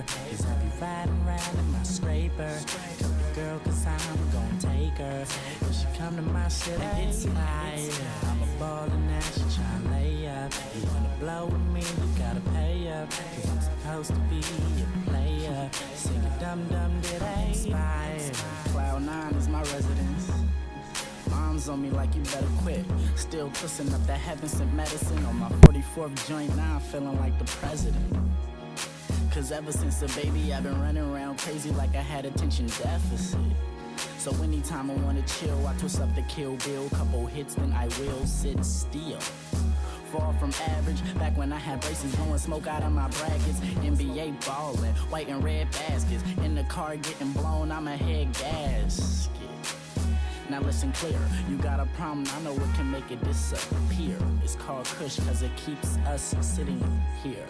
paper. Cause I be riding around in my scraper. Come the girl cause I'm gon' take her. When she come to my city, it's fire. I'm a baller now, she tryna lay up. You wanna blow with me, you gotta pay up. Cause I'm supposed to be a player. Sing a dum-dum did I inspire. Cloud 9 is my residence. Arms on me like you better quit. Still pussing up that heaven sent medicine. On my 44th joint now I'm feeling like the president. Cause ever since a baby I've been running around crazy like I had attention deficit. So anytime I wanna chill, I twist up the Kill Bill. Couple hits then I will sit still. Far from average, back when I had braces, blowing smoke out of my brackets. NBA ballin', white and red baskets. In the car getting blown, I'm a head gasket. Now listen clear, you got a problem, I know what can make it disappear. It's called Kush cause it keeps us sitting here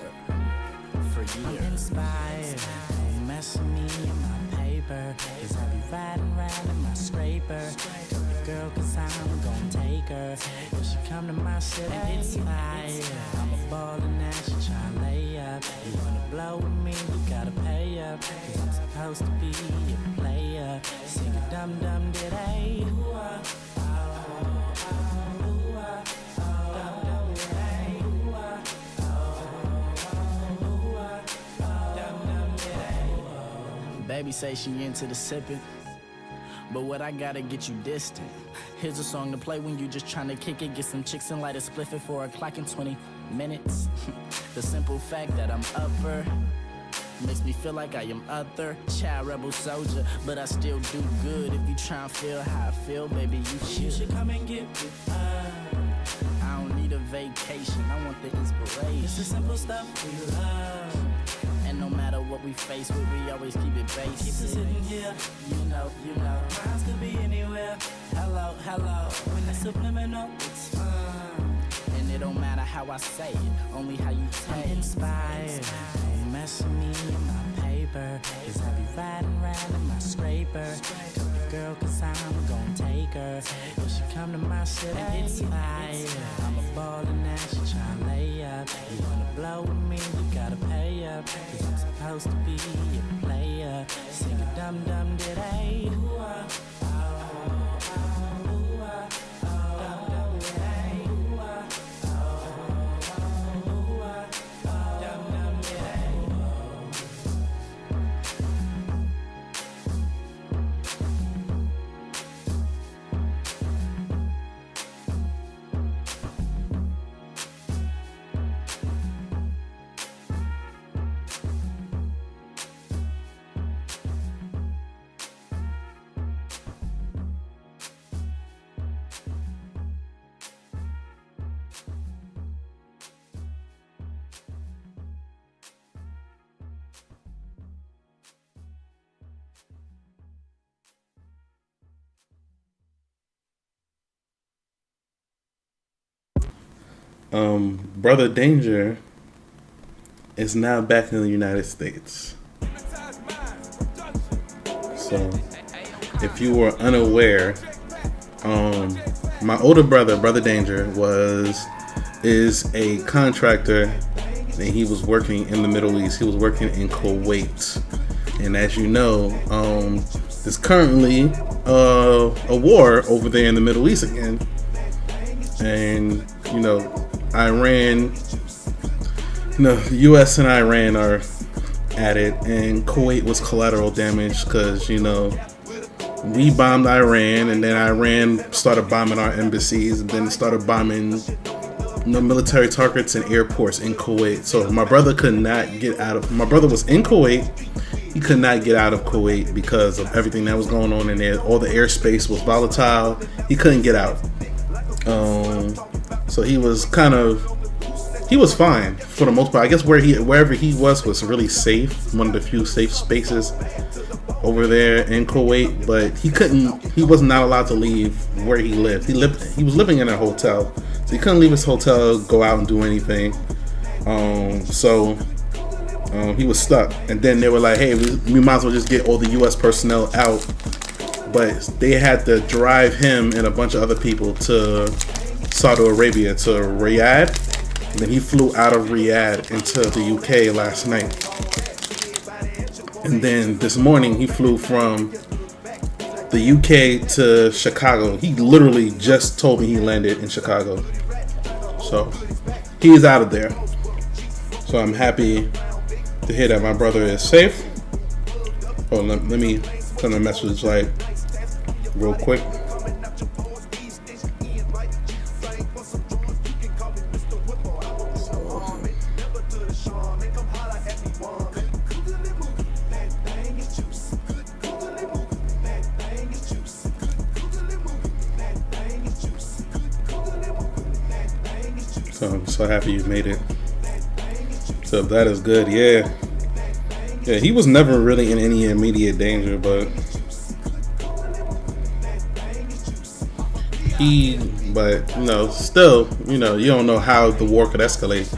for years. I'm inspired, don't mess with me in my paper. Cause I be riding around in my scraper. Come the girl cause I'm gon' take her. When she come to my city, it's fire. I'm a baller now, she tryna lay up. You wanna blow with me, you gotta pay up. Cause I'm supposed to be a player. Sing a dum-dum did I. Baby say she into the sipping, but what I gotta get you distant. Here's a song to play when you just tryna kick it. Get some chicks and light a spliff at 4 o'clock in 20 minutes. The simple fact that I'm upper makes me feel like I am other. Child rebel soldier, but I still do good. If you tryna feel how I feel, baby, you should come and get with her. I don't need a vacation, I want the inspiration. It's the simple stuff we love. And no matter what we face with, we always keep it basic. Keeps us sitting here, you know. Minds could be anywhere. Hello, when it's subliminal, it's fun. And it don't matter how I say it, only how you take it. I'm inspired, don't mess with me in my paper. Cause I be riding around in my scraper. Come the girl cause I'm gon' take her. When she come to my city, it's fire. I'm a baller now, she tryna lay up. You wanna blow with me, you gotta pay up. Cause I'm supposed to be a player. Sing a dum-dum did I. Brother Danger is now back in the United States. So, if you were unaware, my older brother, Brother Danger, is a contractor, and he was working in the Middle East. He was working in Kuwait, and as you know, there's currently a war over there in the Middle East again, and Iran, the U.S. and Iran are at it, and Kuwait was collateral damage because, we bombed Iran, and then Iran started bombing our embassies, and then started bombing military targets and airports in Kuwait. So my brother could not get out of, my brother was in Kuwait, he could not get out of Kuwait because of everything that was going on in there. All the airspace was volatile, he couldn't get out. So he was fine for the most part. I guess wherever he was really safe. One of the few safe spaces over there in Kuwait, but he was not allowed to leave where he lived. He was living in a hotel, so he couldn't leave his hotel, go out and do anything. So he was stuck. And then they were like, hey, we might as well just get all the US personnel out. But they had to drive him and a bunch of other people to Saudi Arabia, to Riyadh. And then he flew out of Riyadh into the UK last night. And then this morning he flew from the UK to Chicago. He literally just told me he landed in Chicago. So he's out of there. So I'm happy to hear that my brother is safe. Oh, let me send a message like real quick. So I'm so happy you made it. So that is good. Yeah, he was never really in any immediate danger, but still, you don't know how the war could escalate.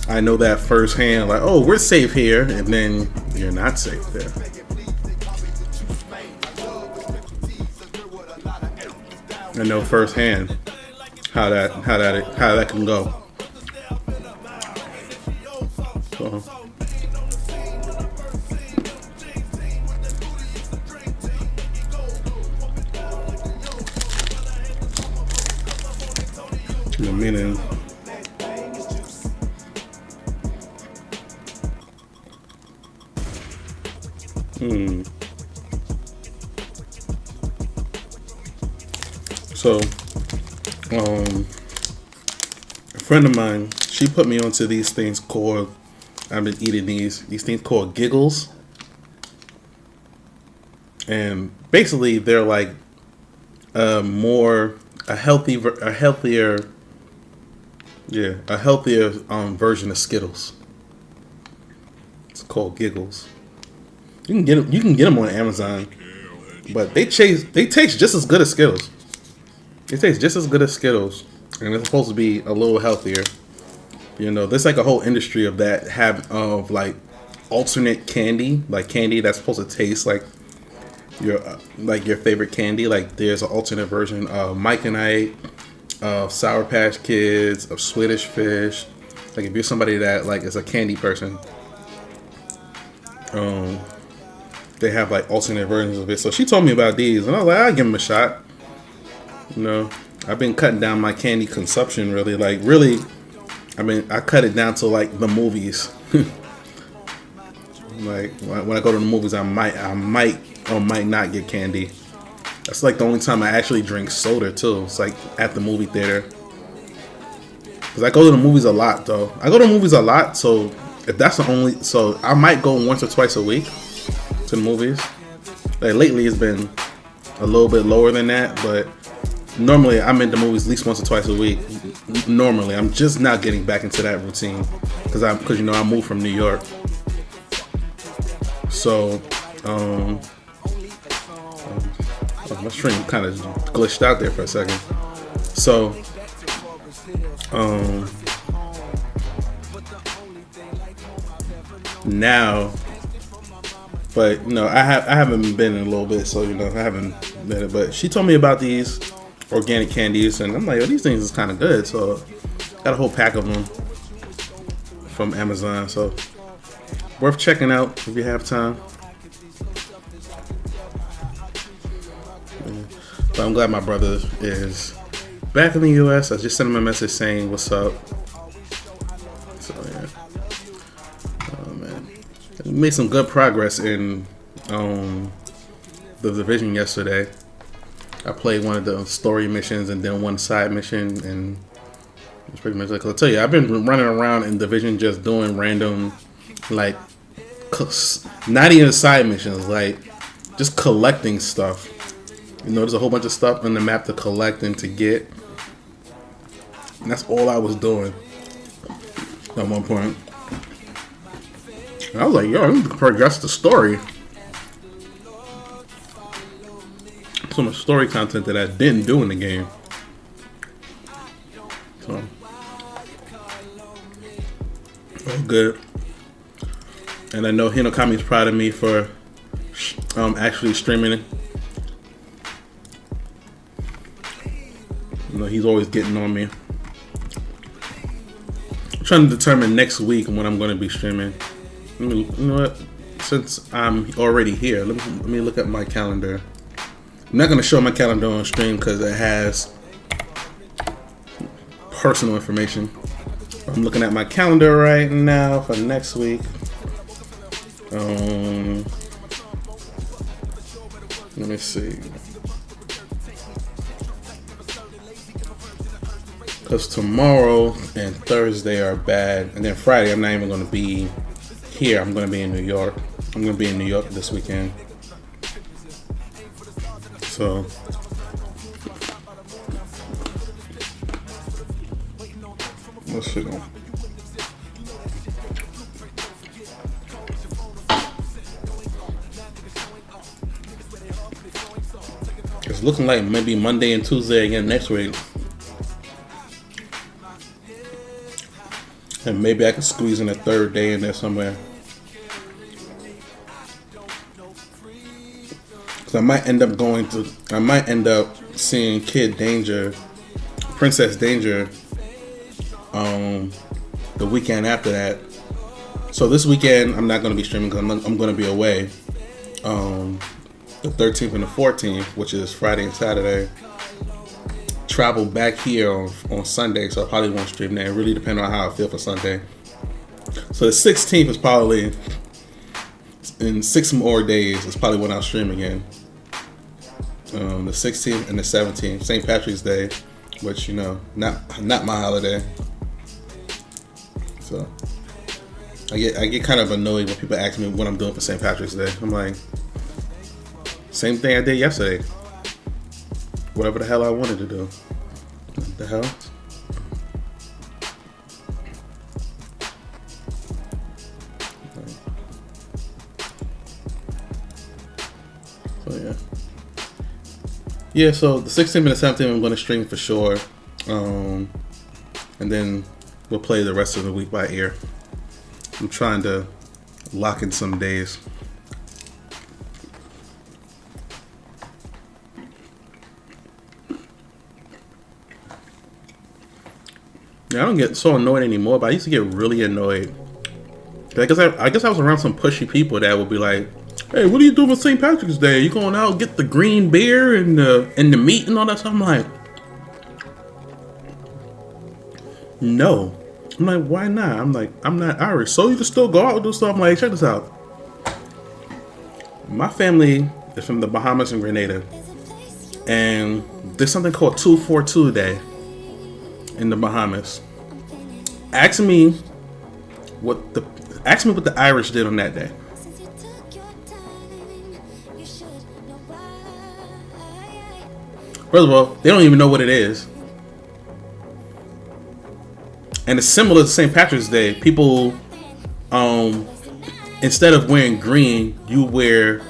I know that firsthand, like, oh, we're safe here, and then you're not safe there. I know firsthand how that can go. So, meaning So, a friend of mine, she put me onto these things called, I've been eating these things called Giggles. And basically they're like a healthier version of Skittles. It's called Giggles. You can get them on Amazon, but they taste just as good as Skittles. It tastes just as good as Skittles, and it's supposed to be a little healthier. There's like a whole industry of that, of like alternate candy, like candy that's supposed to taste like your favorite candy. Like there's an alternate version of Mike and Ike, of Sour Patch Kids, of Swedish Fish. Like if you're somebody that like is a candy person, they have like alternate versions of it. So she told me about these, and I was like, I'll give them a shot. I've been cutting down my candy consumption really. I cut it down to like the movies. Like when I go to the movies, I might or might not get candy. That's like the only time I actually drink soda too. It's like at the movie theater. Cause I go to the movies a lot though. So if that's the only, so I might go once or twice a week to the movies. Like lately it's been a little bit lower than that, but normally I'm in the movies at least once or twice a week. Normally, I'm just not getting back into that routine because I moved from New York. So, my stream kind of glitched out there for a second. So, now, but I haven't been in a little bit, so I haven't been. But she told me about these organic candies, and I'm like, oh, these things is kind of good. So got a whole pack of them from Amazon, so worth checking out if you have time. But I'm glad my brother is back in the US. I just sent him a message saying what's up. So yeah, oh man, we made some good progress in the Division yesterday. I played one of the story missions and then one side mission, and it's pretty much like, I'll tell you, I've been running around in Division just doing random, like, not even side missions, like, just collecting stuff. There's a whole bunch of stuff on the map to collect and to get. And that's all I was doing at one point. And I was like, yo, I need to progress the story. So much story content that I didn't do in the game. So, all good. And I know Hinokami's proud of me for actually streaming it. He's always getting on me. I'm trying to determine next week when I'm going to be streaming. You know what? since I'm already here, let me look at my calendar. I'm not gonna show my calendar on stream because it has personal information. I'm looking at my calendar right now for next week. Let me see. Because tomorrow and Thursday are bad. And then Friday, I'm not even going to be here. I'm going to be in New York. I'm going to be in New York this weekend. So, what's it on? It's looking like maybe Monday and Tuesday again next week. And maybe I could squeeze in a third day in there somewhere. Cause I might end up seeing Princess Danger, the weekend after that. So this weekend I'm not going to be streaming because I'm going to be away. The 13th and the 14th, which is Friday and Saturday. Travel back here on Sunday, so I probably won't stream there. It really depends on how I feel for Sunday. So the 16th is probably, in 6 more days, is probably when I'll stream again. The 16th and the 17th, St. Patrick's Day, which, you know, not my holiday. So I get kind of annoyed when people ask me what I'm doing for St. Patrick's Day. I'm like, same thing I did yesterday. Whatever the hell I wanted to do. What the hell? So yeah. Yeah, so the 16th and the 17th I'm going to stream for sure. And then we'll play the rest of the week by ear. I'm trying to lock in some days. Yeah, I don't get so annoyed anymore, but I used to get really annoyed. I guess I was around some pushy people that would be like, "Hey, what are you doing for St. Patrick's Day? You going out get the green beer and the meat and all that stuff?" I'm like, no. I'm like, why not? I'm like, I'm not Irish, so you can still go out and do stuff. I'm like, check this out. My family is from the Bahamas and Grenada, and there's something called 242 Day in the Bahamas. Ask me what the Irish did on that day. First of all, they don't even know what it is. And it's similar to St. Patrick's Day. People, instead of wearing green, you wear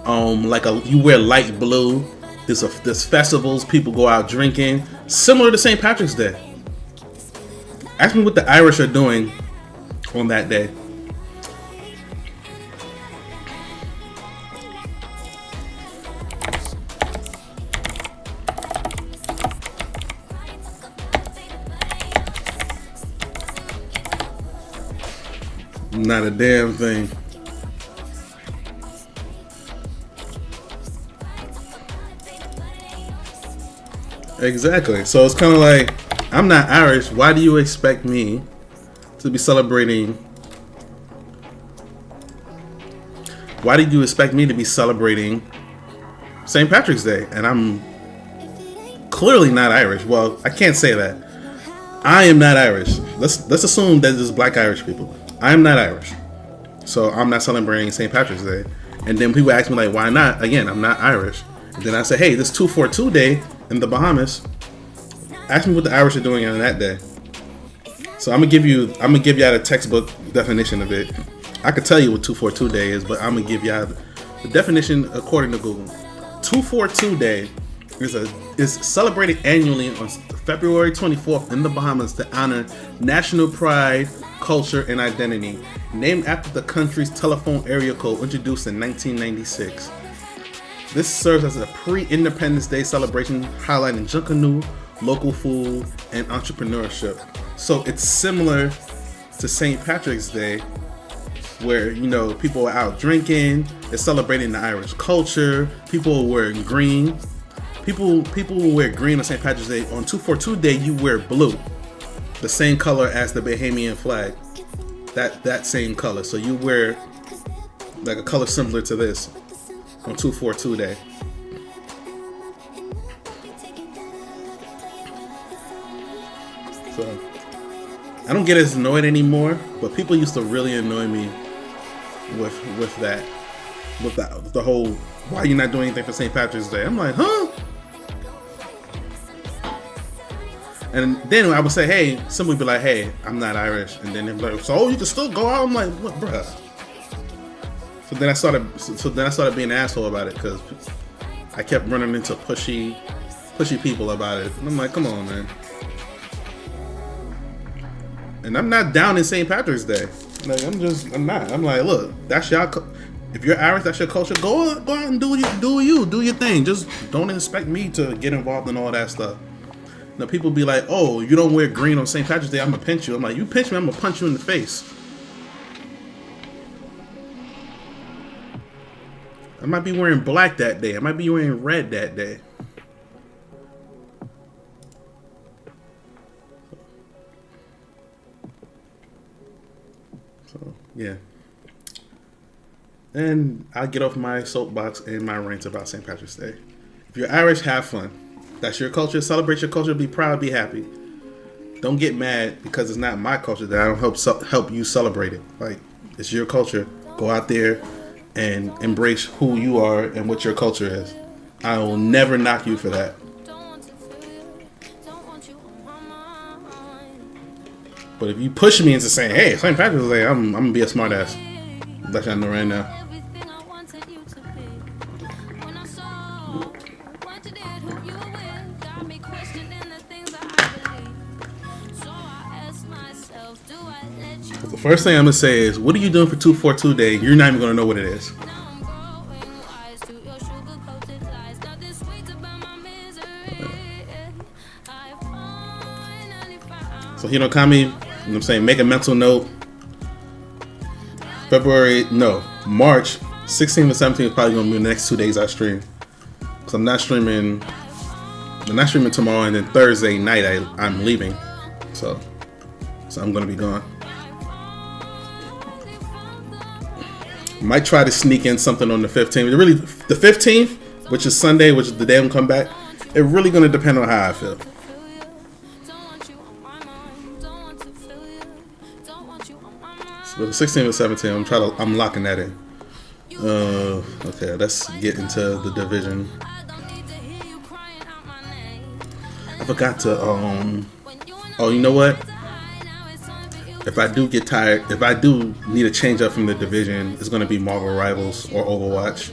light blue. There's festivals. People go out drinking. Similar to St. Patrick's Day. Ask me what the Irish are doing on that day. Not a damn thing. Exactly. So it's kind of like, I'm not Irish. Why do you expect me to be celebrating? Why did you expect me to be celebrating St. Patrick's Day? And I'm clearly not Irish. Well, I can't say that. I am not Irish. Let's assume that there's black Irish people. I am not Irish. So I'm not celebrating St. Patrick's Day. And then people ask me like, why not? Again, I'm not Irish. And then I say, hey, this 242 Day in the Bahamas. Ask me what the Irish are doing on that day. So I'm gonna give you out a textbook definition of it. I could tell you what 242 Day is, but I'm gonna give you out the definition according to Google. 242 Day is celebrated annually on February 24th in the Bahamas to honor national pride, culture, and identity. Named after the country's telephone area code introduced in 1996. This serves as a pre-Independence Day celebration highlighting Junkanoo, local food, and entrepreneurship. So it's similar to St. Patrick's Day, where, you know, people are out drinking, they're celebrating the Irish culture, people are wearing green. People will wear green on St. Patrick's Day. On 242 Day, you wear blue, the same color as the Bahamian flag. That same color. So you wear like a color similar to this on 242 Day. So I don't get as annoyed anymore, but people used to really annoy me with that. With the whole, why you not doing anything for St. Patrick's Day? I'm like, huh? And then I would say, hey, somebody would be like, hey, I'm not Irish. And then they'd be like, so you can still go out? I'm like, what, bruh? So then I started being an asshole about it, because I kept running into pushy people about it. And I'm like, come on, man. And I'm not down in St. Patrick's Day. Like, I'm not. I'm like, look, that's y'all. If you're Irish, that's your culture. Go out and do your thing. Just don't expect me to get involved in all that stuff. Now people be like, oh, you don't wear green on St. Patrick's Day, I'm gonna pinch you. I'm like, you pinch me, I'm gonna punch you in the face. I might be wearing black that day. I might be wearing red that day. So, yeah. And I'll get off my soapbox and my rant about St. Patrick's Day. If you're Irish, have fun. That's your culture. Celebrate your culture. Be proud. Be happy. Don't get mad because it's not my culture that I don't help you celebrate it. Like, it's your culture. Go out there and embrace who you are and what your culture is. I will never knock you for that. But if you push me into saying, hey, St. Patrick's Day, I'm going to be a smart ass. Let y'all know right now. The first thing I'm going to say is, what are you doing for 242 Day? You're not even going to know what it is. So, Hinokami, you know what I'm saying, make a mental note. March 16th and 17th is probably going to be the next 2 days I stream. Because I'm not streaming tomorrow, and then Thursday night I'm leaving. So I'm going to be gone. Might try to sneak in something on the 15th. Really, the 15th, which is Sunday, which is the day I'm coming back, it's really going to depend on how I feel. So the 16th and 17th, I'm locking that in. Okay, let's get into the division. I forgot to, you know what? If I do get tired, if I do need a change up from the division, it's going to be Marvel Rivals or Overwatch.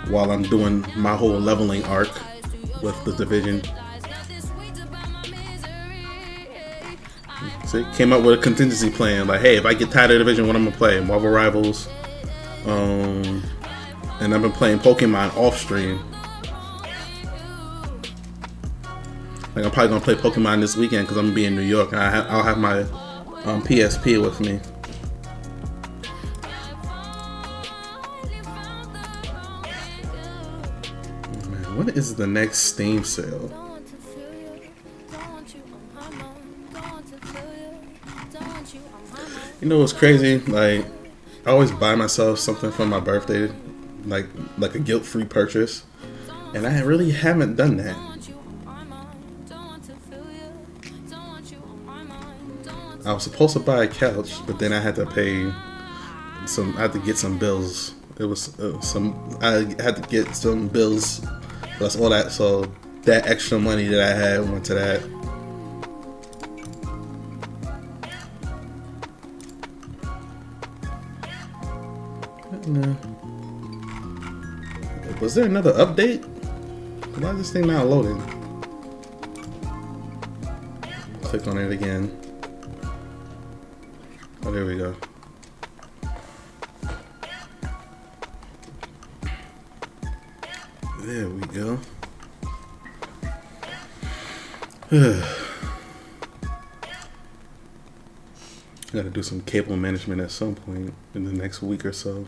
While I'm doing my whole leveling arc with the division. So came up with a contingency plan. Like, hey, if I get tired of the division, what I'm going to play? Marvel Rivals. And I've been playing Pokemon off stream. Like, I'm probably gonna play Pokemon this weekend because I'm gonna be in New York, and I'll have my PSP with me. Oh, man, what is the next Steam sale? You know what's crazy? Like, I always buy myself something for my birthday, like a guilt-free purchase, and I really haven't done that. I was supposed to buy a couch, but then I had to pay I had to get some bills. I had to get some bills. That's all that. So that extra money that I had went to that. Was there another update? Why is this thing not loading? Click on it again. Oh, there we go. There we go. Got to do some cable management at some point in the next week or so.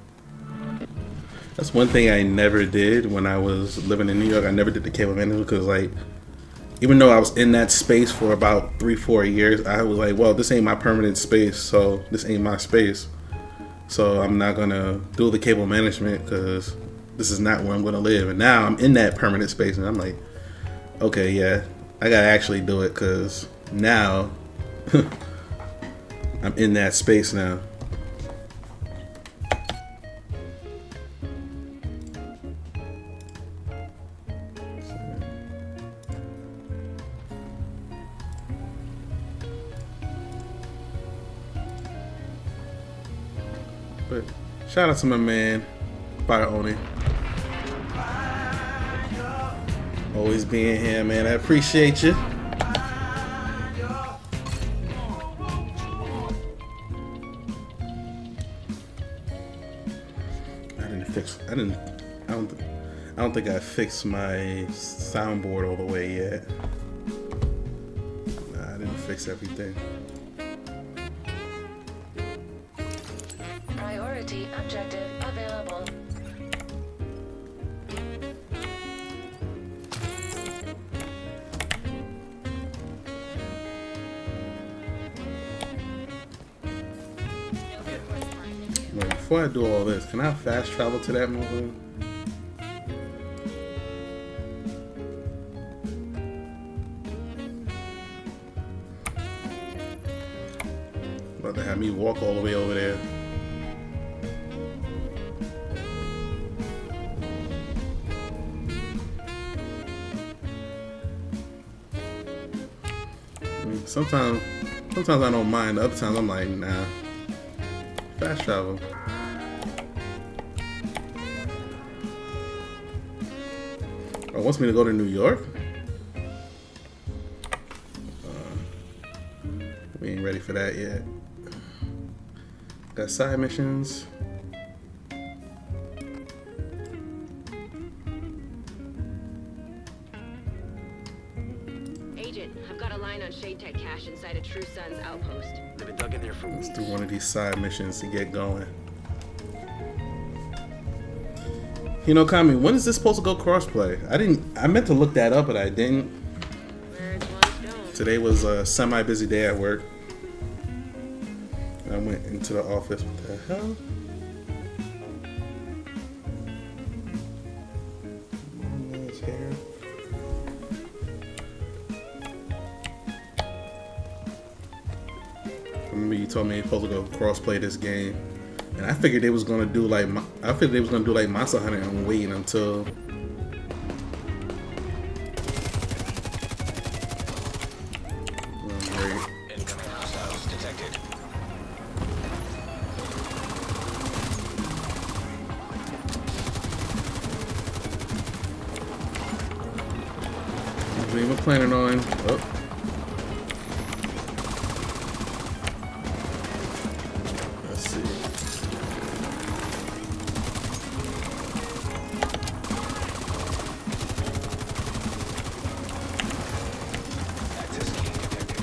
That's one thing I never did when I was living in New York. I never did the cable management because, like, even though I was in that space for about 3-4 years, I was like, well, this ain't my permanent space, so this ain't my space. So I'm not going to do the cable management because this is not where I'm going to live. And now I'm in that permanent space, and I'm like, okay, yeah, I got to actually do it because now I'm in that space now. But shout out to my man, Fire Oni. Always being here, man. I appreciate you. I don't think I fixed my soundboard all the way yet. Nah, I didn't fix everything. Priority objective available. Wait, before I do all this, can I fast travel to that movie? About to have me walk all the way over there. I mean, sometimes I don't mind. Other times I'm like, nah. Fast travel. Oh, wants me to go to New York? We ain't ready for that yet. Got side missions. Agent, I've got a line on Shade Tech cache inside a True Sun's outpost. They've been dug in there for Let's weeks. do one of these side missions to get going. You know, Kami, when is this supposed to go crossplay? I meant to look that up, but I didn't. Where it's one stone. Today was a semi-busy day at work. I went into the office. What the hell? Long-ass hair. Remember you told me you're supposed to go cross-play this game, and I figured they was gonna do like Monster Hunter and wait until. Incoming hostiles detected. I wasn't even planning on. Oh. Let's see. Access key detected.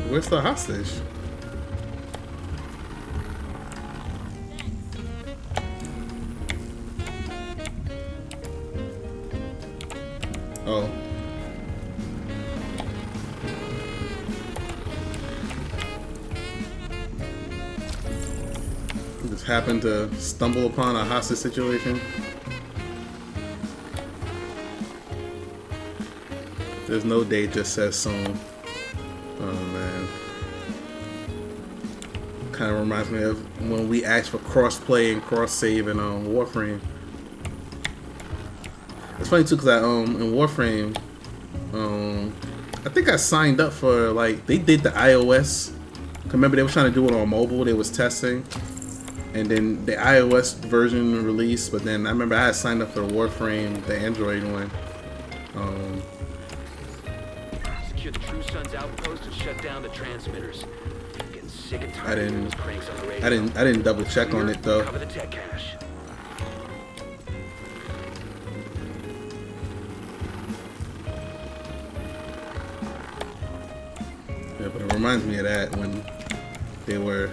Where's the hostage? Oh. Just happened to stumble upon a hostage situation. There's no date, just says soon. Oh man. Kind of reminds me of when we asked for cross-play and cross-save in Warframe. It's funny too, cause in Warframe, I think I signed up for, like, they did the iOS. Remember they were trying to do it on mobile. They was testing, and then the iOS version released. But then I remember I had signed up for the Warframe, the Android one. Secure the True Sun's outpost and shut down the transmitters. Getting sick and tired of those cranks on the radio. I didn't double check on it though. Cover the tech cache. Yeah, but it reminds me of that when they were.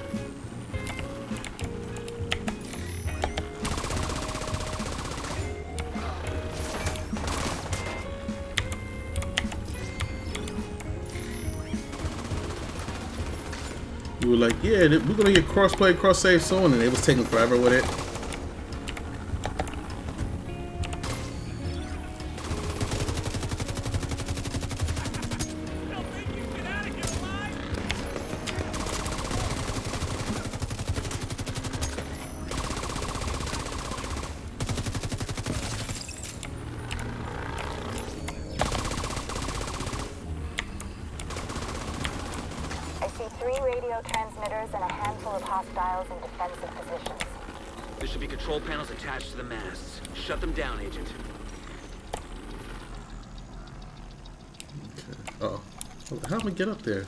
We were like, yeah, we're gonna get crossplay, cross save soon, and they was taking forever with it. I see 3 radio transmitters and a handful of hostiles in defensive positions. There should be control panels attached to the masts. Shut them down, Agent. Oh, how do we get up there?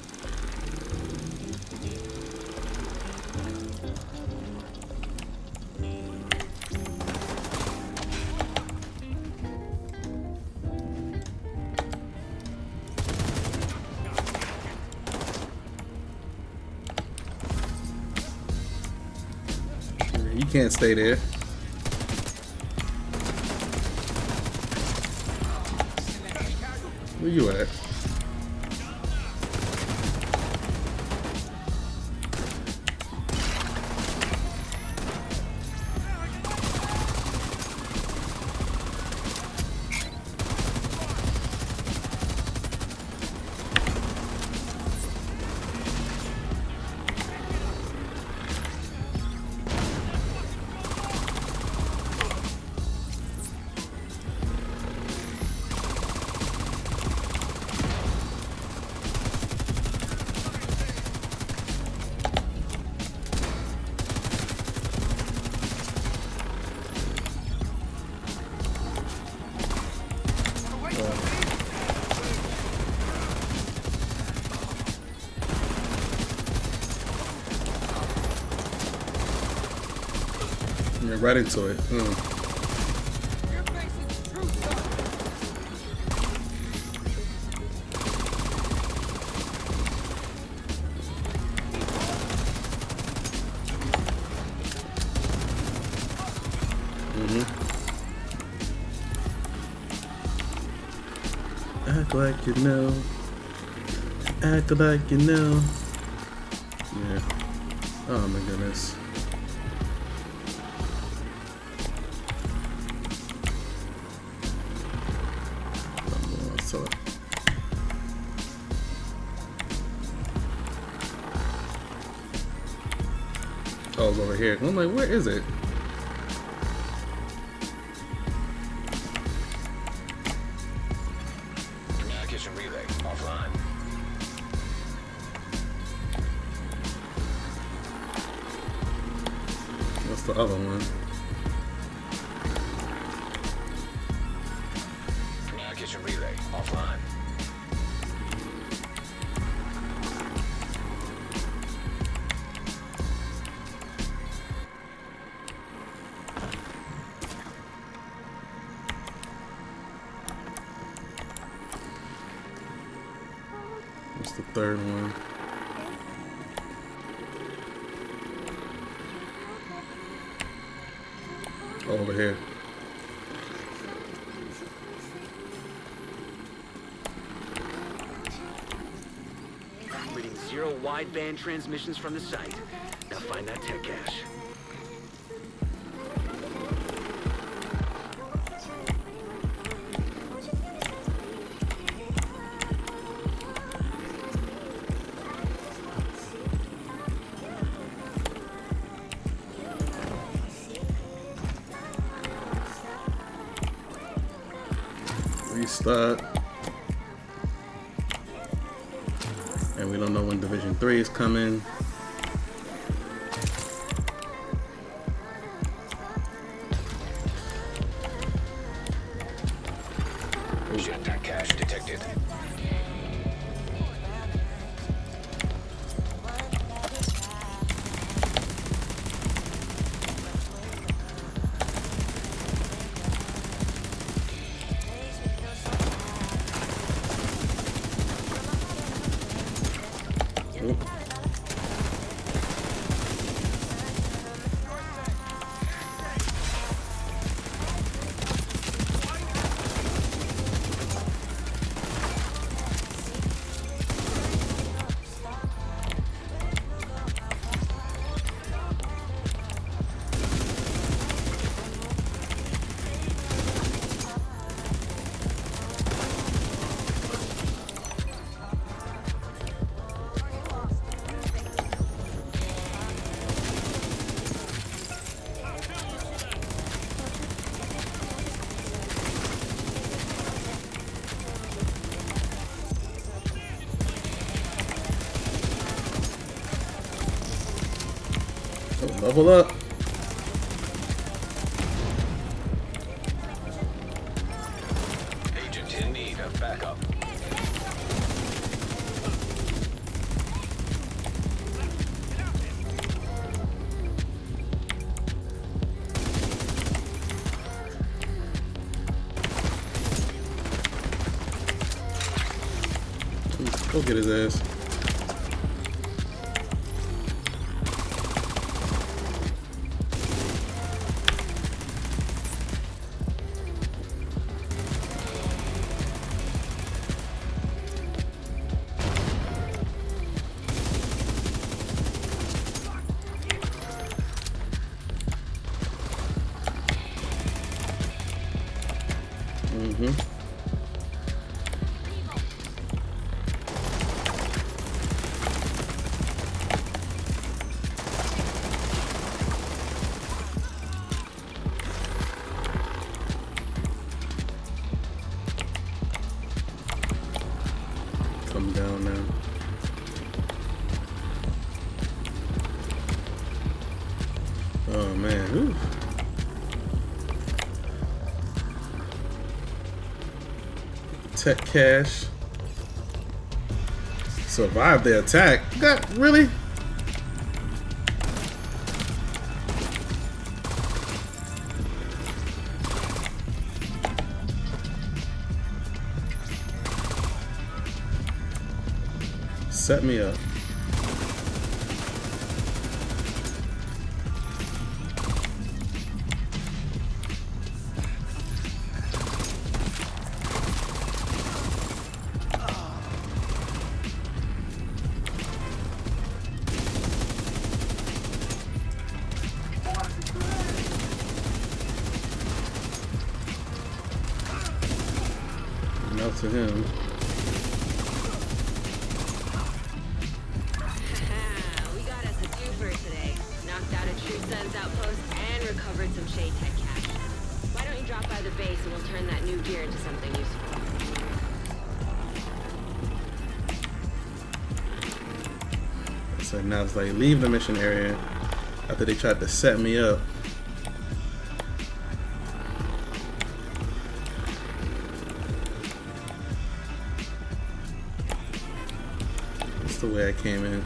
You can't stay there. Where you at? Yeah, right into it. Act like you know. Act like you know. Yeah. Oh my goodness. So. Oh, it's over here. I'm like, where is it? Communication relay offline. What's the other one? Communication relay offline. What's the third one? Oh, over here. Reading 0 wideband transmissions from the site. Now find that tech cache. Restart. And we don't know when Division 3 is coming. Jetpack cache detected. Level up. Agent in need of backup. Go get his ass. Come down now. Oh man. Whew. Tech cache. Survived the attack. God, really? Set me up. No to him. We got us a twofer today. Knocked out a True Sun's outpost and recovered some Shade Tech cash. Why don't you drop by the base and we'll turn that new gear into something useful? So now as I leave the mission area, after they tried to set me up, that's the way I came in.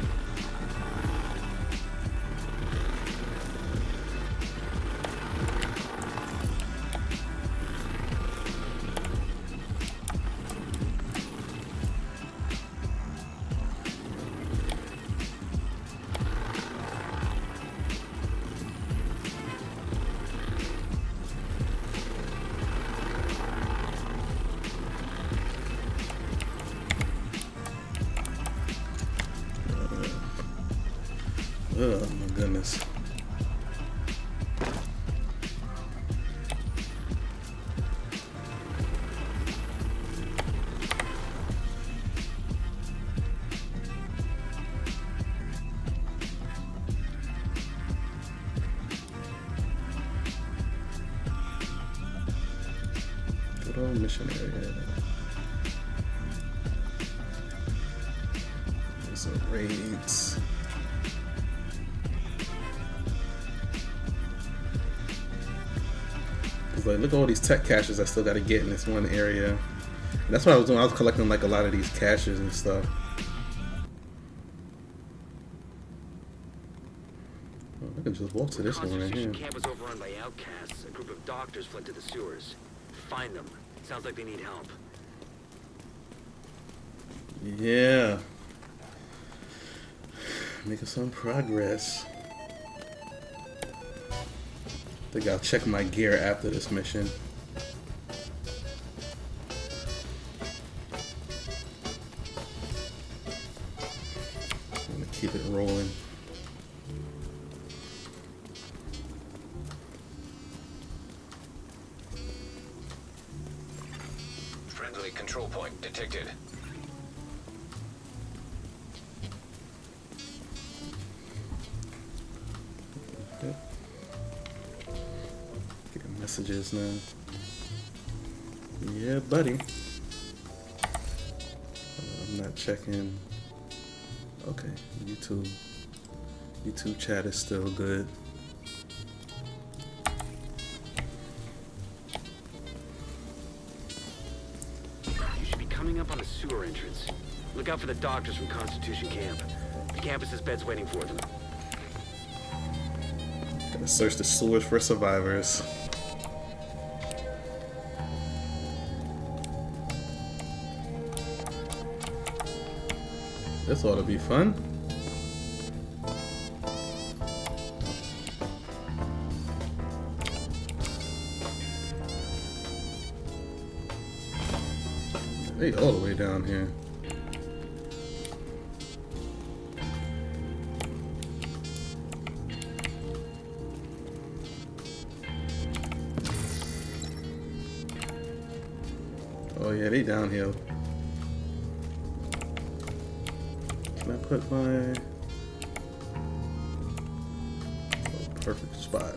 Oh my goodness. Good old mission area. So raids. Cause like, look at all these tech caches I still got to get in this one area. And that's what I was doing. I was collecting like a lot of these caches and stuff. Oh, I can just walk to this one right here. Concentration camp was overrun by outcasts. A group of doctors fled to the sewers. Find them. Sounds like they need help. Yeah. Making some progress. I think I'll check my gear after this mission. I'm gonna keep it rolling. Friendly control point detected. Getting messages now. Yeah, buddy. I'm not checking. Okay, YouTube chat is still good. You should be coming up on the sewer entrance. Look out for the doctors from Constitution Camp. The campus has beds waiting for them. Gotta search the sewers for survivors. This ought to be fun. They all the way down here. Oh yeah, they down here. Can I put my perfect spot?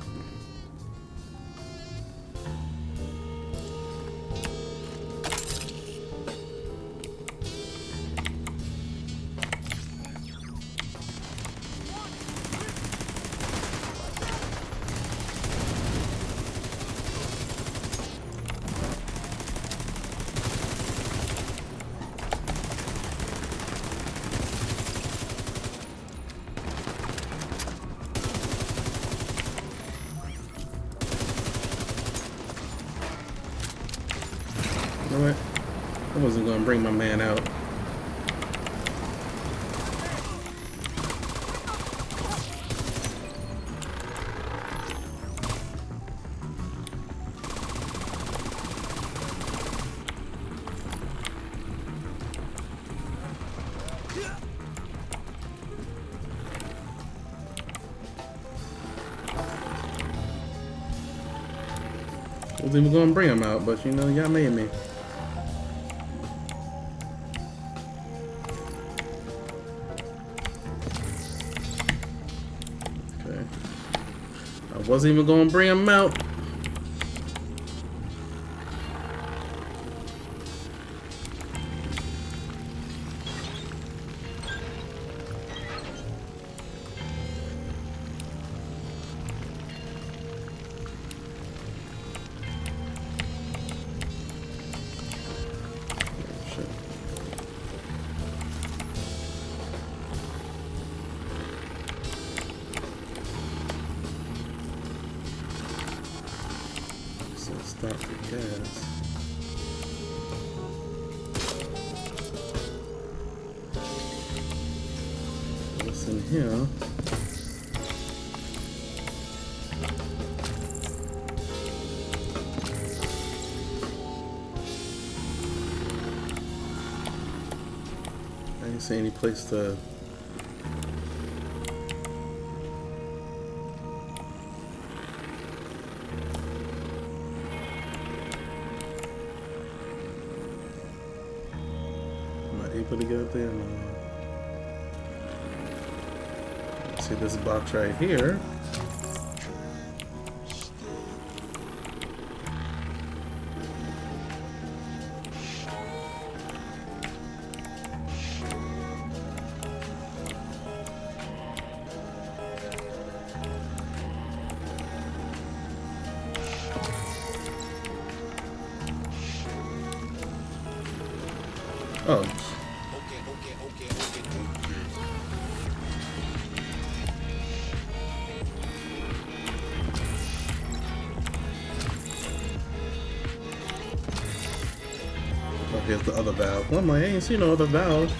You know what? I wasn't gonna bring my man out. I wasn't even gonna bring him out, but you know, y'all made me. Okay. I wasn't even gonna bring him out. Stop the gas. What's in here? I didn't see any place to. Able to get up there. See this box right here. Oh. Oh, here's the other valve. Well, I'm like, I ain't seen no other valve.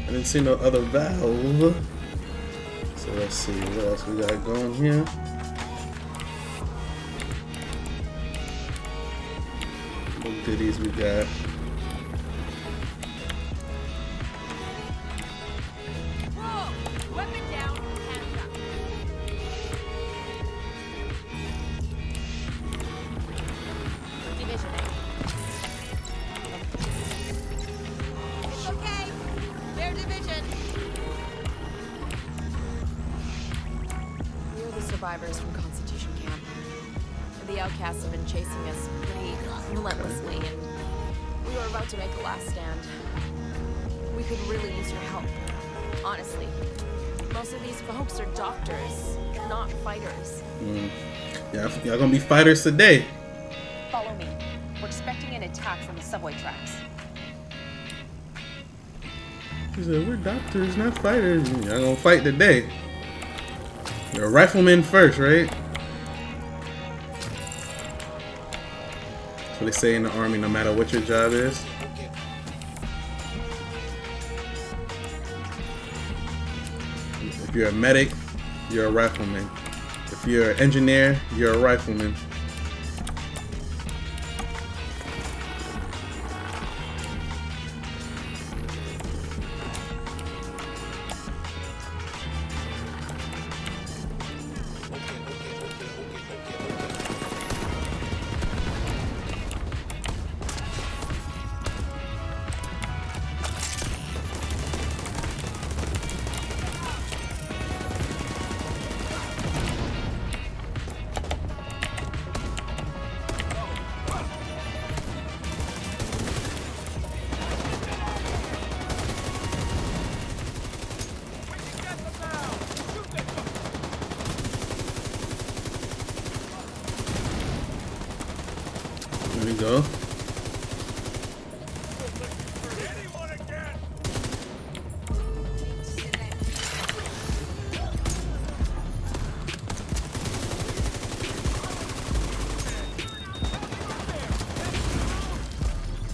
I didn't see no other valve. So let's see what else we got going here. What goodies we got? Whoa! Weapon down, hands up. Division. It's okay. Their division. We're the survivors from concentration camp. The outcasts have been chasing us pretty relentlessly, and we were about to make a last stand. We could really use your help. Honestly. Most of these folks are doctors, not fighters. Yeah, y'all gonna be fighters today. Follow me. We're expecting an attack from the subway tracks. He said, we're doctors, not fighters. Y'all gonna fight today. You're a rifleman first, right? That's what they say in the army, no matter what your job is. If you're a medic, you're a rifleman. If you're an engineer, you're a rifleman. There we go.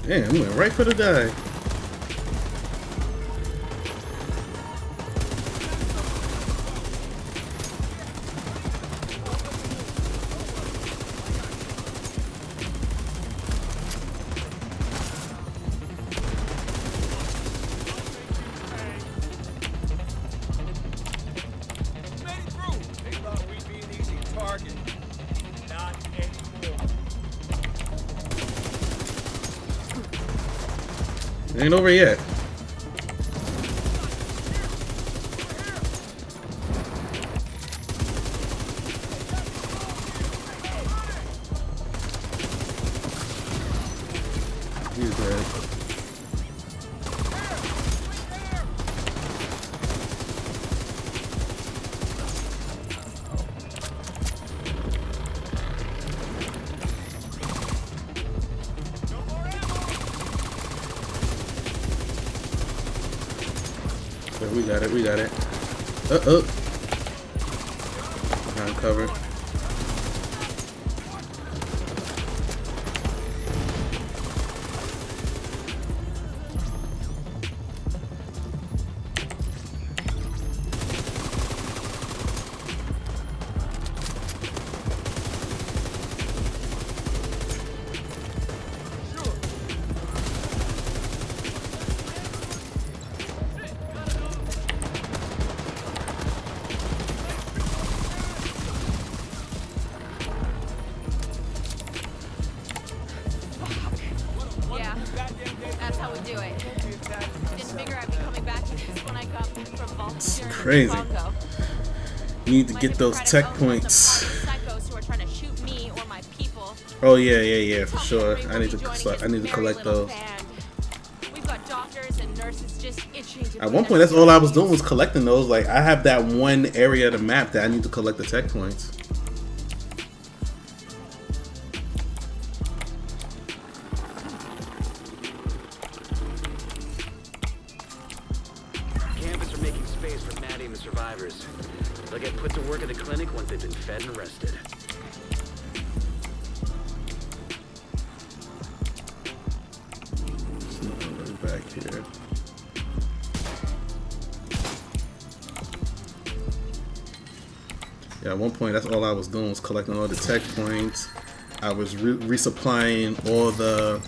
Damn, I went right for the guy. It ain't over yet. He's dead. We got it, we got it. Behind cover. Yeah, that's how we do it. Didn't figure I'd be coming back to this when I got from volunteering in Crazy. Congo. You need to get those tech points. Psychos who are trying to shoot me or my people. Oh yeah, for sure. I need to collect those. We've got doctors and nurses just itching to At one point, that's all I was doing was collecting those. Like, I have that one area of the map that I need to collect the tech points. survivors. They'll get put to work at the clinic once they've been fed and rested. Back here. Yeah, at one point, that's all I was doing was collecting all the tech points. I was resupplying all the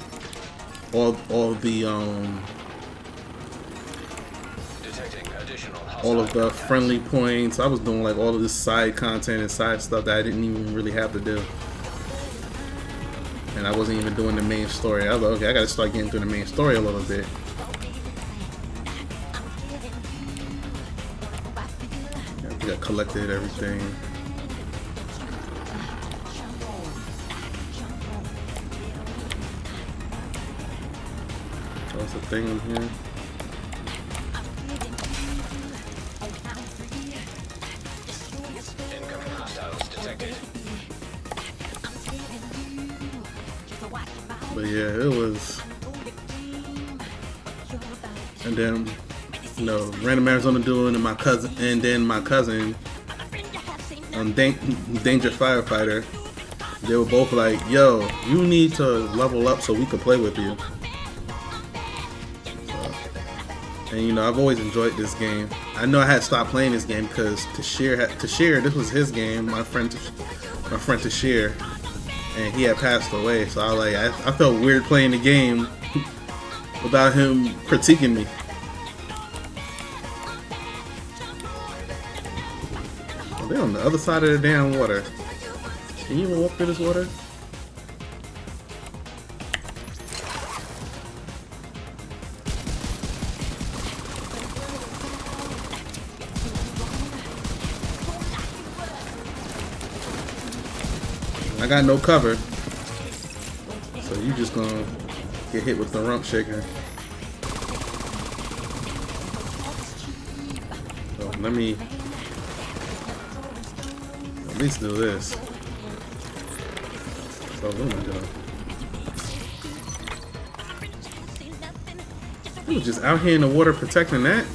friendly points. I was doing like all of this side content and side stuff that I didn't even really have to do. And I wasn't even doing the main story. I was like, okay, I gotta start getting through the main story a little bit. I think I collected everything. So that's the thing in here. Incoming hostiles detected. But yeah, it was. And then, you know, Random Arizona Duo and my cousin, Danger Firefighter, they were both like, yo, you need to level up so we can play with you. So, and you know, I've always enjoyed this game. I know I had stopped playing this game because Tashir, this was his game, my friend Tashir, and he had passed away. So I was like, I felt weird playing the game without him critiquing me. Oh, they're on the other side of the damn water. Can you even walk through this water? I got no cover, so you just gonna get hit with the rump shaker. So let me at least do this. So what am I doing? You was just out here in the water protecting that?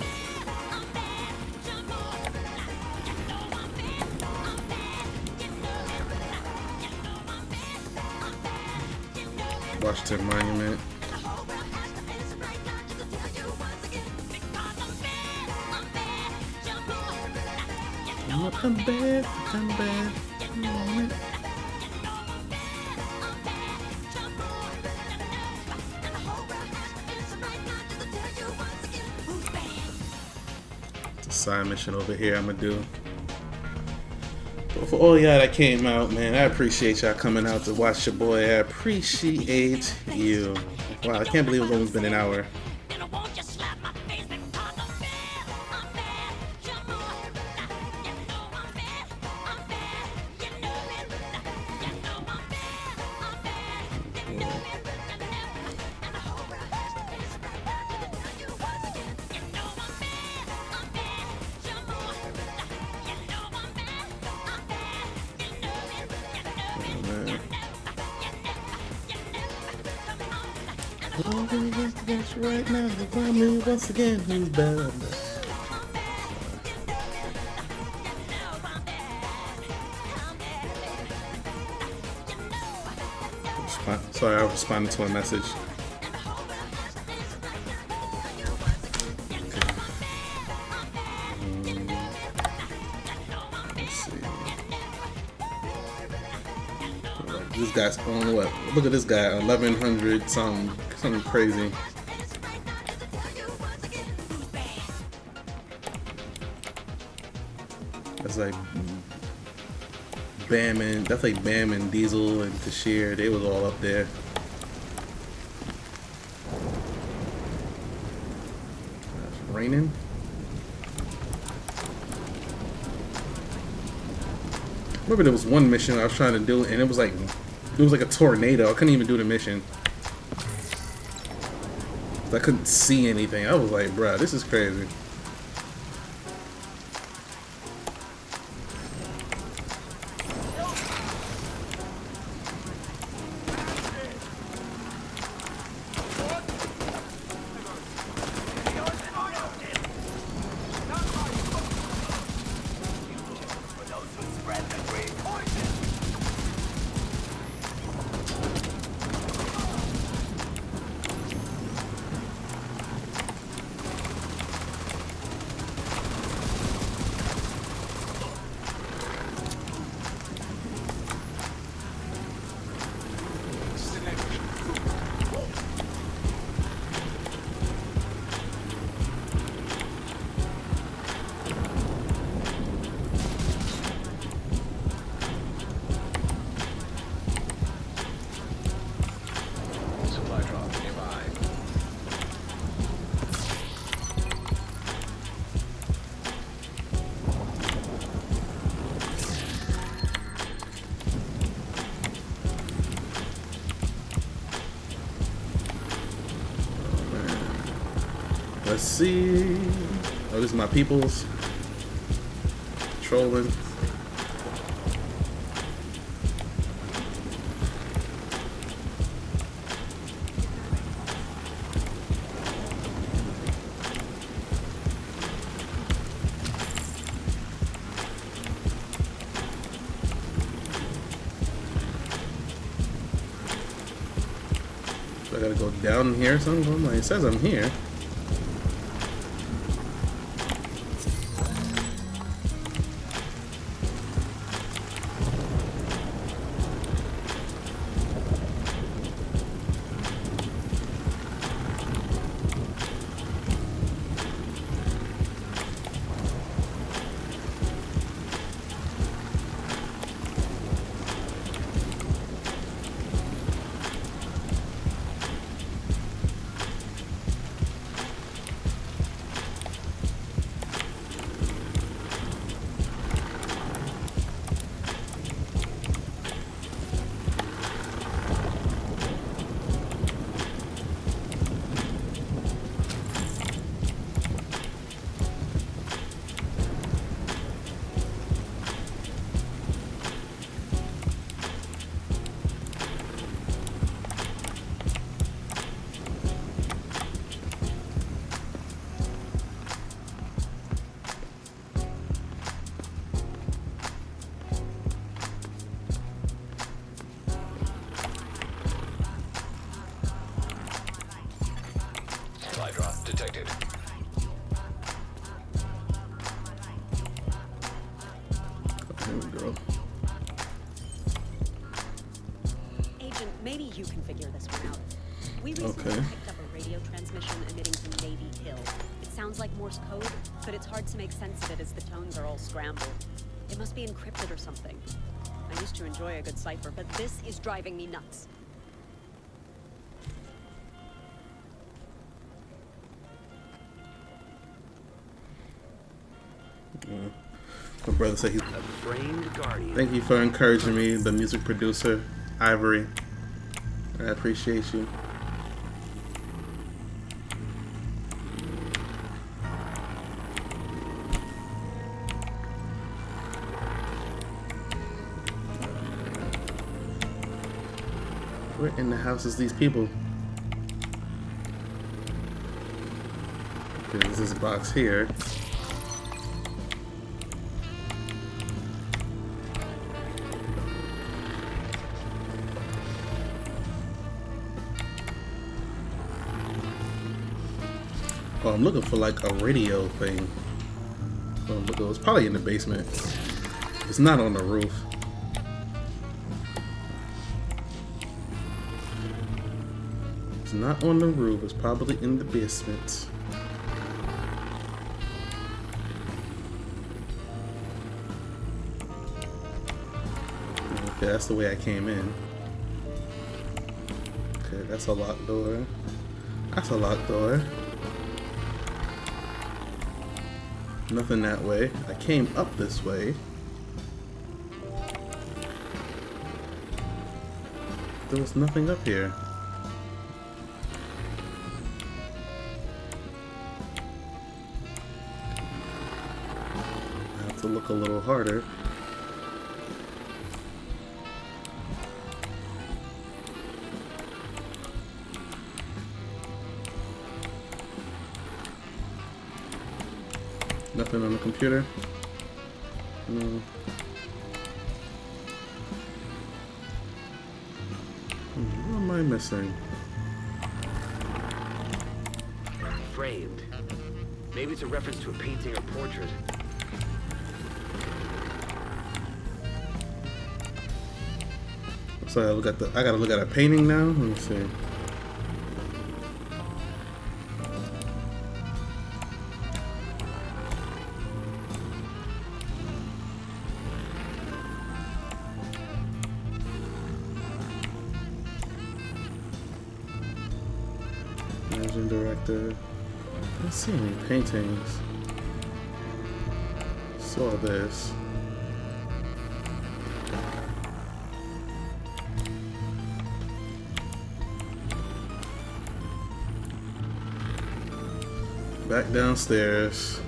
Washington Monument. I'm bad. It's a side mission over here I'm gonna do. But for all y'all that came out, man, I appreciate y'all coming out to watch your boy. I appreciate you. Wow, I can't believe it's almost been an hour. That's right now. They find me once again. Who's better? Sorry, I responded to a message. Let's see. This guy's on what? Look at this guy, 1100 something crazy. That's like Bam and Diesel and Tashir. They was all up there. It's raining. Remember there was one mission I was trying to do and it was like a tornado. I couldn't even do the mission. I couldn't see anything. I was like, bruh, this is crazy. Let's see. Oh, this is my people's trolling. So I gotta go down here or something? Like, it says I'm here. Supply drop detected. Here we go. Agent, maybe you can figure this one out. We recently Okay. picked up a radio transmission emitting from Navy Hill. It sounds like Morse code, but it's hard to make sense of it as the tones are all scrambled. It must be encrypted or something. I used to enjoy a good cipher, but this is driving me nuts. My brother said he. A framed guardian. Thank you for encouraging me, the music producer, Ivory. I appreciate you. Where in the house is these people? Okay, there's this box here. Oh, I'm looking for like a radio thing. Oh, look, it was probably in the basement. It's not on the roof. It's not on the roof. It's probably in the basement. Okay, that's the way I came in. Okay, that's a locked door. That's a locked door. Nothing that way. I came up this way. There was nothing up here. I have to look a little harder. Nothing on the computer. No. What am I missing? Framed. Maybe it's a reference to a painting or portrait. So I gotta look at a painting now. Let me see. Managing director. I don't see any paintings. Saw this. Back downstairs.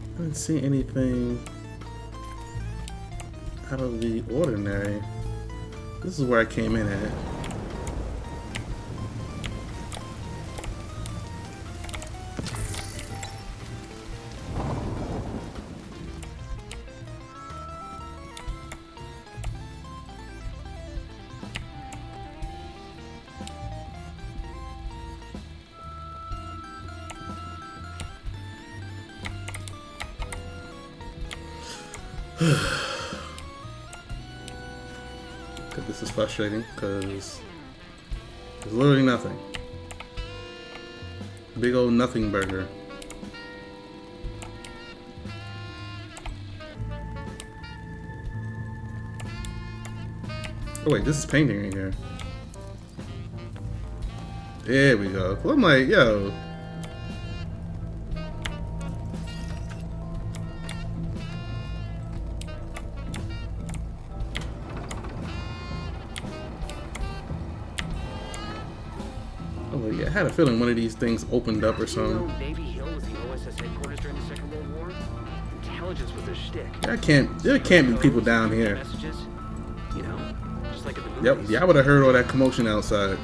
I didn't see anything out of the ordinary. This is where I came in at. This is frustrating because there's literally nothing. Big old nothing burger. Oh wait, this is painting right here. There we go. Well, I'm like, yo. Oh yeah, I had a feeling one of these things opened up or something. You know, Navy Hill was the OSS headquarters during the Second World War. Intelligence was their shtick. There can't be people down here. Messages, you know, just like in the Yep, movies. yeah, I would have heard all that commotion outside.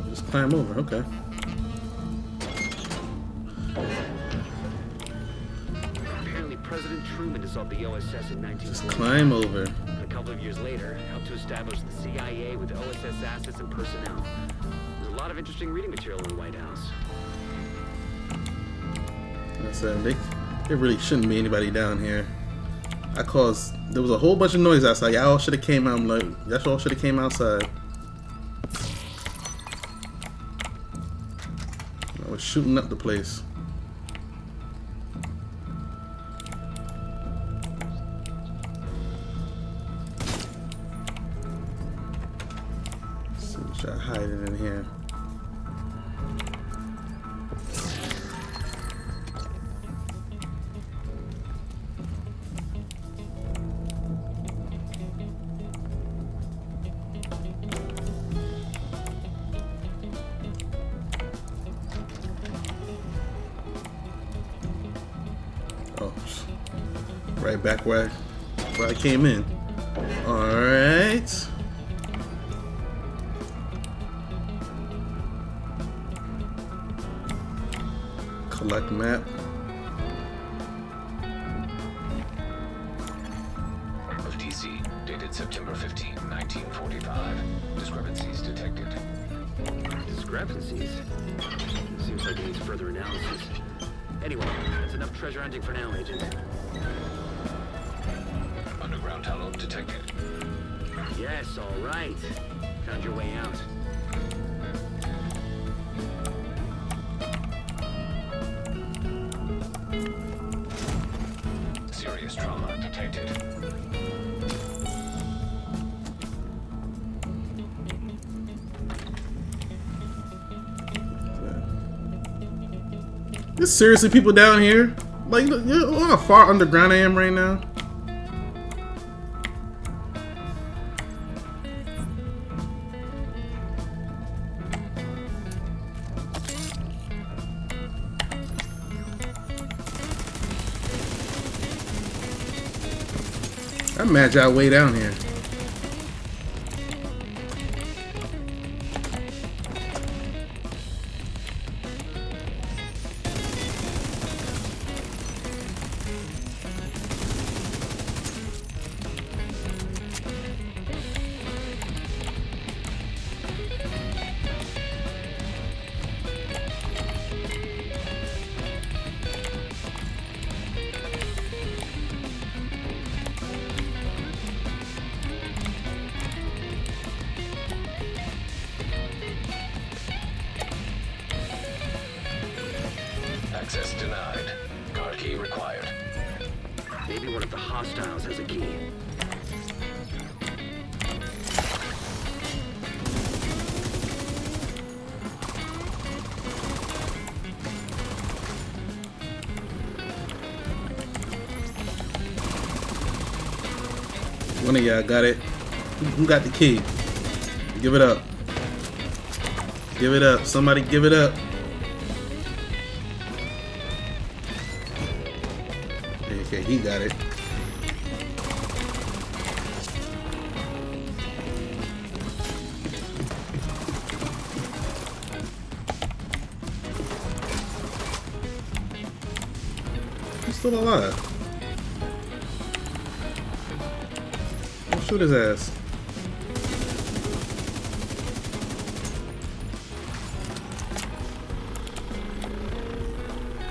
Just climb over, okay. Apparently, President Truman dissolved the OSS in 1940. Just climb over. And a couple of years later, helped to establish the CIA with OSS assets and personnel. There's a lot of interesting reading material in the White House. Like I said, there really shouldn't be anybody down here. There was a whole bunch of noise outside. Y'all should have came out. Y'all should have came outside. I was shooting up the place. Let's see what y'all hiding in here. Oh, right back where I came in. All right. Collect map. Of DC, dated September 15, 1945. Discrepancies detected. Discrepancies? Seems like it needs further analysis. Anyway, that's enough treasure hunting for now, Agent. Underground tunnel detected. Yes, all right. Found your way out. Serious trauma detected. There's seriously people down here. Like, you know how far underground I am right now? I'm mad y'all way down here. hostiles has a key. One of y'all got it. Who got the key? Give it up. Give it up. Somebody give it up. Okay, he got it. He's still alive. Shoot his ass.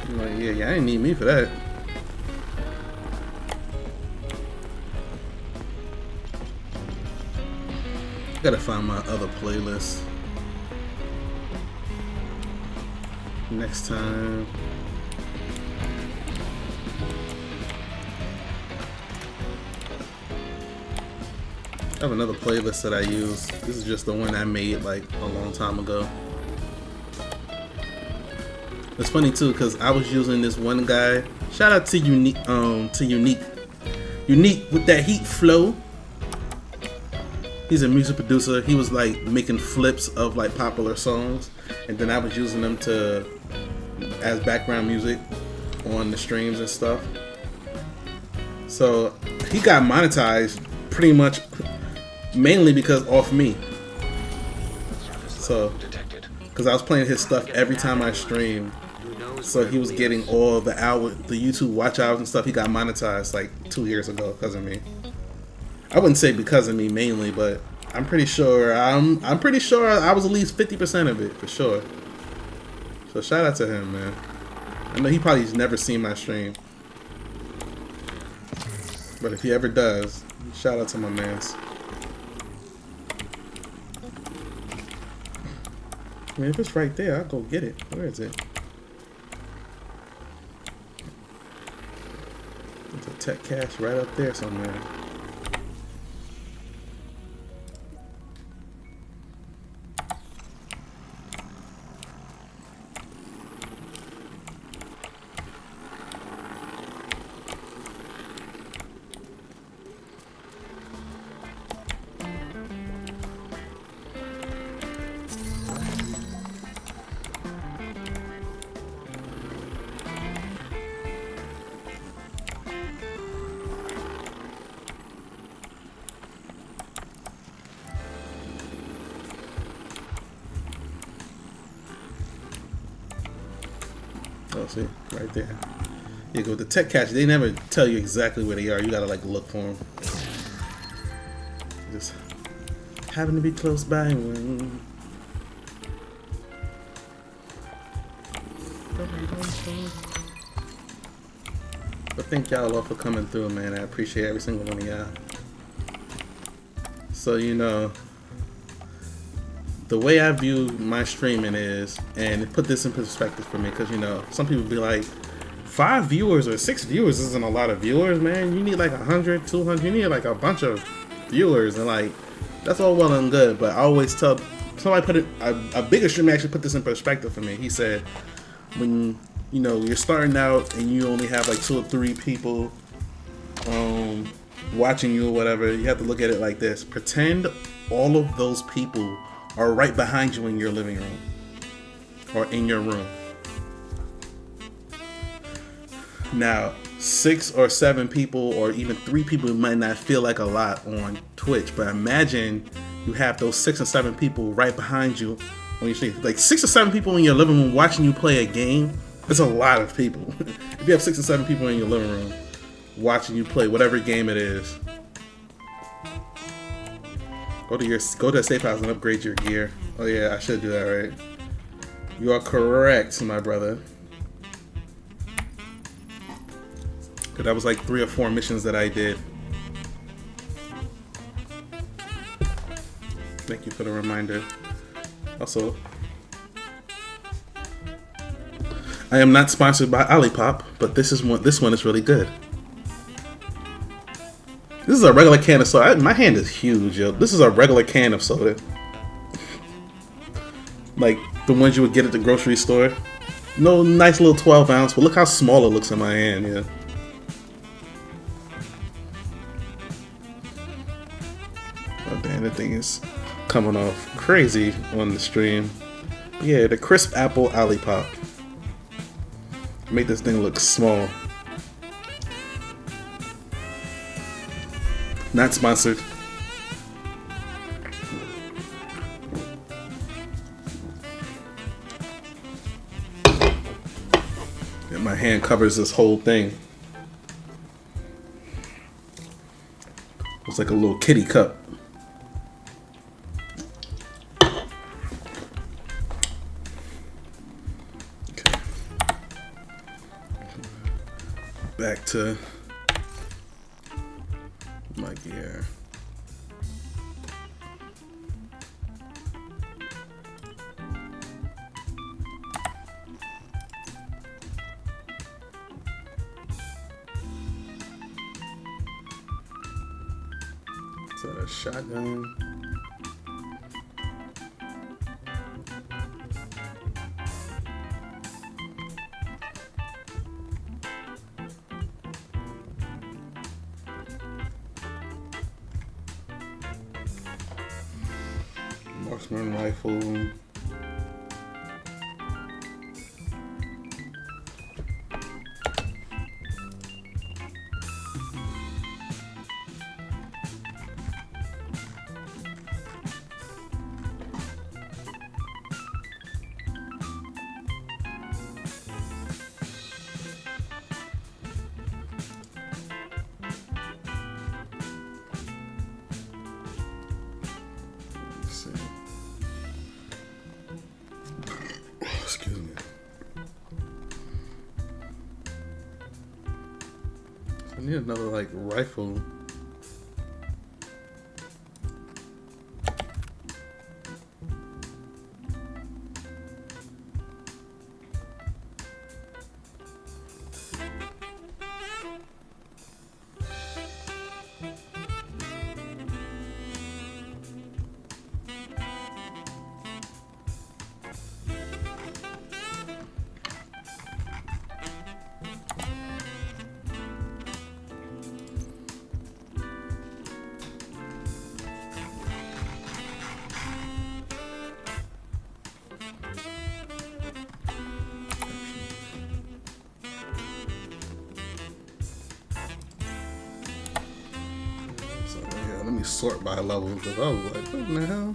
I'm like, yeah, y'all ain't need me for that. Gotta find my other playlist. Next time. I have another playlist that I use. This is just the one I made like a long time ago. It's funny too because I was using this one guy. Shout out to Unique with that heat flow. He's a music producer. He was like making flips of like popular songs, and then I was using them as background music on the streams and stuff. So he got monetized pretty much mainly because off me. So because I was playing his stuff every time I streamed, so he was getting all the YouTube watch hours and stuff. He got monetized like 2 years ago because of me. I wouldn't say because of me mainly, but I'm pretty sure I was at least 50% of it for sure. So shout out to him, man. I know he probably's never seen my stream, but if he ever does, shout out to my mans. I mean, if it's right there, I'll go get it. Where is it? There's a tech cache right up there somewhere. Oh, see, right there. You go with the tech cache. They never tell you exactly where they are. You gotta like look for them. Just having to be close by one. But thank y'all all for coming through, man. I appreciate every single one of y'all. So you know, the way I view my streaming is, and put this in perspective for me, because you know, some people be like, 5 viewers or 6 viewers isn't a lot of viewers, man. You need like 100, 200, you need like a bunch of viewers, and like, that's all well and good, but I always tell, somebody put it, a bigger streamer actually put this in perspective for me. He said, when, you know, you're starting out and you only have like 2 or 3 people watching you or whatever, you have to look at it like this. Pretend all of those people are right behind you in your living room or in your room. Now, 6 or 7 people or even 3 people might not feel like a lot on Twitch, but imagine you have those 6 or 7 people right behind you when you stream. Like 6 or 7 people in your living room watching you play a game. That's a lot of people. If you have 6 or 7 people in your living room watching you play whatever game it is, go to a safe house and upgrade your gear. Oh yeah, I should do that, right? You are correct, my brother. Cause that was like 3 or 4 missions that I did. Thank you for the reminder. Also, I am not sponsored by Olipop, but this one is really good. This is a regular can of soda. My hand is huge, yo. This is a regular can of soda. Like the ones you would get at the grocery store. No, nice little 12 ounce, but look how small it looks in my hand, yeah. Oh damn, that thing is coming off crazy on the stream. But yeah, the crisp apple Olipop. Make this thing look small. Not sponsored. And my hand covers this whole thing. It's like a little kitty cup. Okay. Back to my gear. Is that a shotgun? Marksman rifle. Excuse me. I need another like rifle. So yeah, let me sort by level because I was like, what in the hell?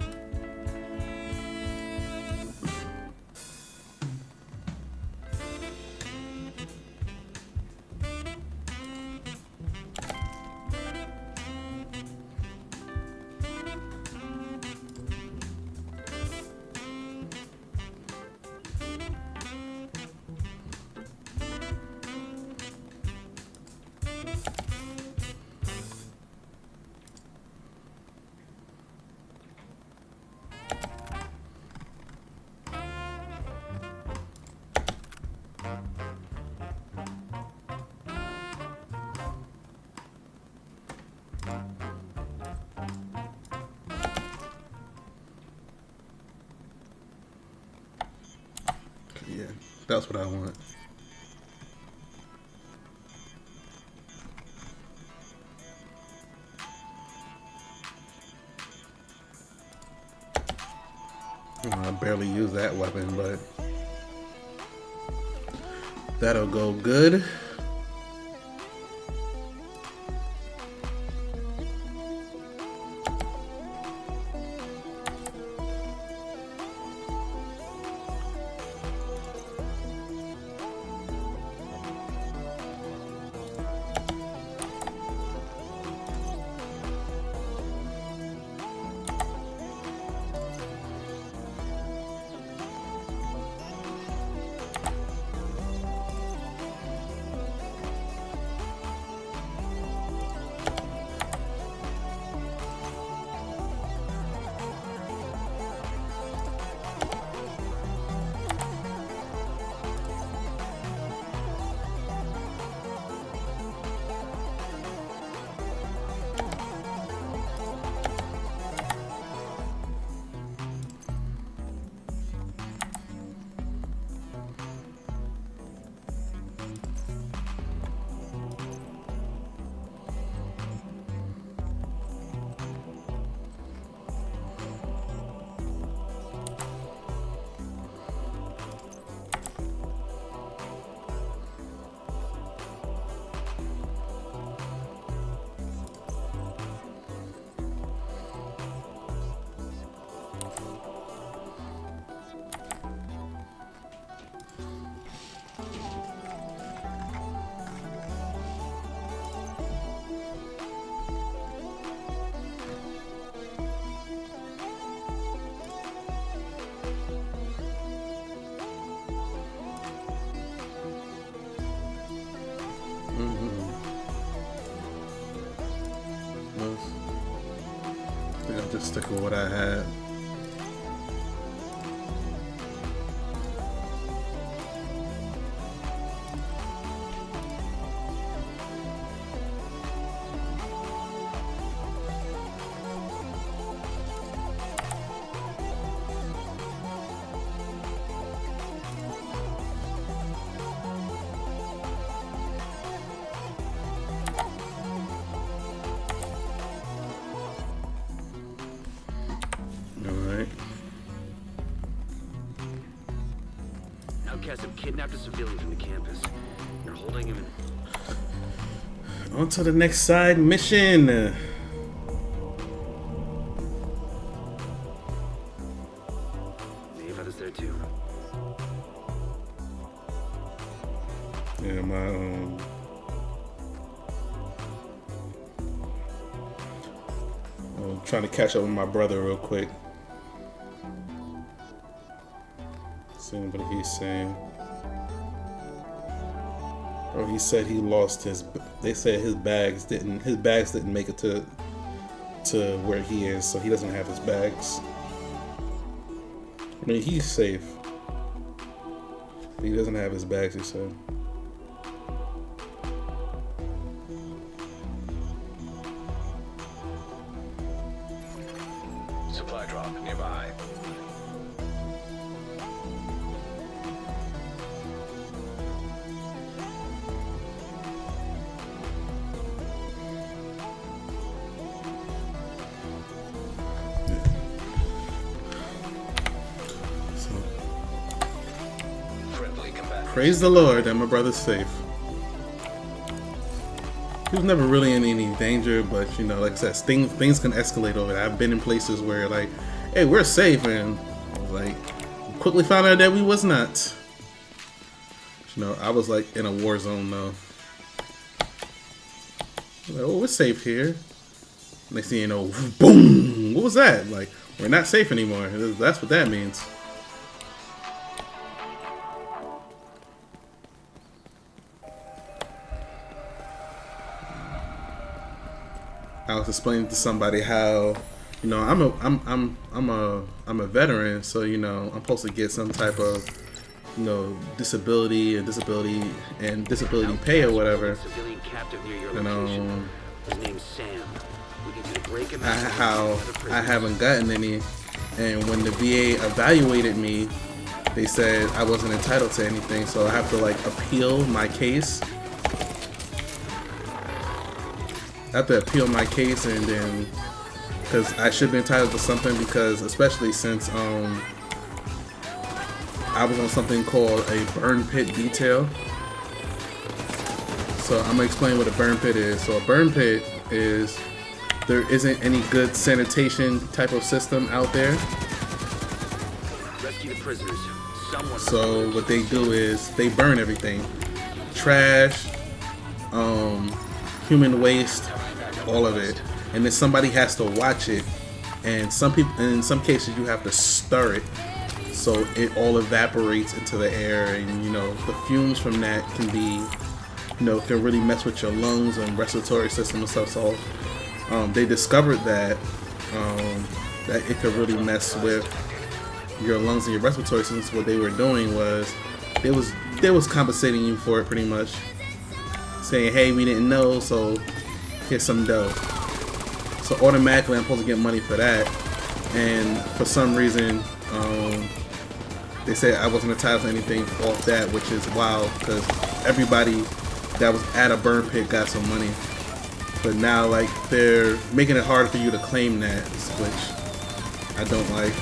Yeah, that's what I want. I barely use that weapon, but that'll go good. stick with what I had. Outcasts have kidnapped a civilian from the campus. They're holding him in... On to the next side mission. Ava is there too. Yeah, I'm trying to catch up with my brother real quick. Seeing what he's saying. Oh, he said he lost his. They said his bags didn't make it to where he is, so he doesn't have his bags. I mean, he's safe. But he doesn't have his bags, he said. Supply drop nearby. Praise the Lord that my brother's safe. He was never really in any danger, but you know, like I said, things can escalate over there. I've been in places where like, hey, we're safe, and like quickly found out that we was not. You know, I was like in a war zone though. Like, oh, we're safe here. Next thing you know, boom! What was that? Like, we're not safe anymore. That's what that means. I was explaining to somebody how, you know, I'm a veteran, so you know I'm supposed to get some type of, you know, disability pay or whatever. You know, how I haven't gotten any, and when the VA evaluated me, they said I wasn't entitled to anything, so I have to like appeal my case. I have to appeal my case, and then because I should be entitled to something, because especially since I was on something called a burn pit detail. So I'm gonna explain what a burn pit is. So a burn pit is, there isn't any good sanitation type of system out there. Rescue the prisoners. So what they do is they burn everything, trash, human waste, all of it, and then somebody has to watch it. And some people, in some cases, you have to stir it so it all evaporates into the air, and you know the fumes from that can be, you know, can really mess with your lungs and respiratory system and stuff. So they discovered that that it could really mess with your lungs and your respiratory system. So what they were doing was they was compensating you for it, pretty much saying, hey, we didn't know, so here's some dough. So automatically I'm supposed to get money for that, and for some reason they said I wasn't entitled to anything off that, which is wild because everybody that was at a burn pit got some money. But now like they're making it harder for you to claim that, which I don't like.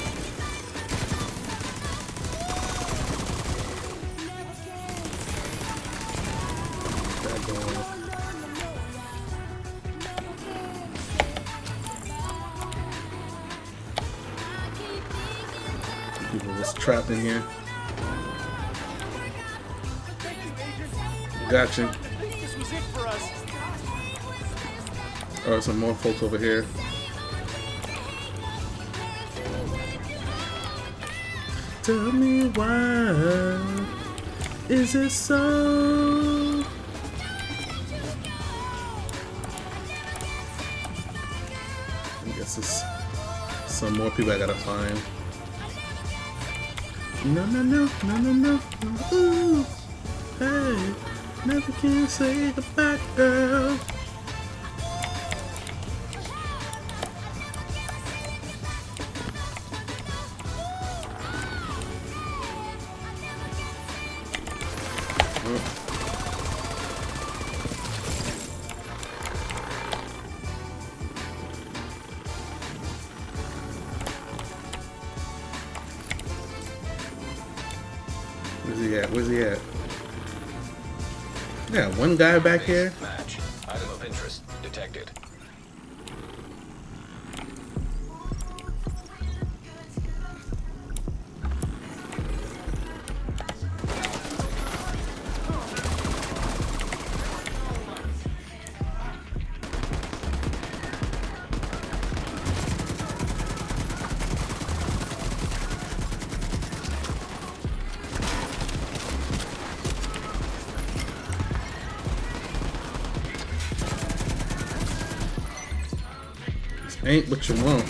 People was trapped in here. Gotcha. This was it for us. Oh, some more folks over here. Tell me why is it so? I guess it's some more people I gotta find. No, no, no, no, no, no. Ooh, hey, never can say goodbye, girl. Where's he at? Where's he at? Yeah, one guy back here. Match. Item of interest detected. Ain't what you want.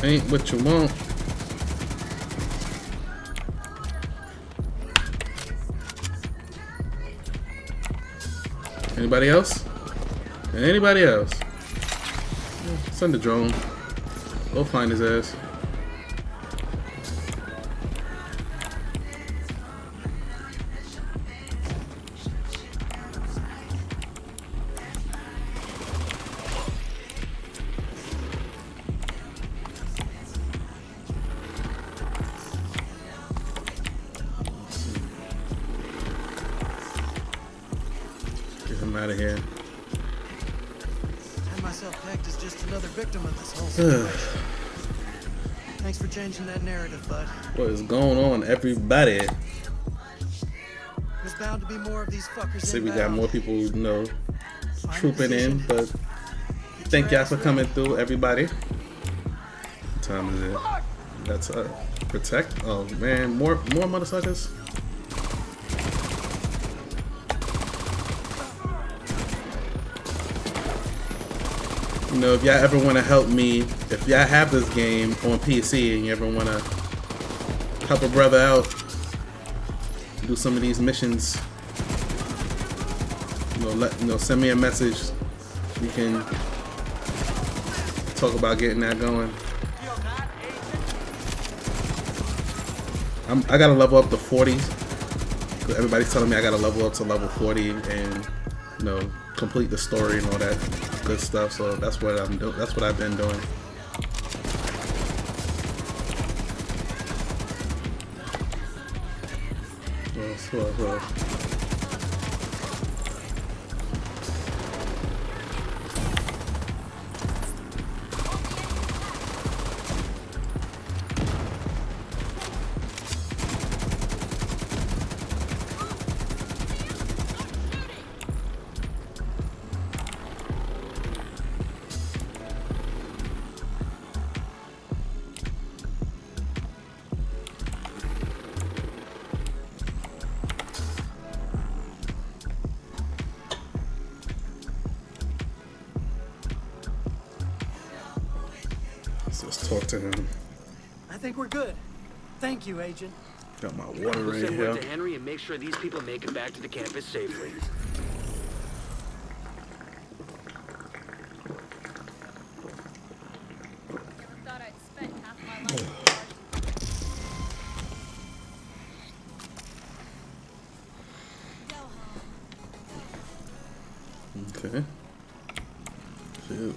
Ain't what you want. Anybody else? Anybody else? Send the drone. Go find his ass. Get him out of here. And myself pegged as just another victim of this whole situation. Thanks for changing that narrative, bud. What is going on, everybody? There's bound to be more of these fuckers. See, we got inbound. more people, you know, trooping in, but thank y'all for coming through, everybody. What time is it? That's protect. Oh man, more motherfuckers. You know, if y'all ever want to help me, if y'all have this game on PC and you ever want to help a brother out, do some of these missions, send me a message. We can talk about getting that going. I gotta level up to 40. Everybody's telling me I gotta level up to level 40 and complete the story and all that good stuff. So that's what I'm doing. That's what I've been doing. Well. Let's talk to him. I think we're good. Thank you, Agent. Got my water We'll right send word here. to Henry and make sure these people make it back to the campus safely. Thought I'd spent half my life. Okay. Shoot.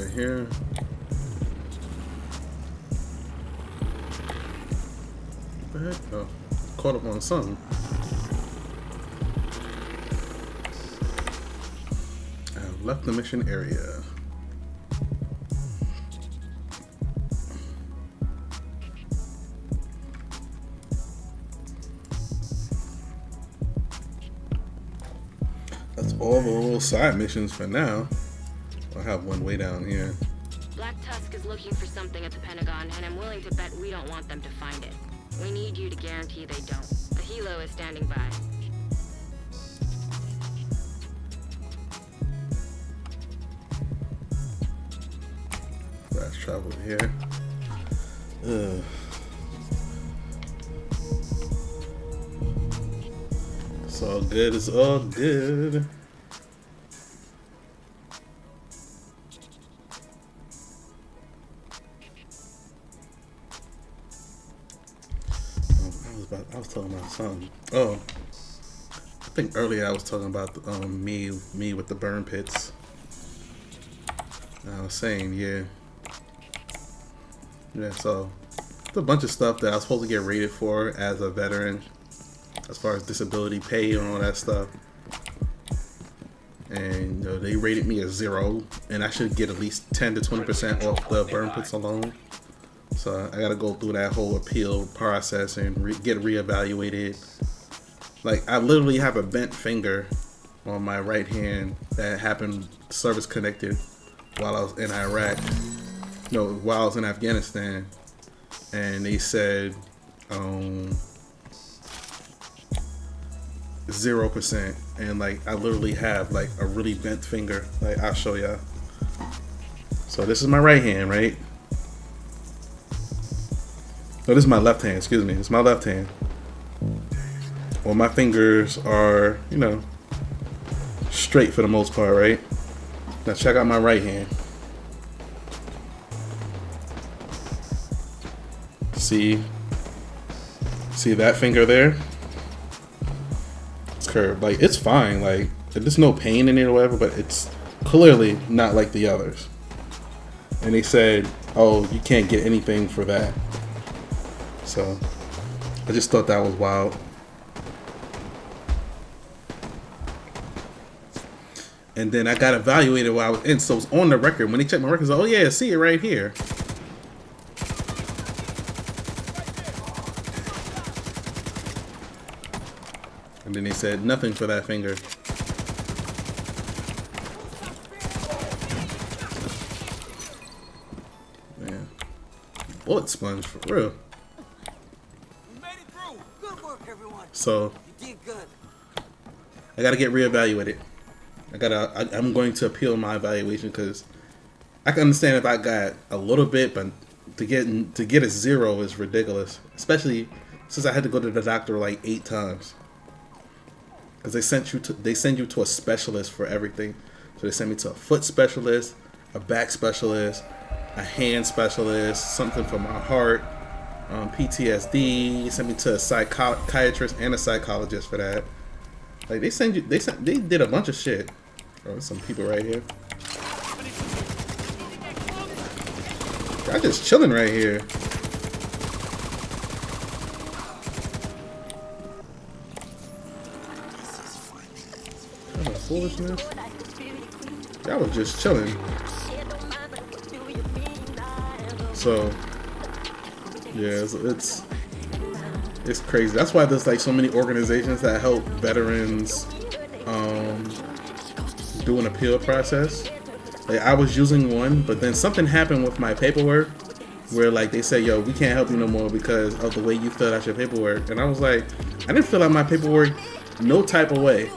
right here. What the heck? Oh, caught up on something. I have left the mission area. That's all the little side missions for now. I have one way down here. Black Tusk is looking for something at the Pentagon, and I'm willing to bet we don't want them to find it. We need you to guarantee they don't. The helo is standing by. Fast travel here. Ugh. It's all good. It's all good. I was talking about something. Oh, I think earlier I was talking about me with the burn pits. I was saying, yeah. So it's a bunch of stuff that I was supposed to get rated for as a veteran, as far as disability pay and all that stuff. And they rated me a 0, and I should get at least 10 to 20% off the burn pits alone. So I gotta go through that whole appeal process and get reevaluated. Like, I literally have a bent finger on my right hand that happened service connected while I was in Iraq. No, while I was in Afghanistan, and they said 0%, and like I literally have like a really bent finger. Like, I'll show y'all. So this is my right hand, right? No, this is my left hand, excuse me. It's my left hand. Well, my fingers are, straight for the most part, right? Now check out my right hand. See that finger there? It's curved. Like, it's fine. Like, there's no pain in it or whatever, but it's clearly not like the others. And they said, oh, you can't get anything for that. So I just thought that was wild. And then I got evaluated while I was in, so it's on the record. When they checked my records, oh yeah, see it right here. And then they said nothing for that finger. Man, bullet sponge for real. So I gotta get reevaluated. I'm going to appeal my evaluation, because I can understand if I got a little bit, but to get a 0 is ridiculous. Especially since I had to go to the doctor like 8 times. Because they send you to a specialist for everything. So they sent me to a foot specialist, a back specialist, a hand specialist, something for my heart. PTSD. Sent me to a psychiatrist and a psychologist for that. Like, they did a bunch of shit. Oh, some people right here. I'm just chilling right here. What foolishness. I was just chilling. So yeah, it's crazy. That's why there's like so many organizations that help veterans do an appeal process. Like, I was using one, but then something happened with my paperwork where like they said, yo, we can't help you no more because of the way you filled out your paperwork. And I was like, I didn't fill out my paperwork no type of way.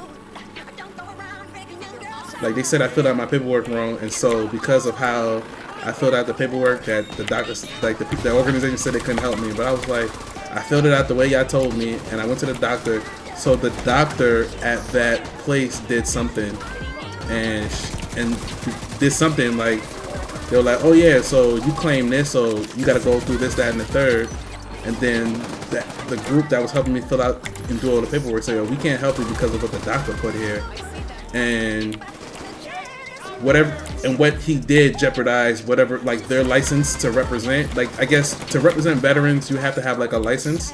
Like, they said I filled out my paperwork wrong, and so because of how I filled out the paperwork, that the doctors, like the organization said they couldn't help me. But I was like, I filled it out the way y'all told me, and I went to the doctor. So the doctor at that place did something, and did something like, they were like, oh yeah, so you claim this, so you got to go through this, that, and the third. And then the group that was helping me fill out and do all the paperwork said, oh, we can't help you because of what the doctor put here. And whatever, and what he did jeopardized whatever, like their license to represent. Like I guess to represent veterans, you have to have like a license.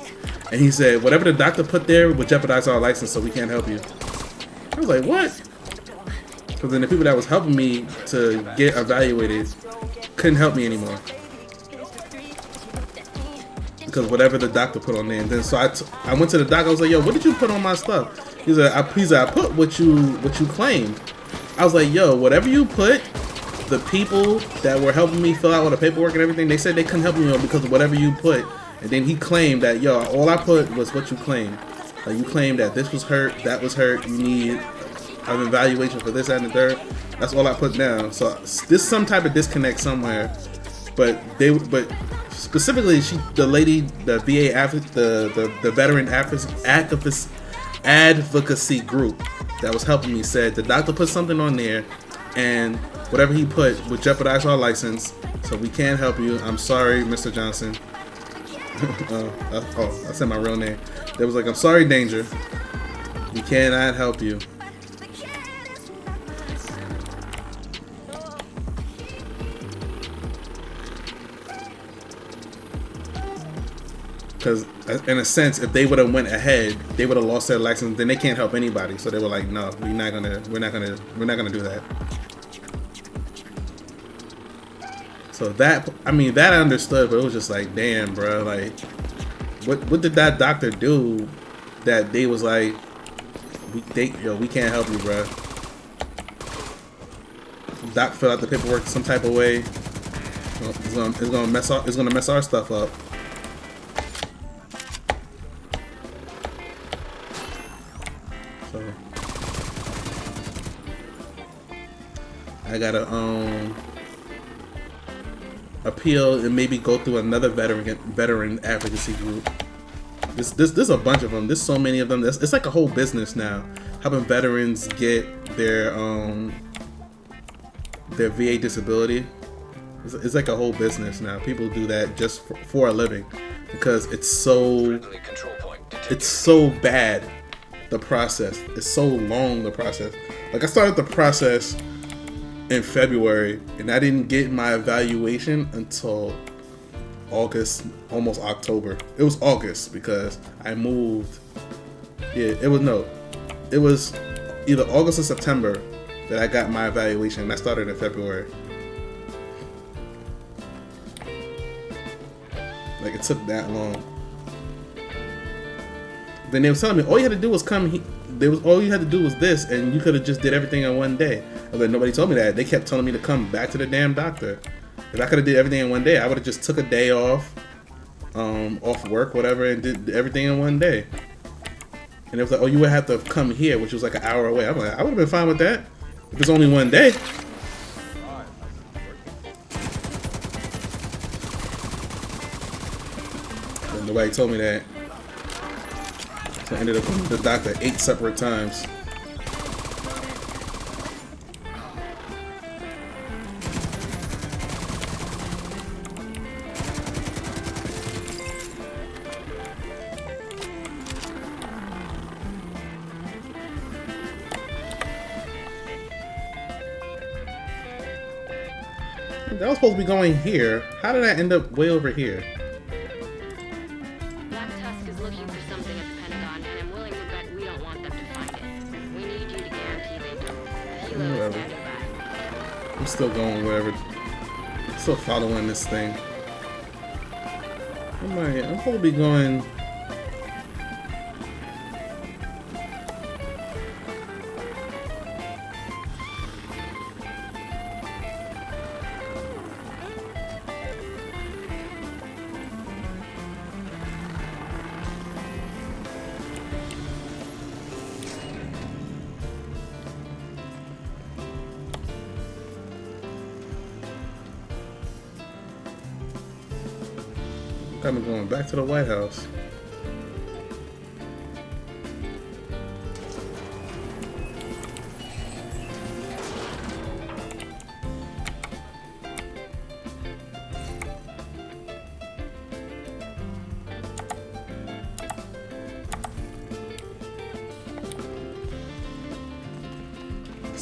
And he said whatever the doctor put there would jeopardize our license, so we can't help you. I was like, what? Because then the people that was helping me to get evaluated couldn't help me anymore. Because whatever the doctor put on there. And then so I went to the doctor. I was like, yo, what did you put on my stuff? He said, I put what you claimed. I was like, yo, whatever you put, the people that were helping me fill out all the paperwork and everything, they said they couldn't help me because of whatever you put. And then he claimed that, yo, all I put was what you claimed. Like, you claimed that this was hurt, that was hurt, you need an evaluation for this, that, and the third. That's all I put down. So there's some type of disconnect somewhere. But specifically, the lady, the VA, the veteran advocacy group that was helping me said the doctor put something on there, and whatever he put would jeopardize our license, so we can't help you. I'm sorry, Mr. Johnson. I said my real name. They was like, I'm sorry, Danger. We cannot help you. Because in a sense, if they would have went ahead, they would have lost their license. Then they can't help anybody. So they were like, no, we're not gonna do that. So that I understood, but it was just like, damn, bro, like, what did that doctor do that they was like, we can't help you, bro. Doc filled out the paperwork some type of way. It's gonna mess our stuff up. So I gotta appeal and maybe go through another veteran advocacy group. There's a bunch of them. There's so many of them. It's like a whole business now, helping veterans get their VA disability. It's like a whole business now. People do that just for a living because it's so bad. The process is so long. The process, like I started the process in February, and I didn't get my evaluation until August, almost October. It was August because I moved. Yeah, it was either August or September that I got my evaluation, and I started in February. Like, it took that long. Then they were telling me all you had to do was come. All you had to do was this, and you could have just did everything in one day. But nobody told me that. They kept telling me to come back to the damn doctor. If I could have did everything in one day, I would have just took a day off work, whatever, and did everything in one day. And it was like, oh, you would have to come here, which was like an hour away. I'm like, I would have been fine with that if it's only one day. But nobody told me that. So I ended up going to the doctor 8 separate times. That was supposed to be going here. How did I end up way over here? Black Tusk is looking for something at the Pentagon, and I'm willing to bet we don't want them to find it. We need you to guarantee they don't. Kilo is standing by. I'm still going wherever. Still following this thing. I'm supposed to be going. I'm going back to the White House.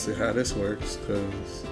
see how this works, because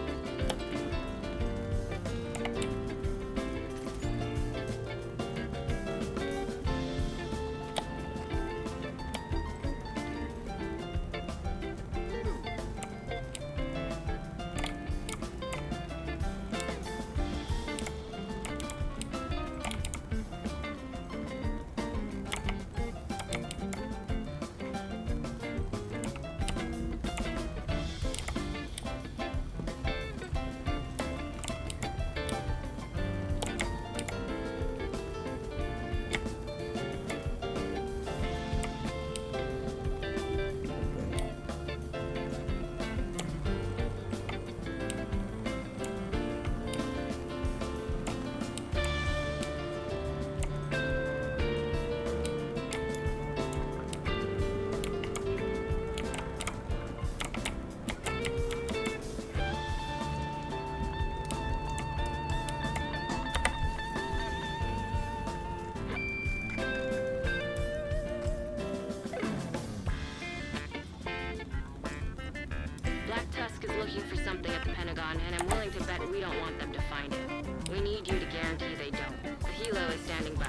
Black Tusk is looking for something at the Pentagon, and I'm willing to bet we don't want them to find it. We need you to guarantee they don't. The helo is standing by.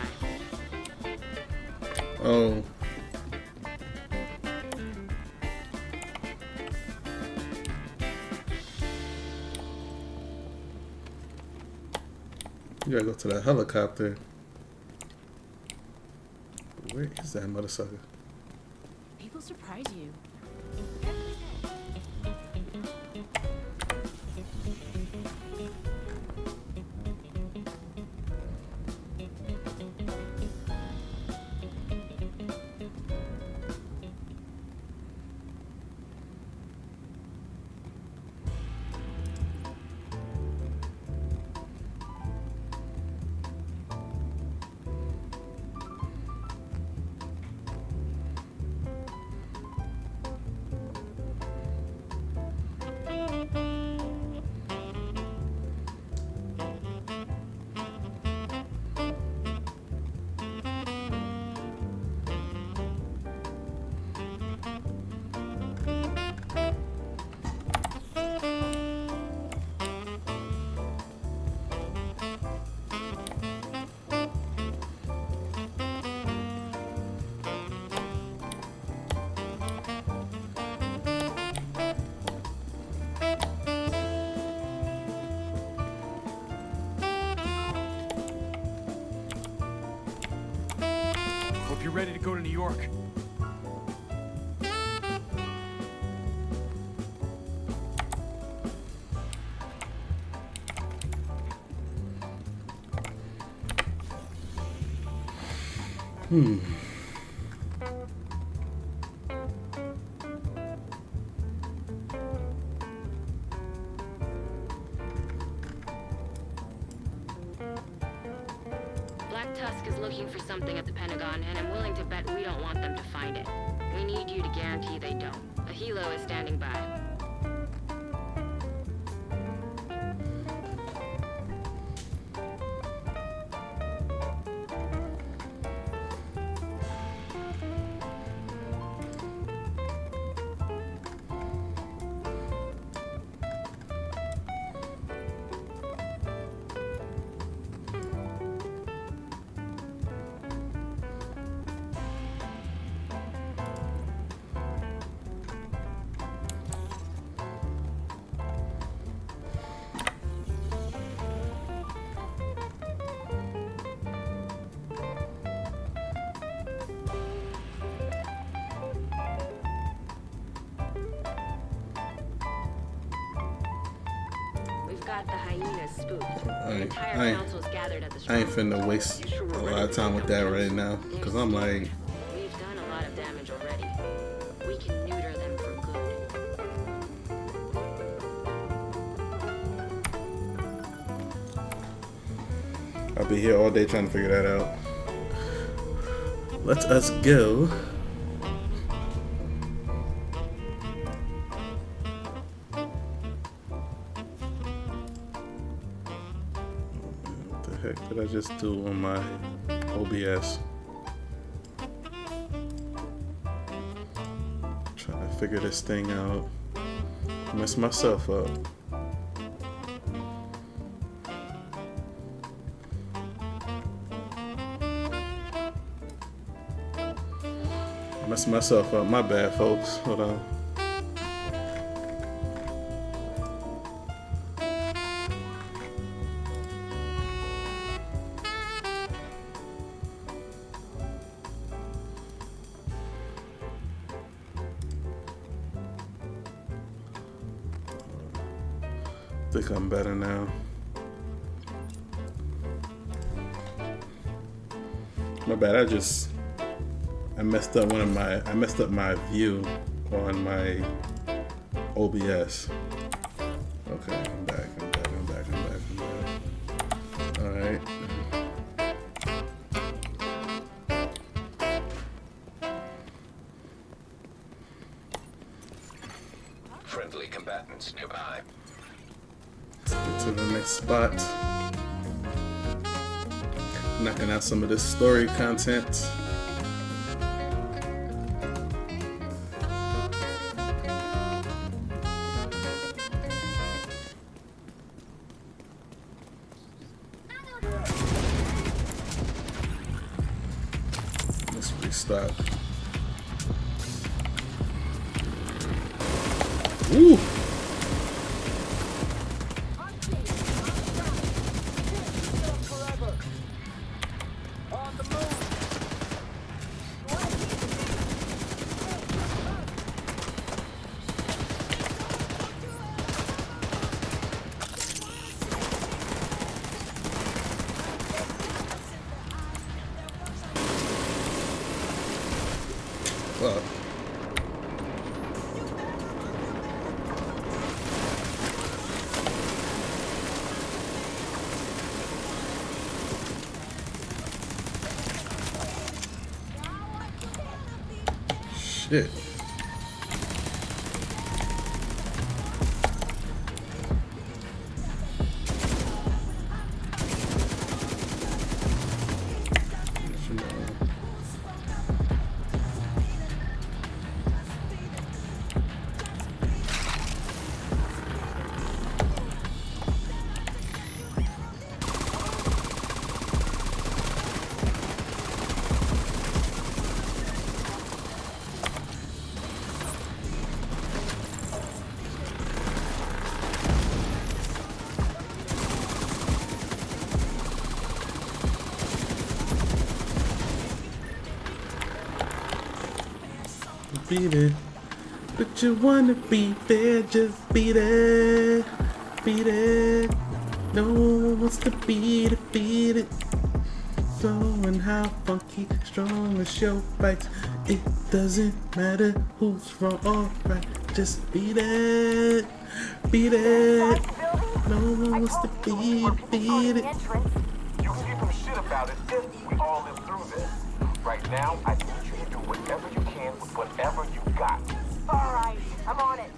oh, you gotta go to that helicopter. Where is that mother sucker? People surprise you. Hope you're ready to go to New York. Black Tusk is looking for something at the Pentagon, and I'm willing to bet we don't want them to find it. We need you to guarantee they don't. A helo is standing by. Got the hyenas spooked. The entire council's gathered at the I ain't stronghold. finna waste a lot of time with that right now, because I'm like, We've done a lot of damage already. We can neuter them for good. I'll be here all day trying to figure that out. Let us go. What the heck did I just do on my OBS? Trying to figure this thing out. Mess myself up. Messing myself up. My bad, folks. Hold on. I think I'm better now. My bad. I messed up my view on my OBS. Okay, I'm back. All right. Friendly combatants nearby. Let's get to the next spot. Knocking out some of this story content. Let's restock. Ooh! Well, shit. Beat it, but you wanna be there, just beat it, no one wants to beat it, showing how funky, strong is your fight, it doesn't matter who's wrong or right, just beat it, no one wants to beat it. You can give them shit about it if we all live through this. Right now, I need you to do whatever you can with whatever you got. All right, I'm on it.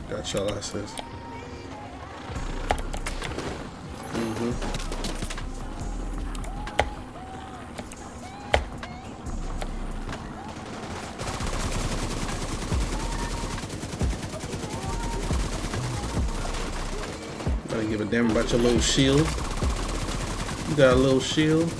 Got y'all asses. I don't give a damn about your little shield. You got a little shield.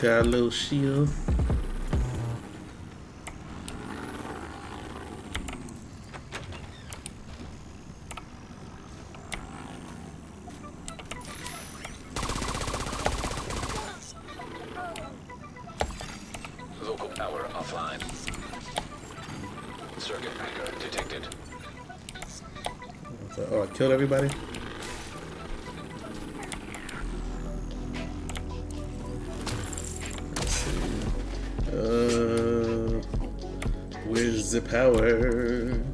Got a little shield. Local power offline. Circuit breaker detected. Oh, I killed everybody? Let's see. Where's the power?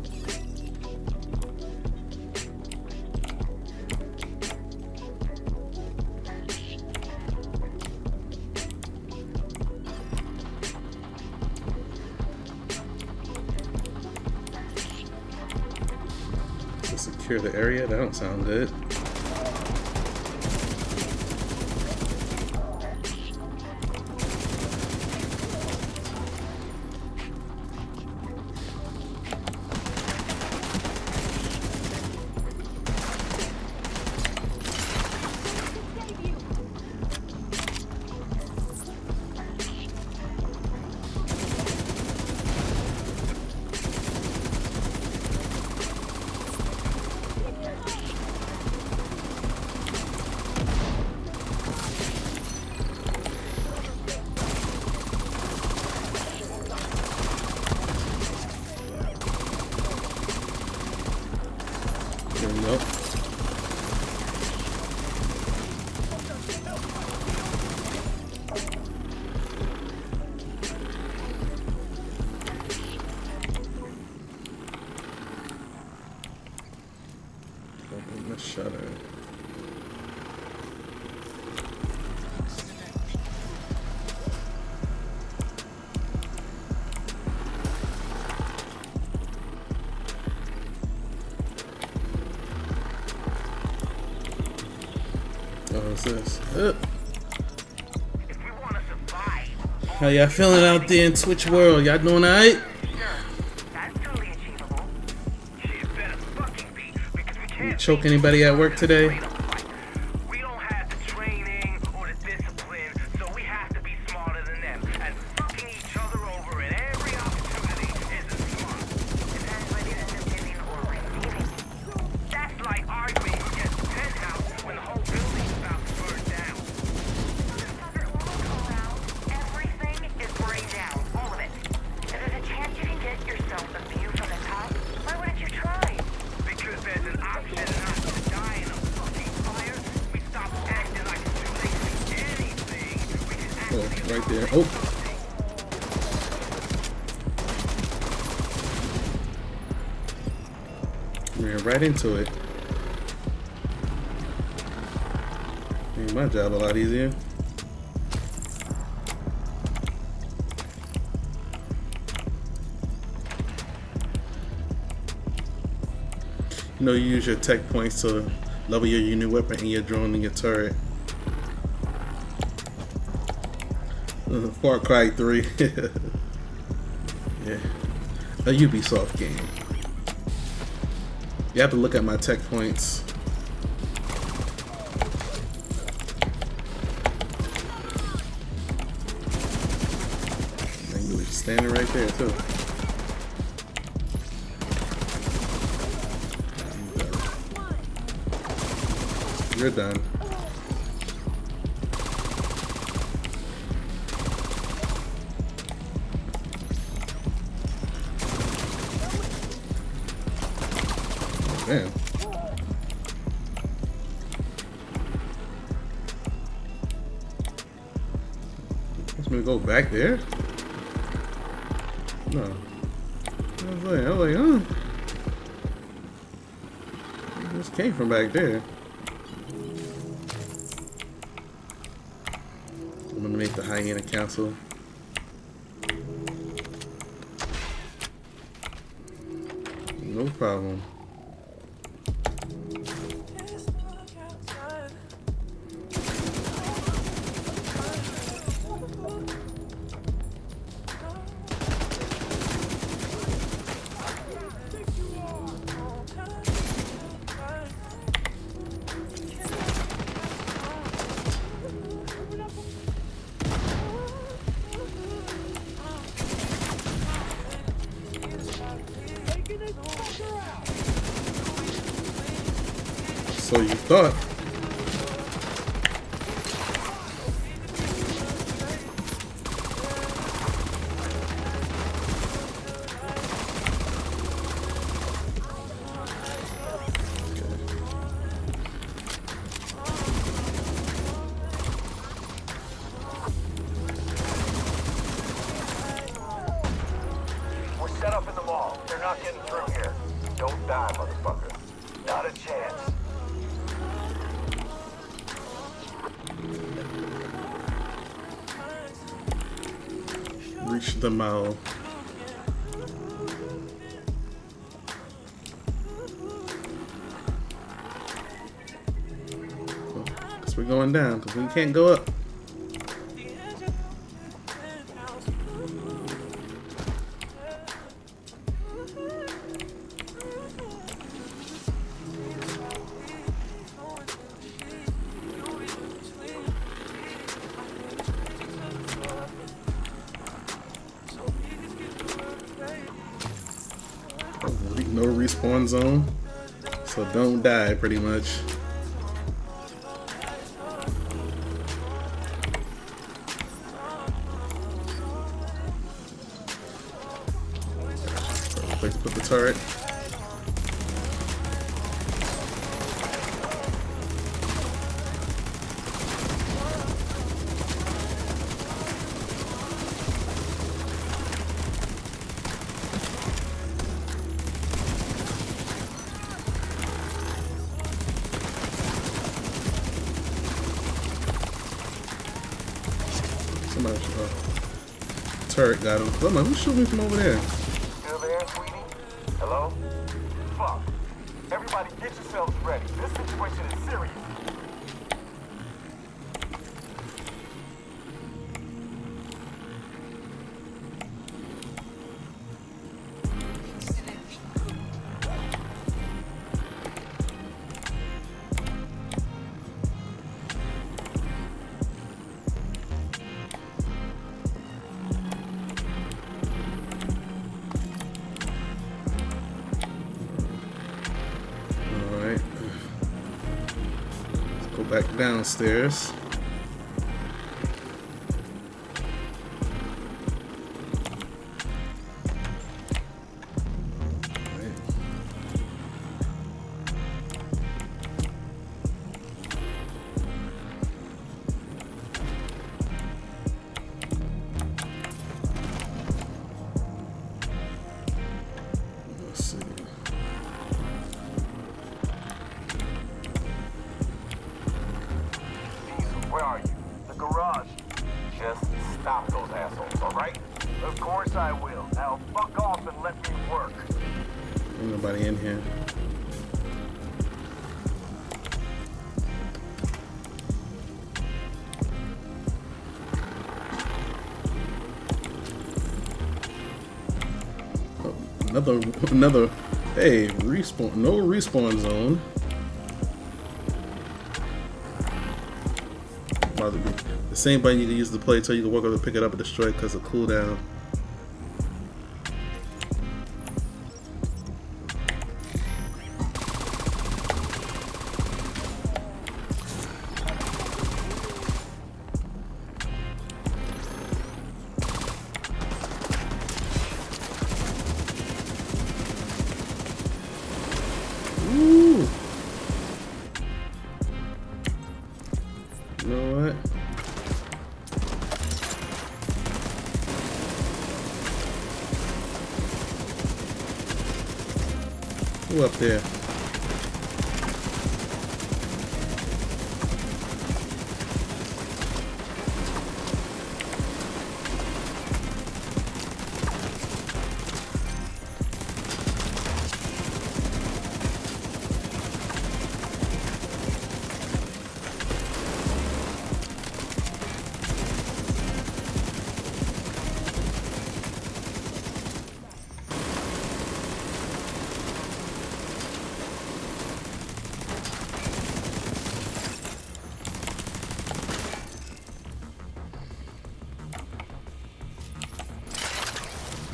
To secure the area? That don't sound good. There we go. Open the shutter. What's this? How y'all feeling out there in Twitch world? Y'all doing alright? You choke anybody at work today? Oh, right there. Oh. Ran right into it. Made my job a lot easier. You know, you use your tech points to level your unit weapon and your drone and your turret. Far Cry 3. Yeah. A Ubisoft game. You have to look at my tech points. And you were standing right there too. You're done. Man. Want me to go back there? No. I was like, huh? This came from back there. I'm gonna make the hyena council. No problem. So you thought. We're set up in the mall. They're not getting through here. Don't die, motherfucker. Not a chance. Reach the mall. Guess we're going down because we can't go up. No respawn zone, so don't die pretty much. Place to put the turret. Somebody, turret got him. Come on, who's shooting me from over there? Still there, sweetie? Hello? Fuck. Everybody get yourselves ready. This situation is serious. Alright. Let's go back downstairs. Let's see. Where are you? The garage. Just stop those assholes, alright? Of course I will. Now fuck off and let me work. Ain't nobody in here. Oh, another. Hey, respawn. No respawn zone. The same button you can use to play until you can walk over to pick it up and destroy it because of cooldown. Ooh. You know what? Who up there?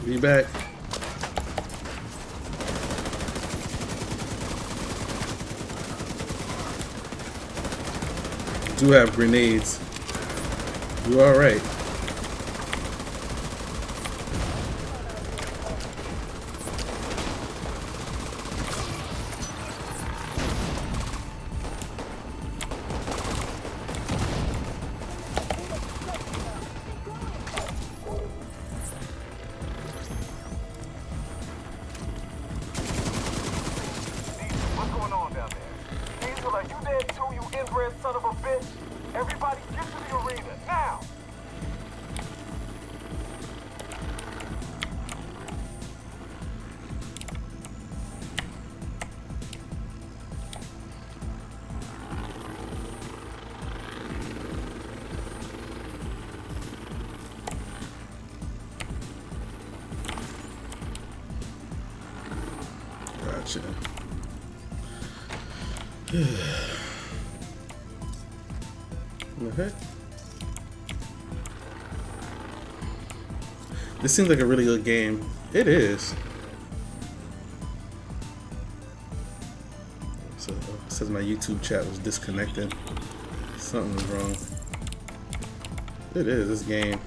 Be back. do have grenades. You alright? What's going on down there? Diesel, are you dead too, you inbred son of a bitch? Everybody get to the arena, now! Gotcha. Okay. This seems like a really good game. It is. So it says my YouTube chat was disconnected. Something was wrong. It is this game.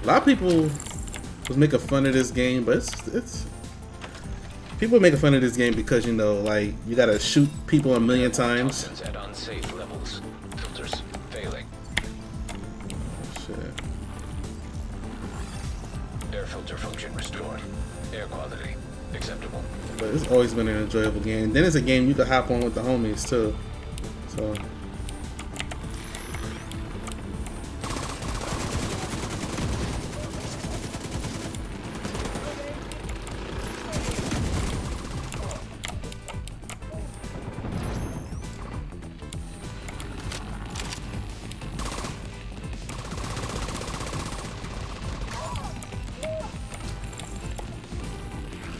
A lot of people was making fun of this game, but it's people are making fun of this game because, you know, like, you gotta shoot people a million times. Toxins at unsafe levels. Filters failing. Shit. Air filter function restored. Air quality acceptable. But it's always been an enjoyable game. Then it's a game you can hop on with the homies too. So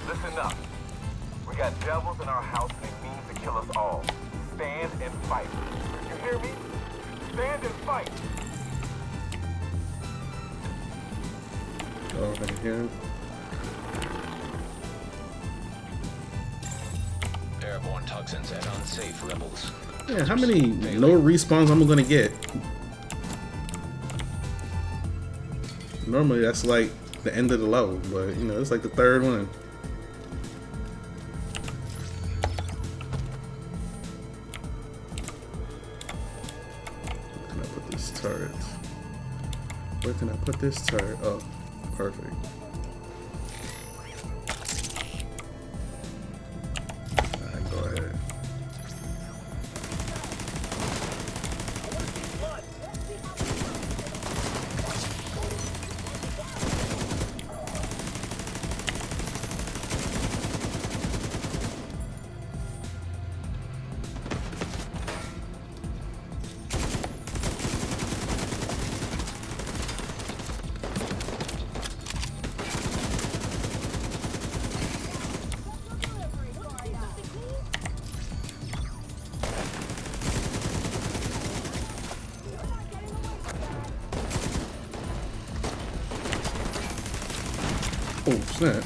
Listen up. We got devils in our house and they mean to kill us all. Stand and fight. You hear me? Stand and fight. oh, right here. Airborne toxins at unsafe levels. Yeah, how many no respawns I'm gonna get? Normally that's like the end of the level, but you know, it's like the third one. Where can I put this turret? Where can I put this turret? Oh, perfect. Alright, go ahead. Oh, snap.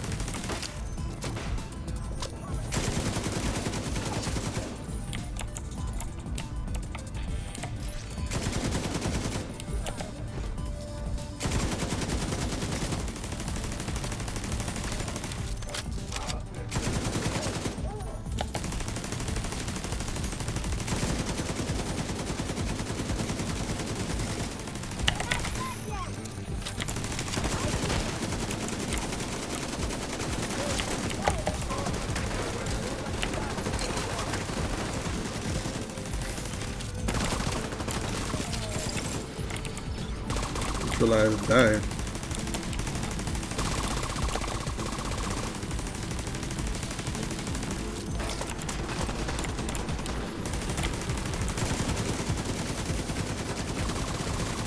Realize I'm dying.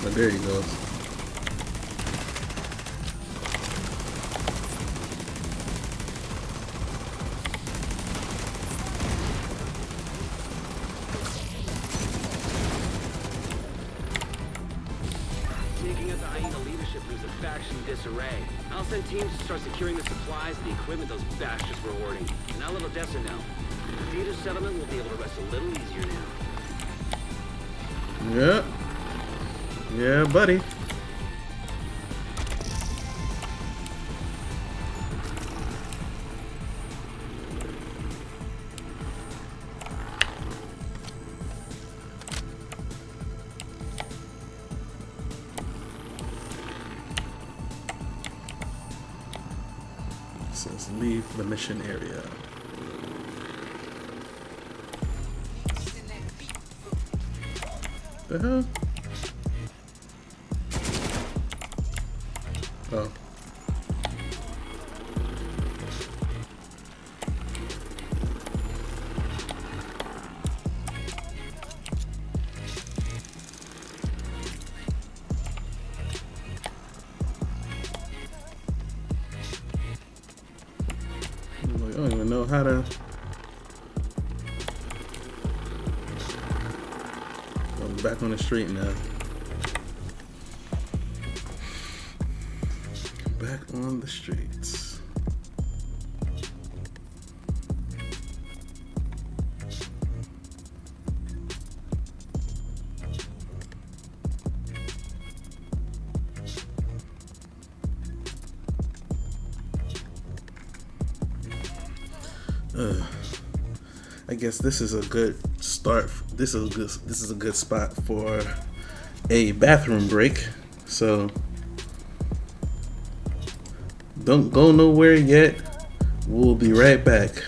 But there he goes. Taking out the hyena leadership leaves the faction in disarray. I'll send teams to start securing the supplies and the equipment those bastards were hoarding. And I'll let Odessa know. The theater settlement will be able to rest a little easier now. Yeah. Yeah, buddy. It says leave the mission area. The hell? Oh. I'm like, I don't even know how to. I'm back on the street now. Back on the streets. I guess this is a good start. This is a good spot for a bathroom break. So don't go nowhere yet. We'll be right back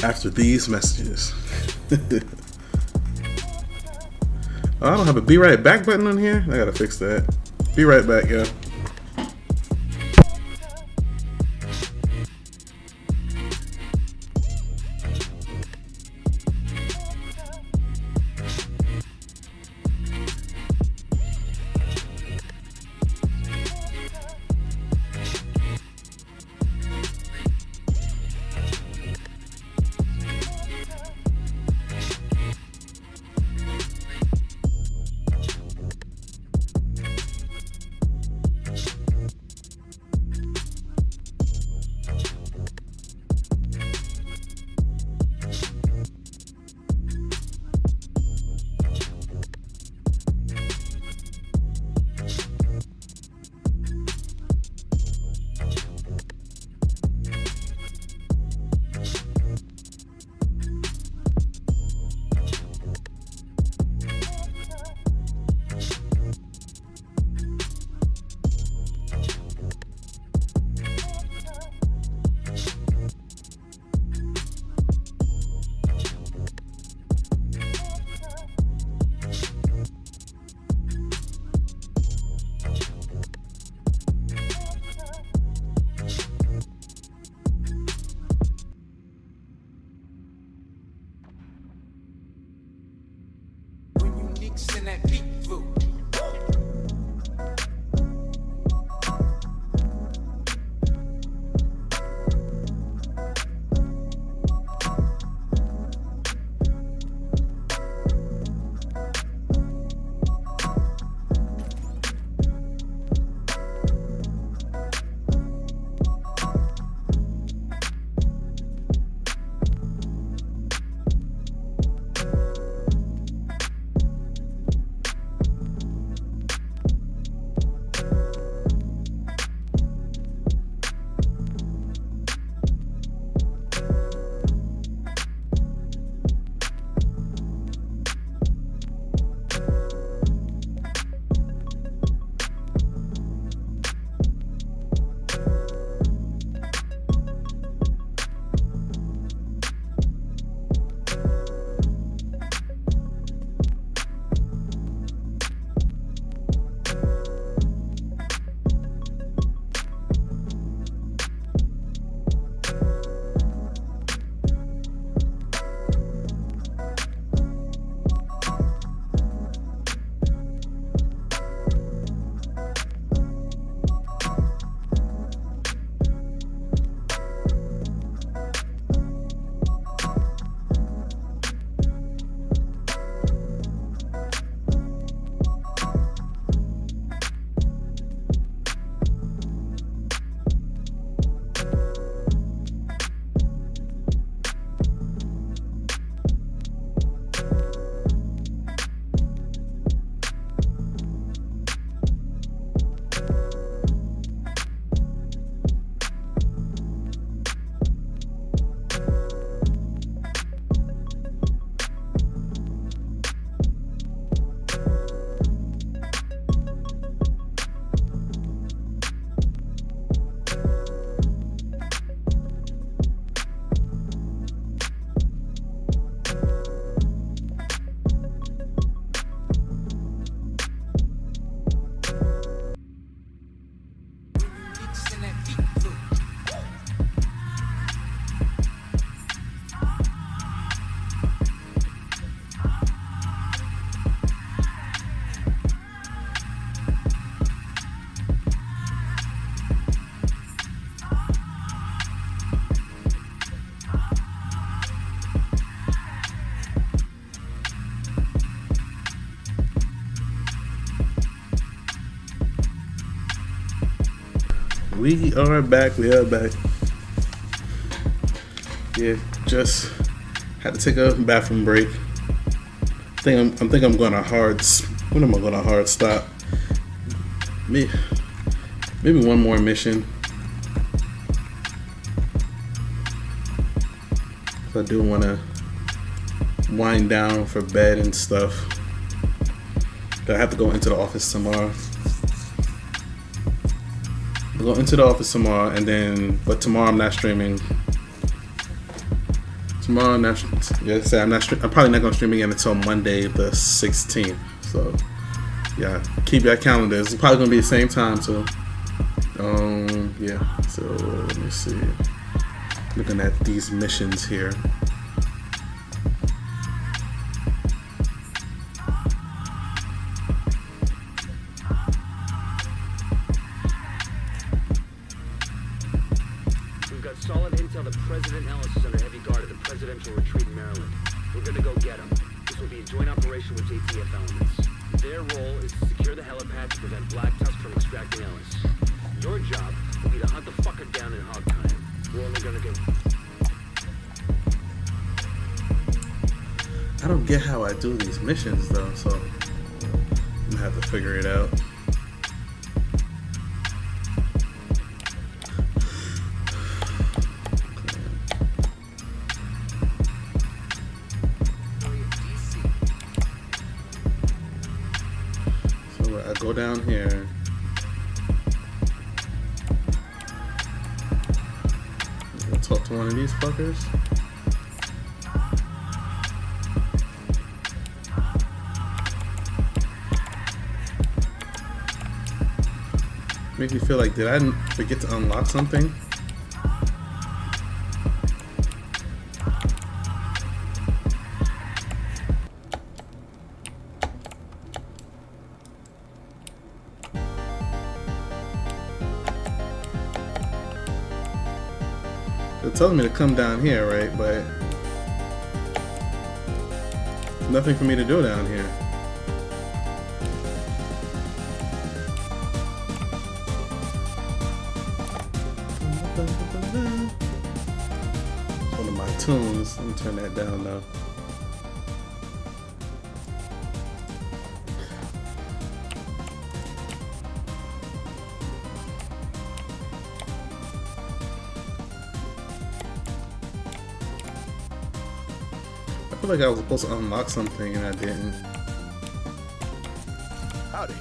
after these messages. Oh, I don't have a be right back button on here. I gotta fix that. Be right back, yo. mixing that beat food. We are back. We are back. Yeah, just had to take a bathroom break. I think I'm going to hard. When am I going to hard stop? Maybe one more mission. I do want to wind down for bed and stuff. I have to go into the office tomorrow. I'll go into the office tomorrow, but tomorrow I'm not streaming. Tomorrow I'm not. I'm probably not gonna stream again until Monday the 16th. So yeah, keep your calendars. It's probably gonna be the same time too. Yeah. So let me see. Looking at these missions here. Solid intel that President Ellis is under heavy guard at the presidential retreat in Maryland. We're gonna go get him. This will be a joint operation with JTF elements. Their role is to secure the helipad to prevent Black Tusk from extracting Ellis. Your job will be to hunt the fucker down and hog tie him. We're only gonna go... I don't get how I do these missions though, so I'm gonna have to figure it out. I go down here. I'll talk to one of these fuckers. Make me feel like, did I forget to unlock something? They're telling me to come down here, right? But there's nothing for me to do down here. It's one of my tunes. Let me turn that down now. I feel like I was supposed to unlock something and I didn't. Howdy.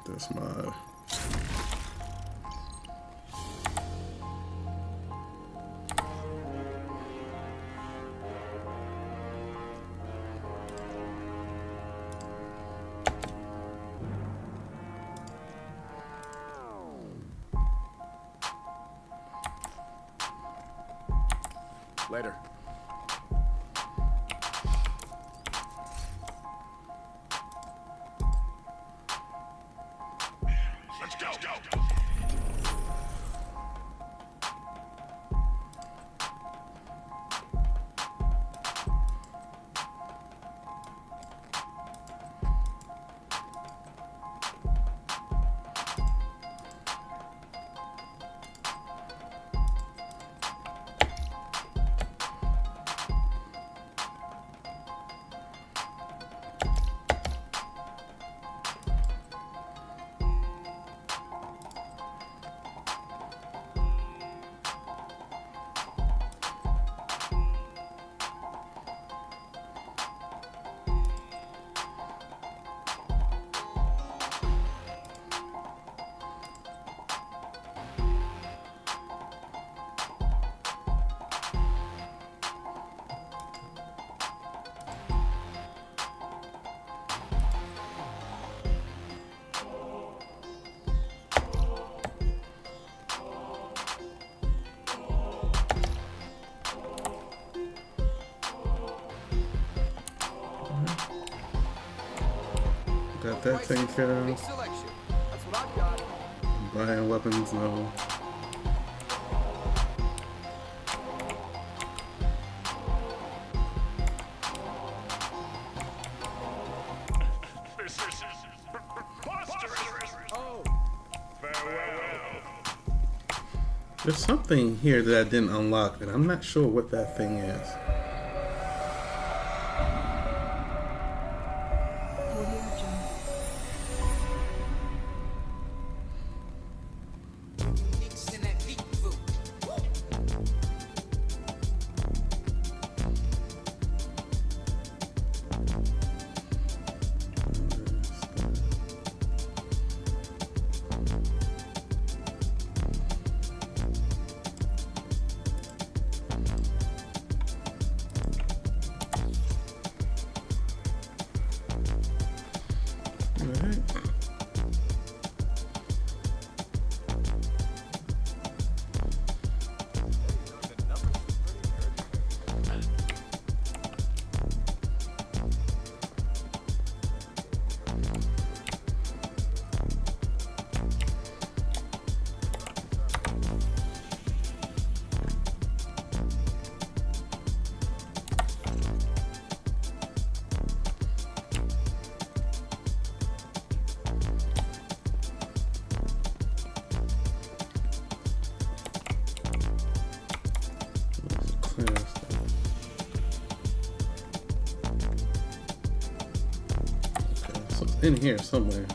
That's my... Later. Got that taken care of. That's what I've got. Buying weapons, no. Oh. There's something here that I didn't unlock, and I'm not sure what that thing is. In here somewhere.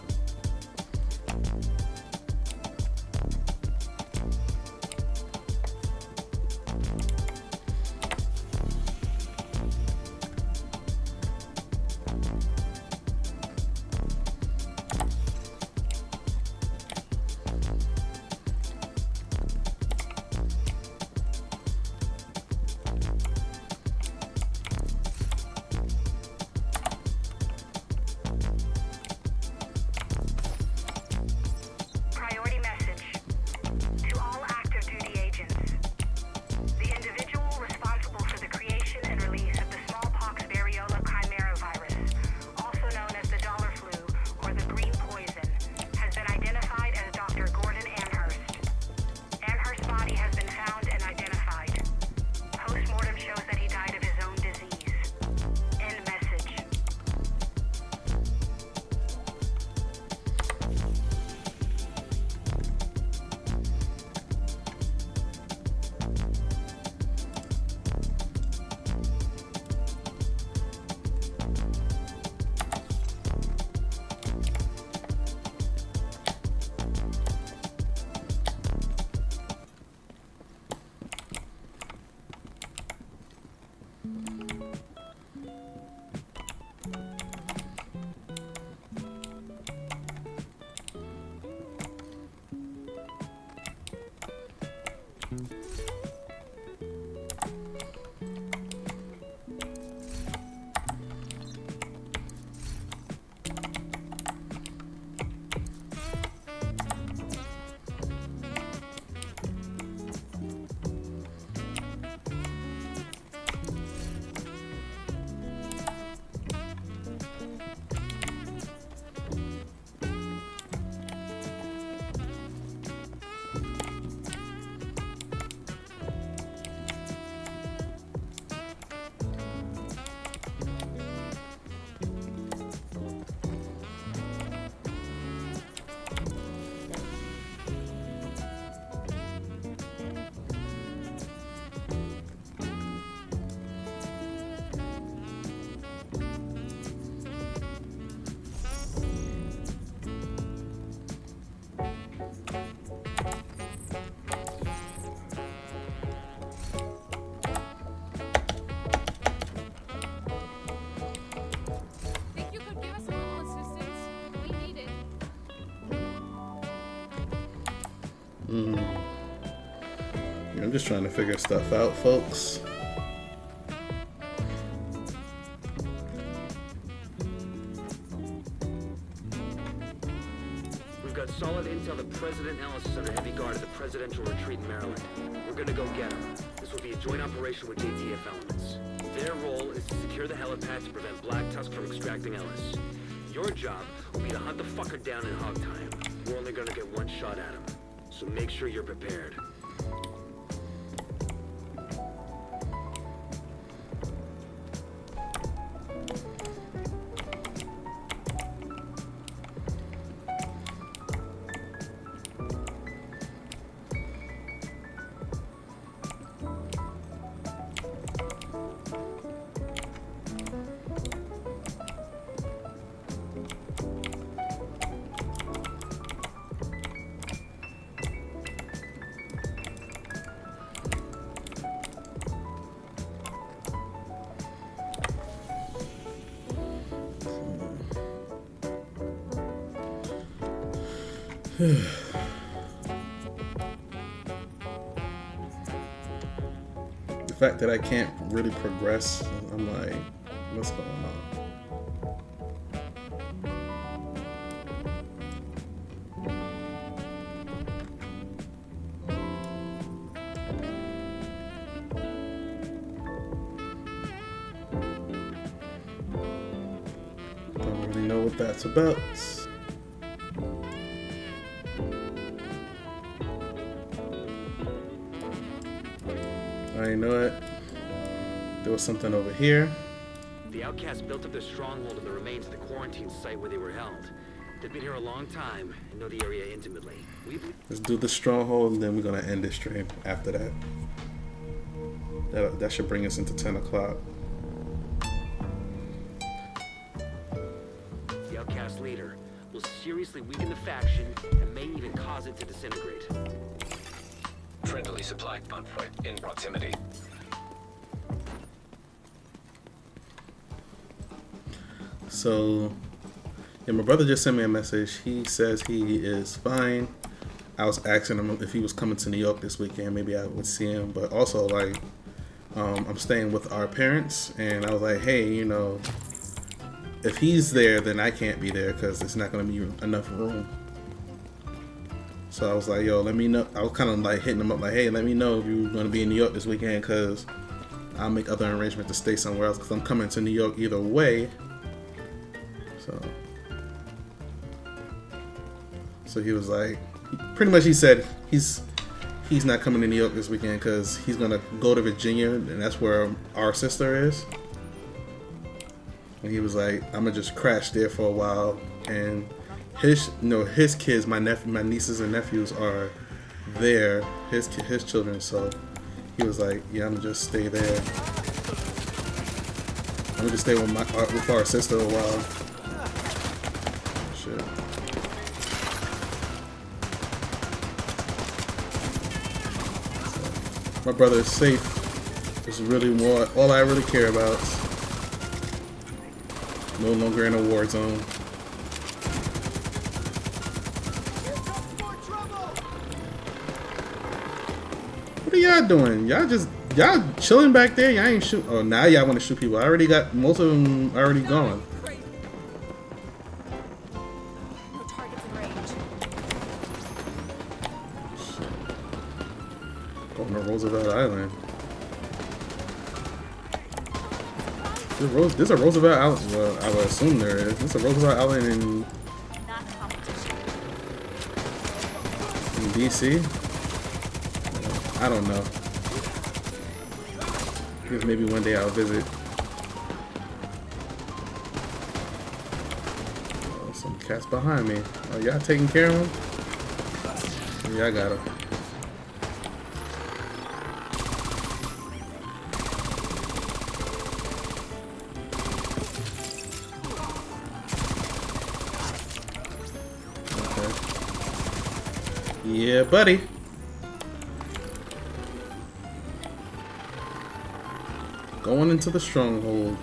just trying to figure stuff out, folks. We've got solid intel that President Ellis is under heavy guard at the presidential retreat in Maryland. We're gonna go get him. This will be a joint operation with JTF elements. Their role is to secure the helipad to prevent Black Tusk from extracting Ellis. Your job will be to hunt the fucker down and hog tie him. We're only gonna get one shot at him, so make sure you're prepared. The fact that I can't really progress, I'm like, what's going on? Don't really know what that's about. I know it. There was something over here. The outcasts built up their stronghold in the remains of the quarantine site where they were held. They've been here a long time and know the area intimately. Let's do the stronghold, and then we're gonna end this stream after that. That should bring us into 10 o'clock. The outcast leader will seriously weaken the faction and may even cause it to disintegrate. Friendly supply convoy in proximity. So, yeah, my brother just sent me a message. He says he is fine. I was asking him if he was coming to New York this weekend. Maybe I would see him. But also, like, I'm staying with our parents. And I was like, hey, you know, if he's there, then I can't be there because there's not going to be enough room. So I was like, yo, let me know. I was kind of like hitting him up like, hey, let me know if you're going to be in New York this weekend because I'll make other arrangements to stay somewhere else because I'm coming to New York either way. So he was like, pretty much he said he's not coming to New York this weekend because he's going to go to Virginia and that's where our sister is. And he was like, I'm going to just crash there for a while. And his kids, my nieces and nephews are there, his children. So he was like, yeah, I'm gonna just stay there. I'm gonna just stay with our sister a while. Shit. My brother is safe. It's really all I really care about. No longer in a war zone. What are y'all doing? Y'all chilling back there? Y'all ain't shoot. Oh, now y'all want to shoot people. I already got most of them already gone. No targets in range. Going to Roosevelt Island. There's a Roosevelt Island. Well, I would assume there is. There's a Roosevelt Island in DC. I don't know. I guess maybe one day I'll visit. Oh, some cats behind me. Oh, y'all taking care of them? Yeah, I got them. Yeah, buddy. Going into the stronghold.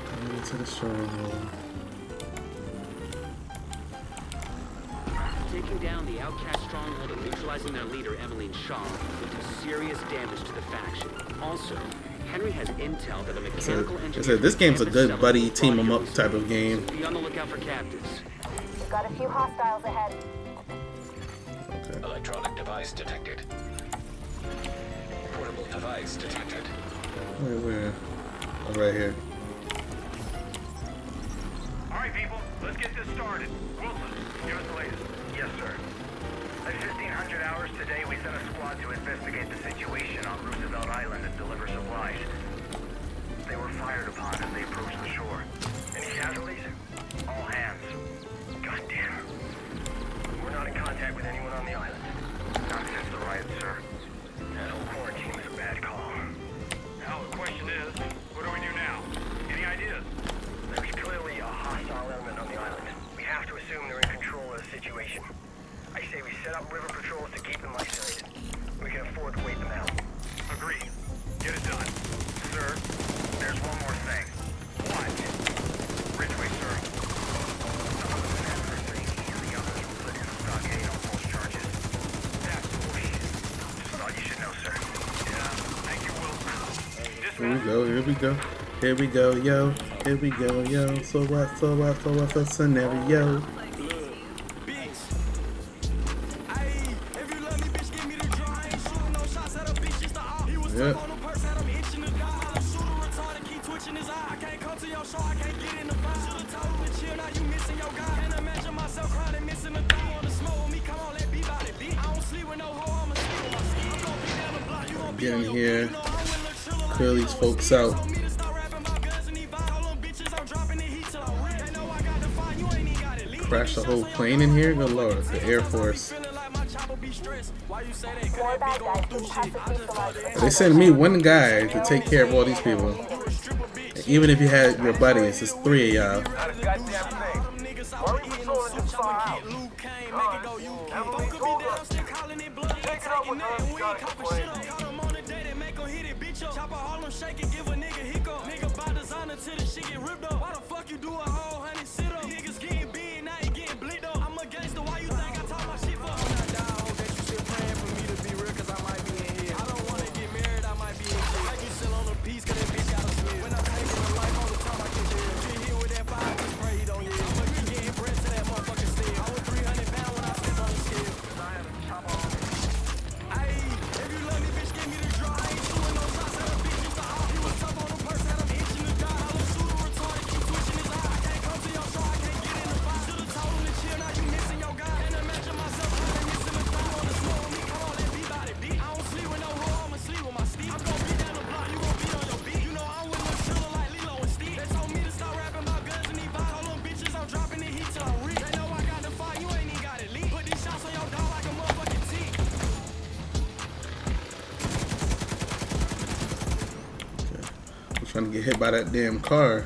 Going into the stronghold. Take taking down the outcast stronghold and neutralizing their leader, Emmeline Shaw, will do serious damage to the faction. Also, Henry has intel that a mechanical engineer... This game's a good buddy team 'em up type of game. So be on the lookout for captives. We've got a few hostiles ahead. Okay. Electronic device detected. Portable device detected. Where? Oh, right here. Alright, people, let's get this started. Wilson, give us the latest. Yes, sir. At 1500 hours today, we sent a squad to investigate the situation on Roosevelt Island and deliver supplies. They were fired upon as they approached the shore. Any casualties? All hands. Goddamn. We're not in contact with anyone on the island. Not since the riot, sir. That whole quarantine was a bad call. Now the question is, what do we do now? Any ideas? There's clearly a hostile element on the island. We have to assume they're in control of the situation. I say we set up river patrols to keep them isolated. We can afford to wait them out. Agreed. Get it done. Sir, there's one more thing. What? Ridgeway, sir. Some of the men are saying he and the others were put in a stockade on false charges. That's bullshit. Just thought you should know, sir. Yeah, thank you, Wilson. Here we go, here we go. Here we go, yo. Here we go, yo. So what's the scenario? Yep. Get in here, clear these folks out. Crash the whole plane in here? Good lord, the Air Force. They sent me one guy to take care of all these people. Even if you had your buddies, it's 3 of y'all. Not a goddamn thing. Why are you patrolling this far out? Emily told us. Take it up with her. Got it, plane. Trying to get hit by that damn car.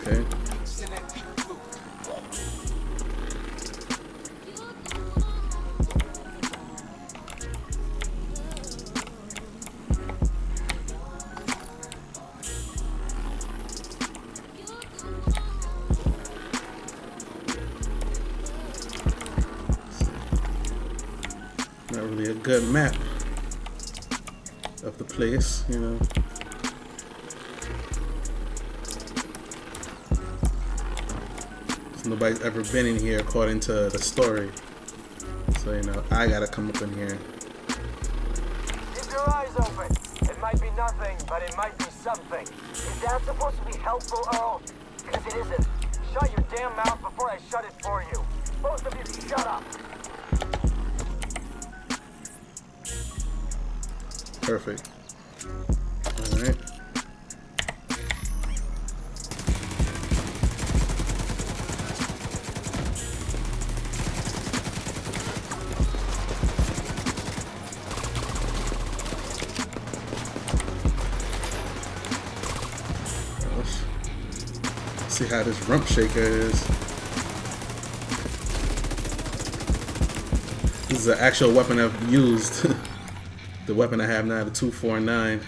Okay. Not really a good map of the place, you know. Nobody's ever been in here according to the story. So, you know, I gotta come up in here. Keep your eyes open. It might be nothing, but it might be something. Is that supposed to be helpful, Earl? Because it isn't. Shut your damn mouth before I shut it for you. Both of you, shut up. Perfect. Alright. See how this rump shaker is. This is an actual weapon I've used. The weapon I have now, the 249.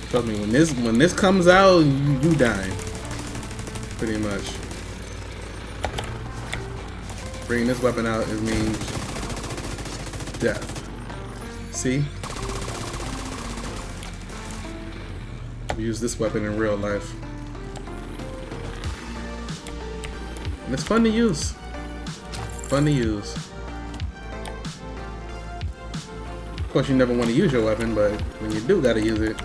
Trust me, when this comes out, you dying. Pretty much. Bringing this weapon out, it means death. See? Use this weapon in real life. And it's fun to use. Fun to use. Of course, you never want to use your weapon, but when you do gotta use it,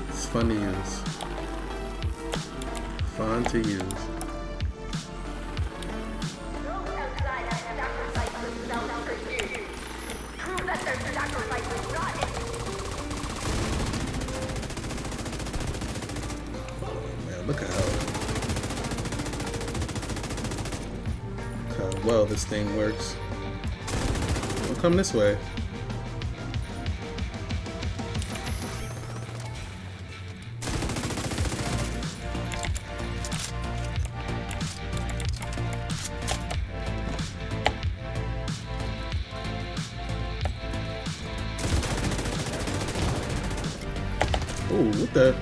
it's fun to use. Fun to use. Look how well this thing works. Don't come this way. Ooh, what the?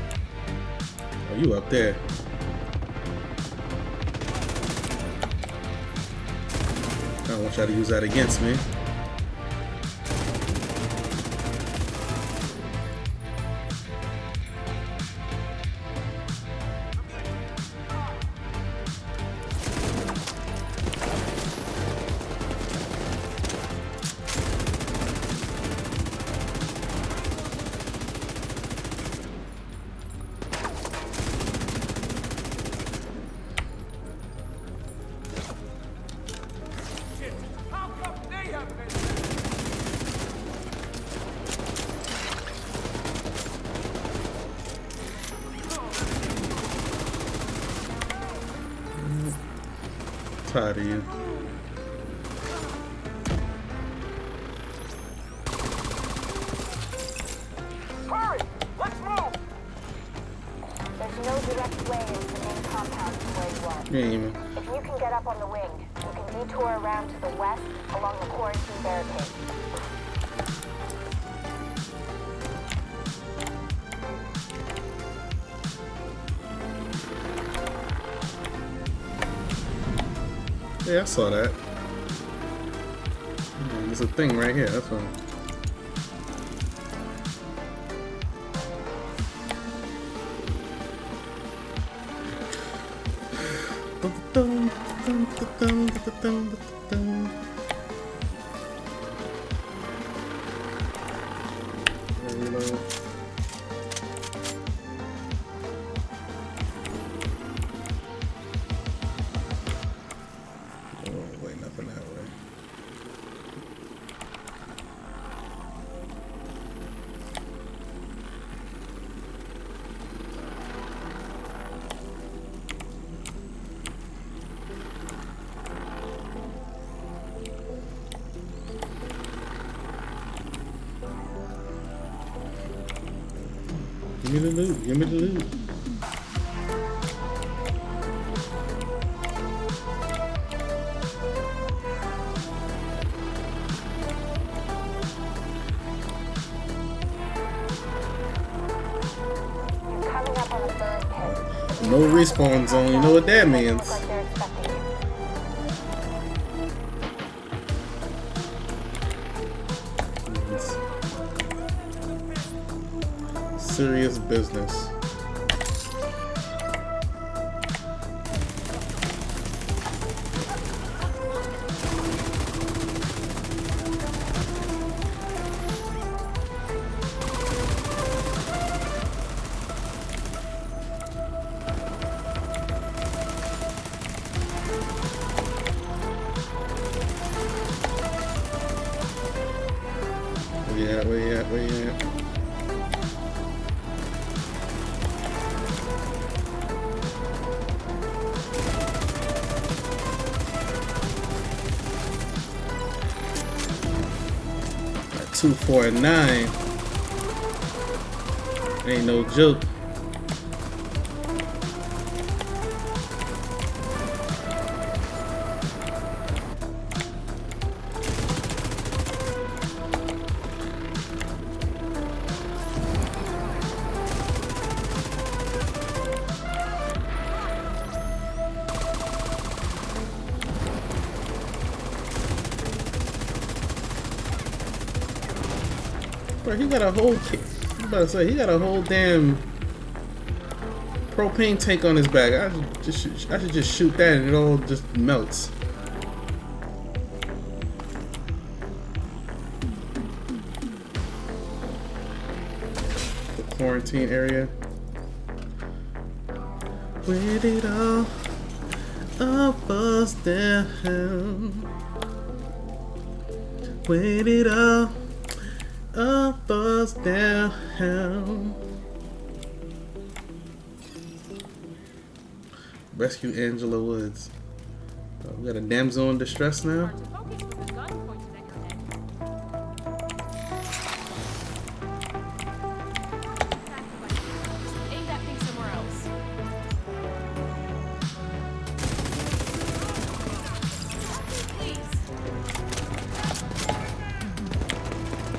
Oh, you up there. I don't want y'all to use that against me. Tired of you. Hurry! Let's move! There's no direct way into the main compound from where you are. Yeah, If you can get up on the wing, you can detour around to the west along the quarantine barricade. yeah, I saw that. There's a thing right here. That's one. Reload. Oh, wait, nothing that way. Give me the loot. Give me the loot. You're coming up on the third pit. No respawn zone. You know what that means. Looks like they're expecting you. Serious business. Where you at? Where you at? At 249. Ain't no joke. Bro, he got a whole I'm about to say he got a whole damn propane tank on his back. I should just shoot that and it all just melts. The quarantine area. Where did all of us down? Where did all of us down? Rescue Angela Woods. We got a damsel in distress now. Aim that thing somewhere else. Please.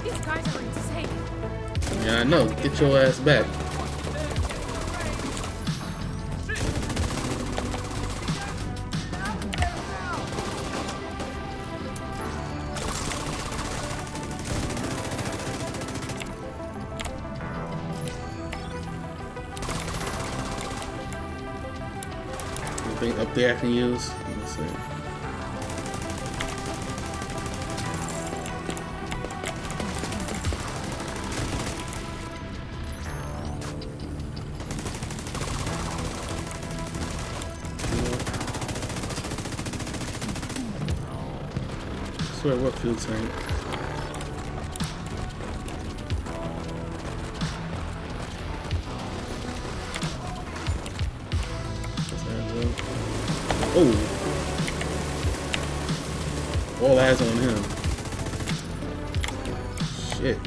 These guys are insane. Yeah, I know. Get your ass back. Anything up there I can use? Let's see. Swear, what fuel tank? Oh, all eyes on him. Shit.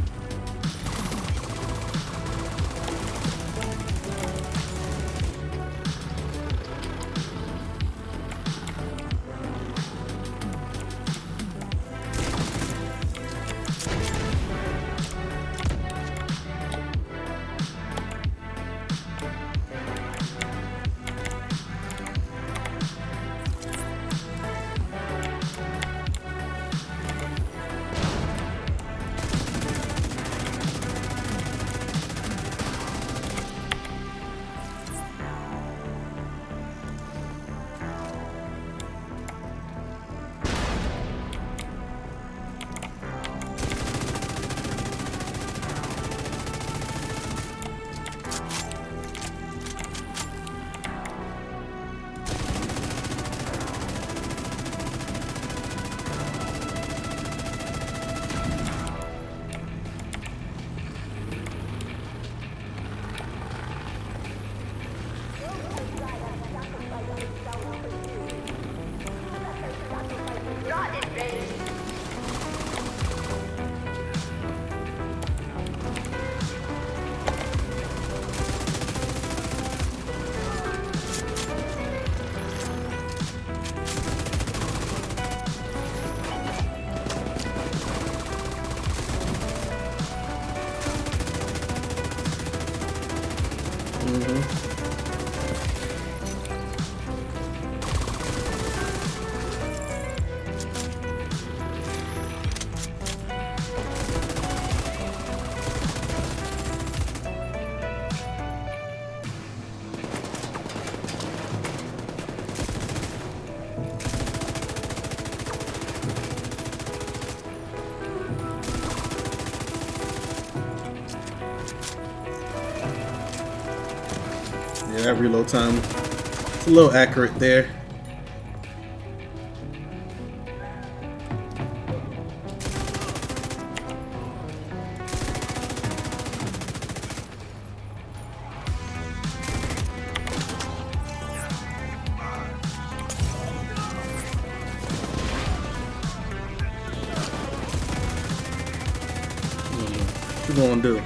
Yeah, that reload time, it's a little accurate there. What you gonna do?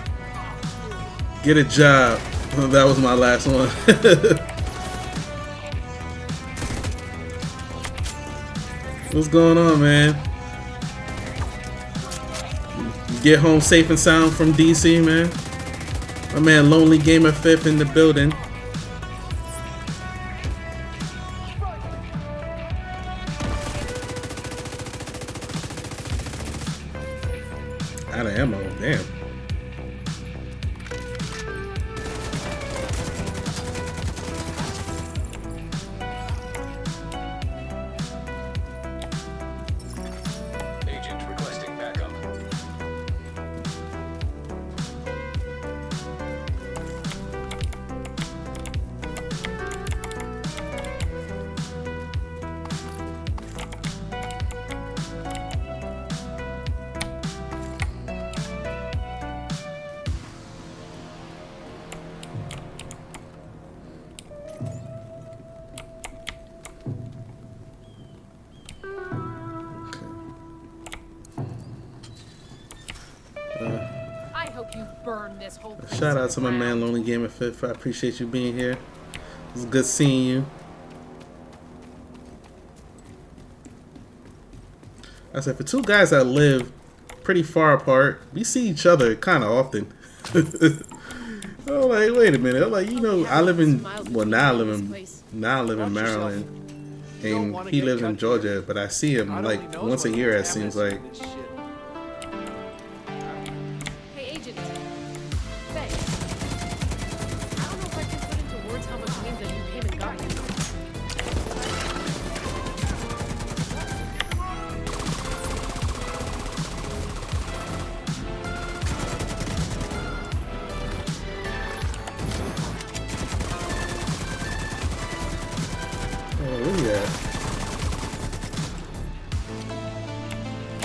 Get a job. That was my last one. What's going on, man? You get home safe and sound from DC, man? My man Lonely Gamer 5th in the building. Out of ammo, damn. this whole place Shout to out the to my man ground. Lonely Gamer Fifth. I appreciate you being here. It's good seeing you. I said, for two guys that live pretty far apart, we see each other kind of often. I'm like, wait a minute. I'm like, you know, I live in, well, now I live in Maryland, and he lives in Georgia, but I see him like once a year, it seems like. Hey, Agent. Thanks. I don't know if I can put into words how much it means that you came and got me.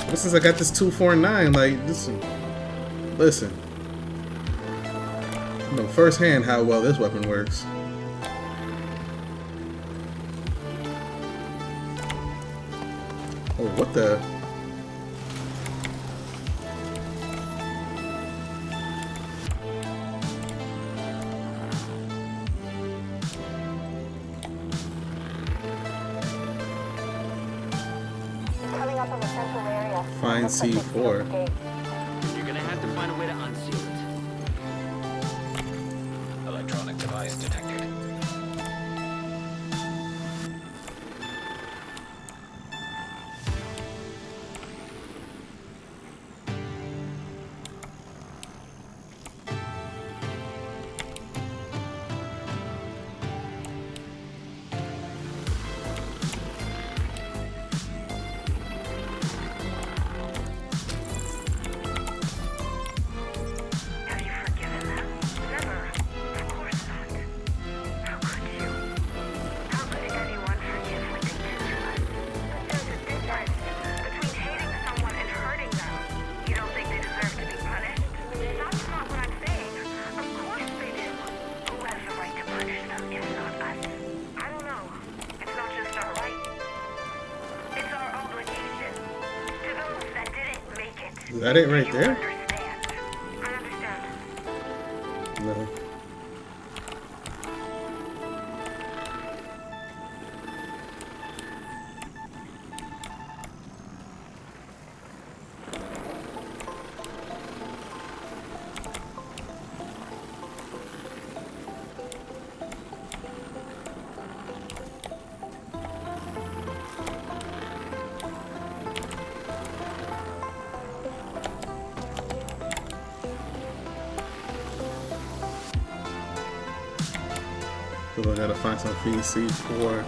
Ever since I got this 249, like, listen, you know firsthand how well this weapon works. Oh, what the? Coming up on the central area. Find C4. You're gonna have to find a way to unseal it. Electronic device detected. Have you forgiven them? Never. Of course not. How could you? How could anyone forgive what they did to us? But there's a difference between hating someone and hurting them. You don't think they deserve to be punished? That's not what I'm saying. Of course they do. Who has the right to punish them if not us? I don't know. It's not just our right. It's our obligation to those that didn't make it. Is that it right there? I understand. No. So I gotta find some feed C4.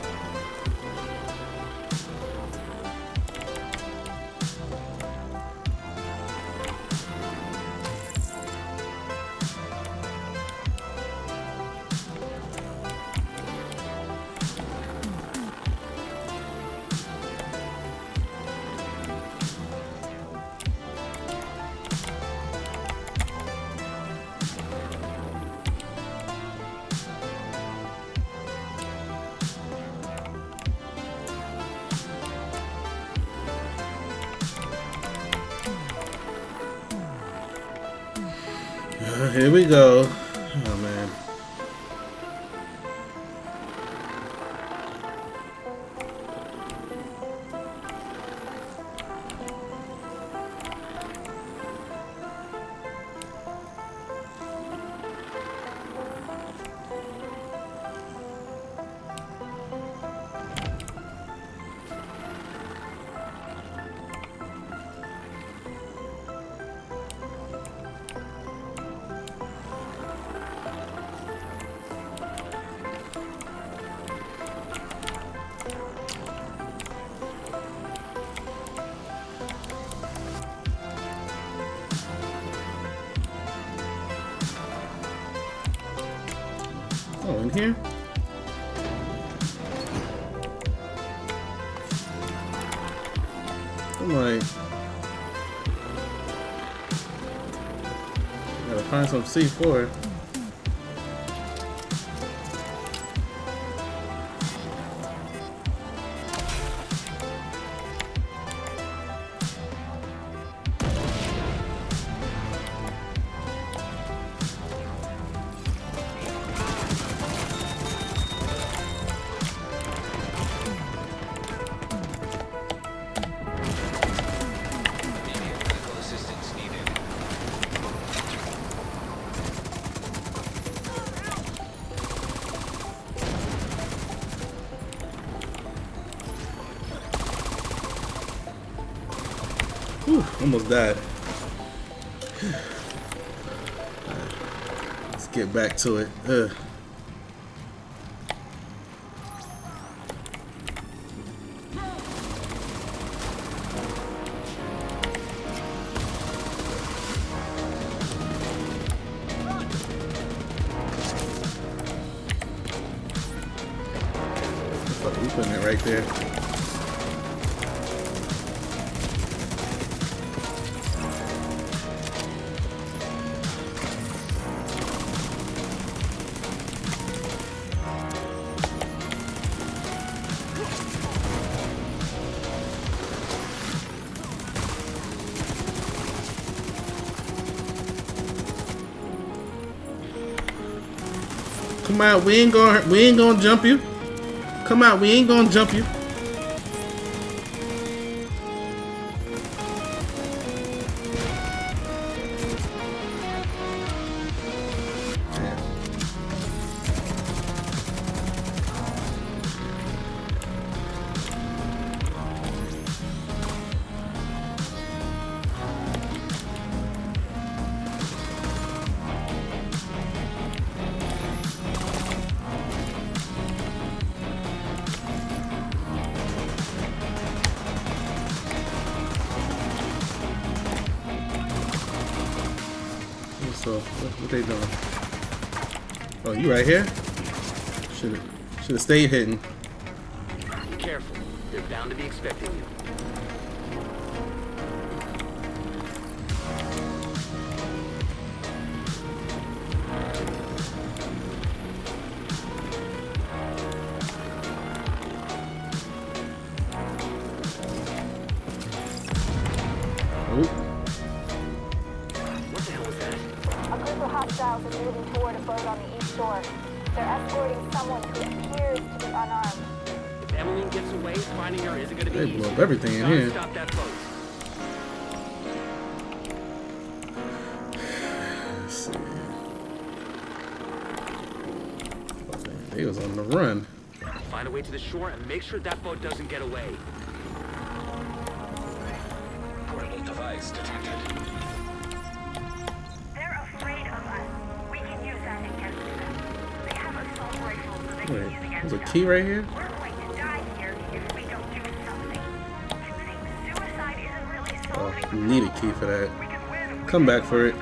Here we go. Oh man. Oh, in here? I'm like, gotta find some C4. Whew, almost died. Let's get back to it. We putting it right there. Come out, we ain't gonna jump you. Come out, we ain't gonna jump you. So what they doing? Oh, you right here? Should have stayed hidden. Be careful. They're bound to be expecting you. Hostiles are moving toward a boat on the east shore. They're escorting someone who appears to be unarmed. If Emmeline gets away, finding her isn't going to be easy. They blew up everything in here. Stop that boat. Let's see. They was on the run. Find a way to the shore and make sure that boat doesn't get away. Portable device detected. Wait, there's a key right here? Oh, you need a key for that. Come back for it.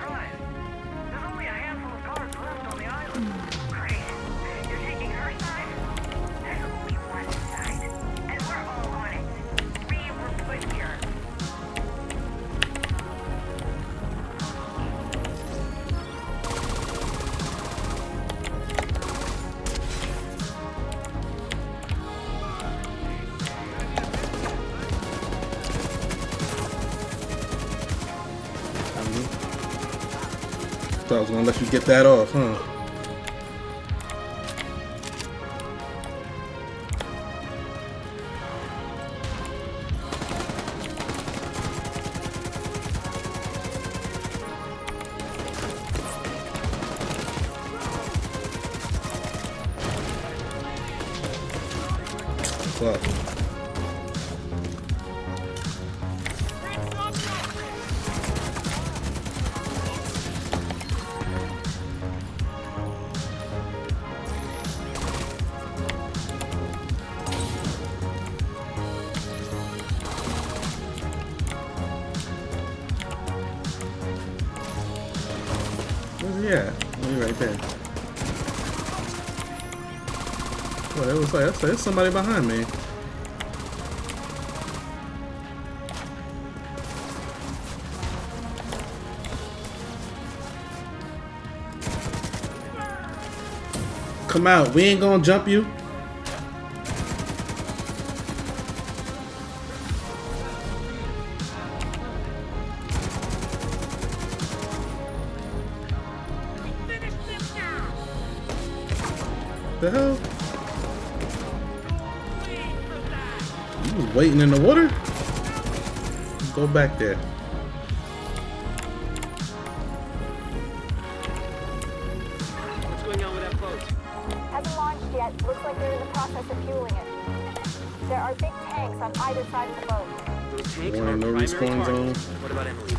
Thought I was gonna let you get that off, huh? Fuck. Where's he at? Oh, he right there. Oh, it was like, there's somebody behind me. Come out, we ain't gonna jump you. The hell? You was waiting in the water? Go back there. What's going on with that boat? Hasn't launched yet. Looks like they're in the process of fueling it. There are big tanks on either side of the boat. Those tanks Warning, are no primary respawn targets. zone. What about Emily?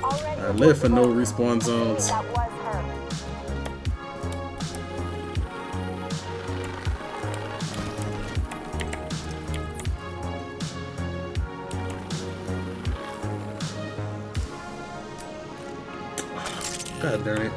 Already I aboard live for the no boat. respawn zones. That was her. God darn it.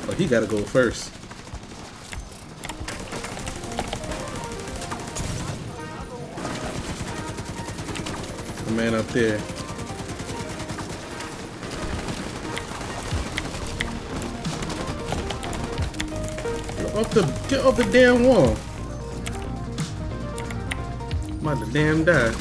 Oh, he gotta go first. The man up there. Get off the damn wall. I'm about to damn die.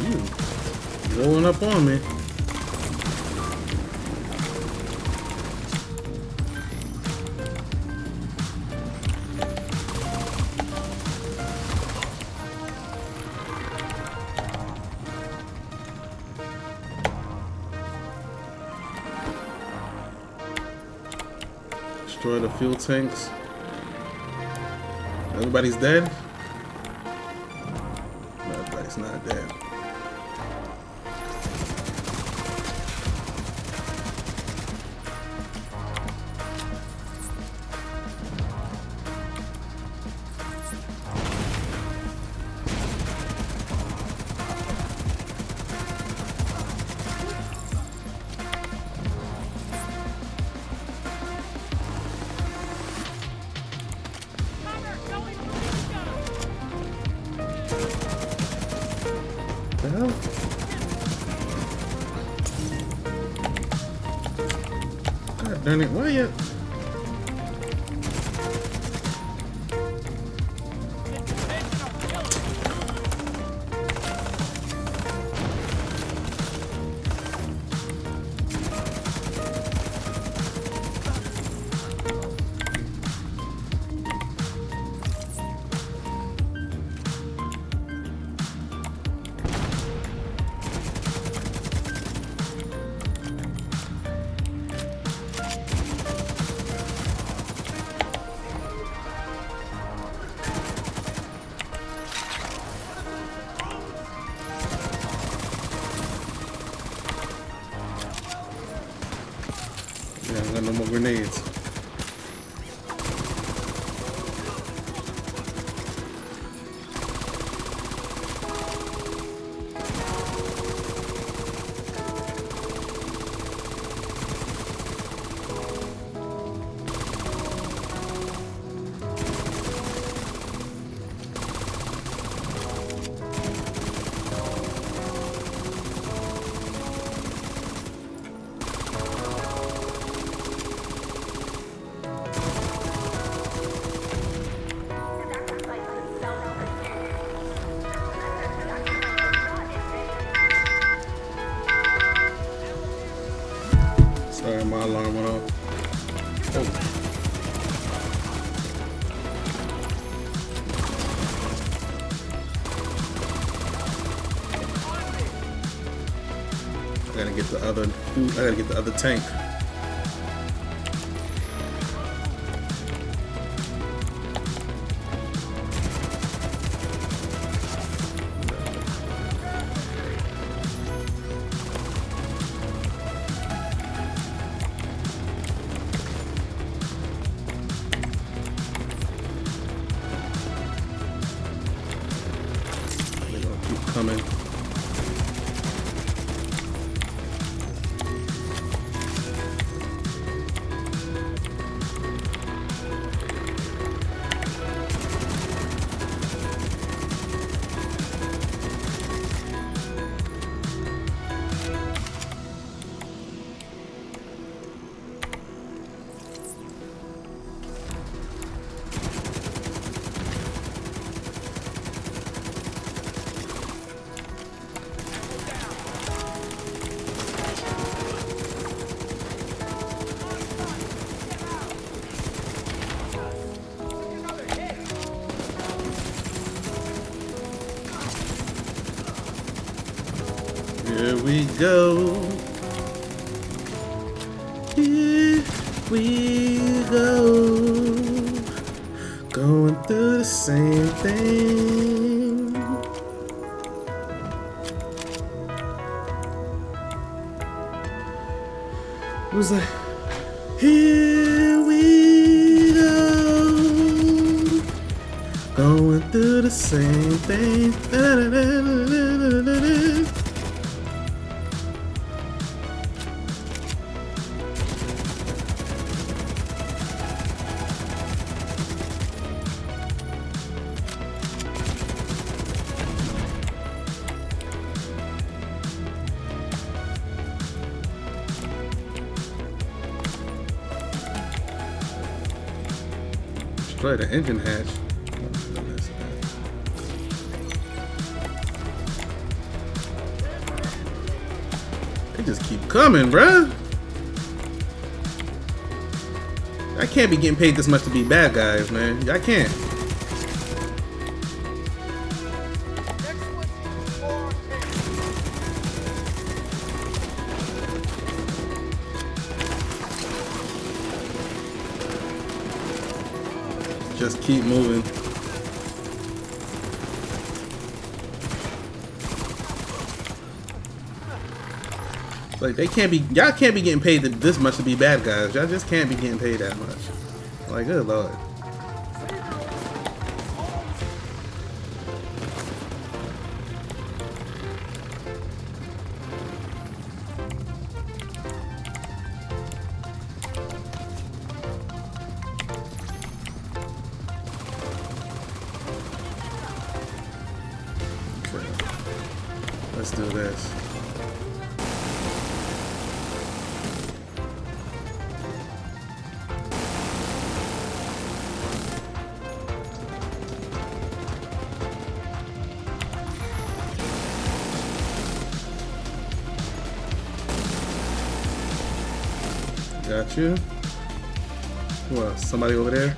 You rolling up on me. Destroy the fuel tanks. Everybody's dead? No, everybody's not dead. The hell? God darn it, why you? Yeah, I got no more grenades. Sorry, my alarm went off. Oh. I gotta get the other tank. They're gonna keep coming. Here we go. Here we go. Going through the same thing. It was like, here we go. Going through the same thing. Destroy the engine hatch. They just keep coming, bruh. I can't be getting paid this much to be bad guys, man. I can't. Just keep moving. Like they can't be, y'all can't be getting paid this much to be bad guys. Y'all just can't be getting paid that much. Like, good lord. Let's do this. Got you. Who else? Somebody over there?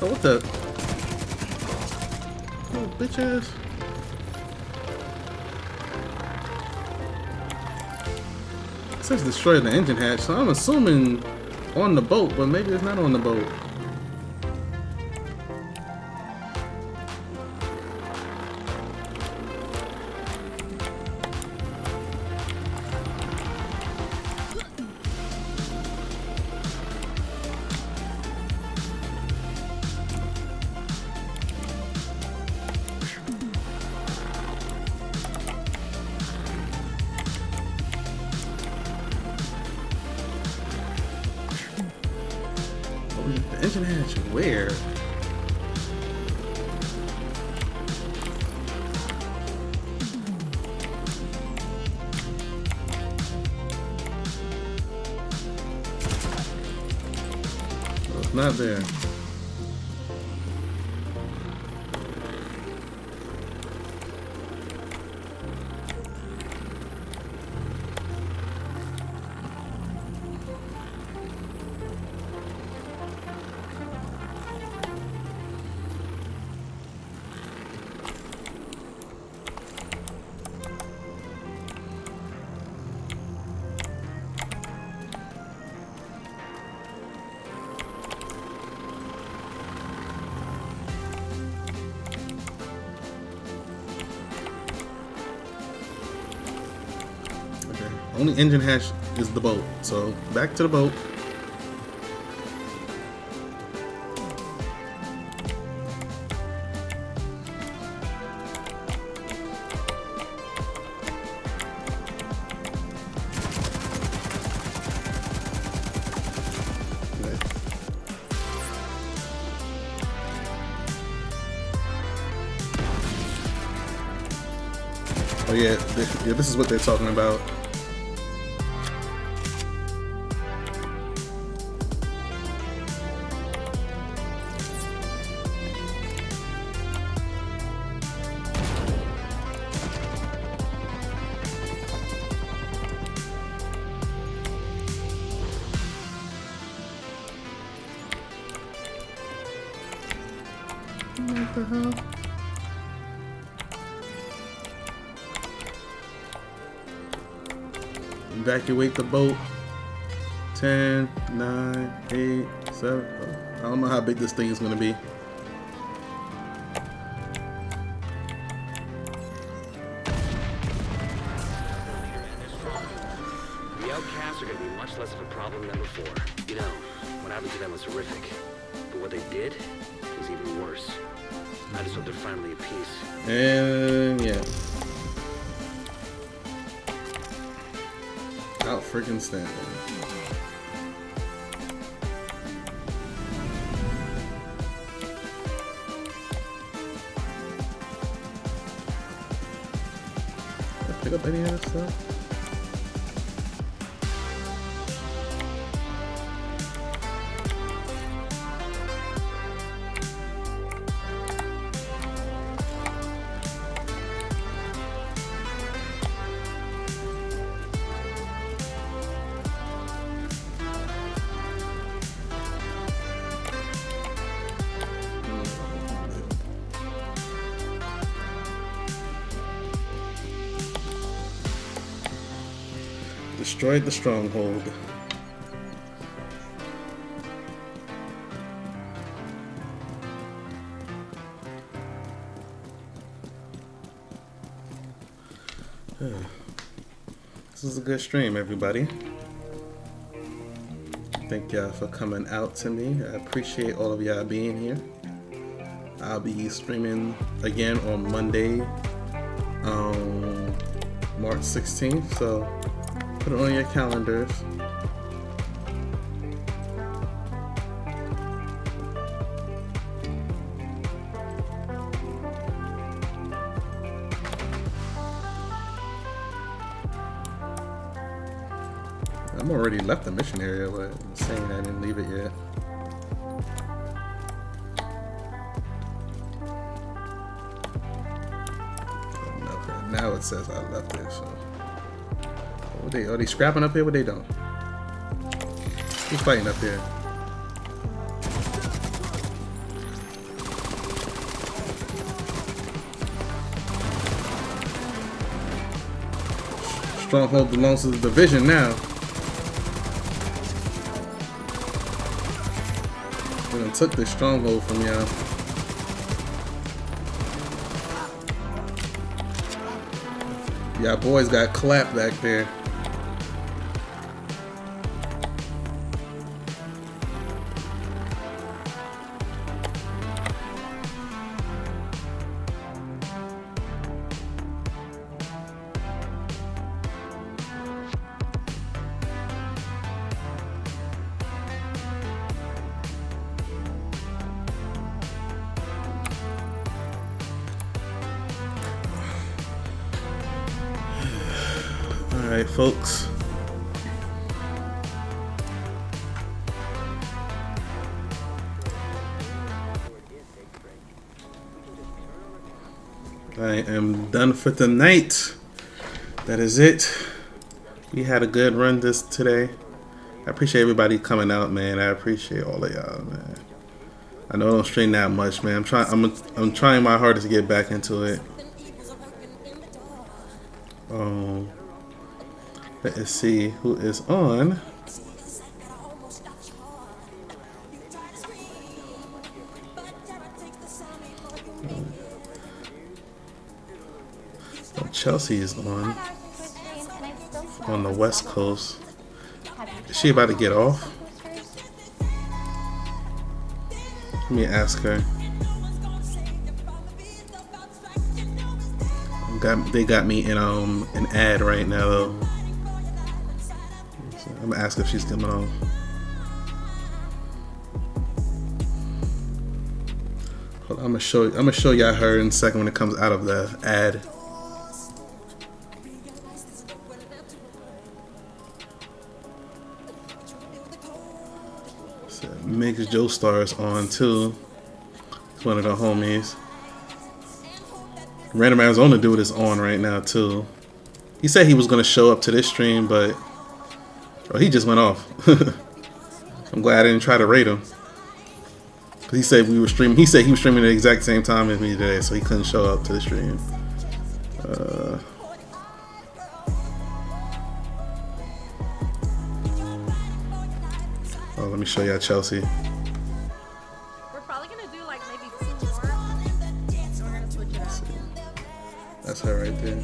Oh, what the? Oh, bitch ass. It says destroy the engine hatch, so I'm assuming on the boat, but maybe it's not on the boat. The engine hatch, where? Oh, it's not there. Only engine hatch is the boat. So back to the boat. Oh yeah, this is what they're talking about. What the hell? Evacuate the boat. 10, 9, 8, 7. I don't know how big this thing is going to be. The outcasts are going to be much less of a problem than before. You know, what happened to them was horrific. But what they did was even worse. I just hope they're finally at peace. And yeah. Out freaking standing. Did I pick up any of this stuff? Destroyed the stronghold. This is a good stream, everybody. Thank y'all for coming out to me. I appreciate all of y'all being here. I'll be streaming again on Monday, March 16th, so put it on your calendars. I'm already left the mission area, but I'm saying I didn't leave it yet. Okay, now it says I left it, so. Are they scrapping up here? What they doing? Who's fighting up here? Stronghold belongs to the Division now. We done took this stronghold from y'all. Y'all boys got clapped back there. Alright, folks. I am done for tonight. That is it. We had a good run today. I appreciate everybody coming out, man. I appreciate all of y'all, man. I know I don't stream that much, man. I'm trying my hardest to get back into it. Let's see who is on. Oh, Chelsea is on the West Coast. Is she about to get off? Let me ask her. They got me in an ad right now though. So I'm gonna ask if she's coming on. Hold on, I'm gonna show y'all her in a second when it comes out of the ad. Mix Joestar's on too. It's one of the homies. Random Arizona dude is on right now too. He said he was gonna show up to this stream, but he just went off. I'm glad I didn't try to raid him. He said we were streaming. He said he was streaming at the exact same time as me today, so he couldn't show up to the stream. Oh, let me show y'all Chelsea. We're probably gonna do like maybe 2 more. So we're gonna switch it up. That's her right there.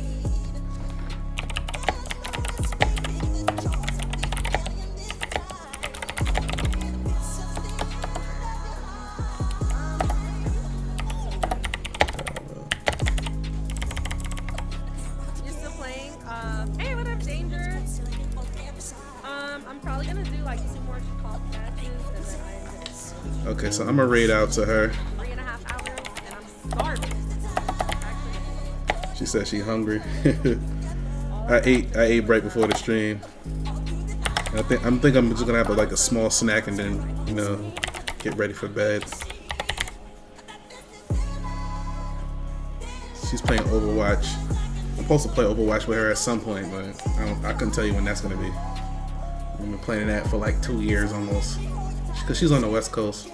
You're still playing? Hey, what up, Danger? I'm probably gonna do like 2 more top matches and then I end it. Okay, so I'm gonna raid out to her. 3.5 hours and I'm starving. She said she hungry. I ate right before the stream. I think I'm just gonna have like a small snack and then get ready for bed. She's playing Overwatch. I'm supposed to play Overwatch with her at some point, but I couldn't tell you when that's gonna be. I've been playing that for like 2 years almost, because she's on the West Coast.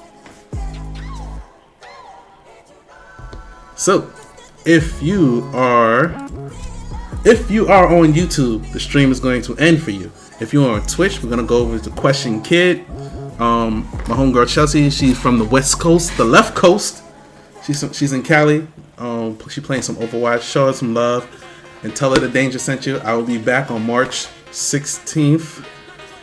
So, if you are on YouTube, the stream is going to end for you. If you're on Twitch, we're gonna go over to Question Kid. My homegirl Chelsea, she's from the West Coast, the left coast. She's in Cali. She's playing some Overwatch. Show her some love and tell her the Danger sent you. I will be back on March 16th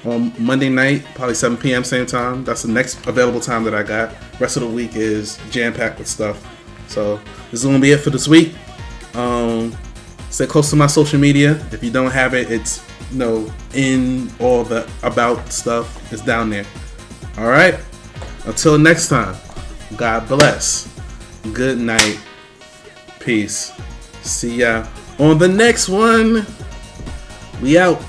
on Monday night, probably 7 p.m. same time. That's the next available time that I got. Rest of the week is jam-packed with stuff. So this is gonna be it for this week. Stay close to my social media. If you don't have it, it's in all the about stuff. It's down there. All right. Until next time. God bless. Good night. Peace. See ya on the next one. We out.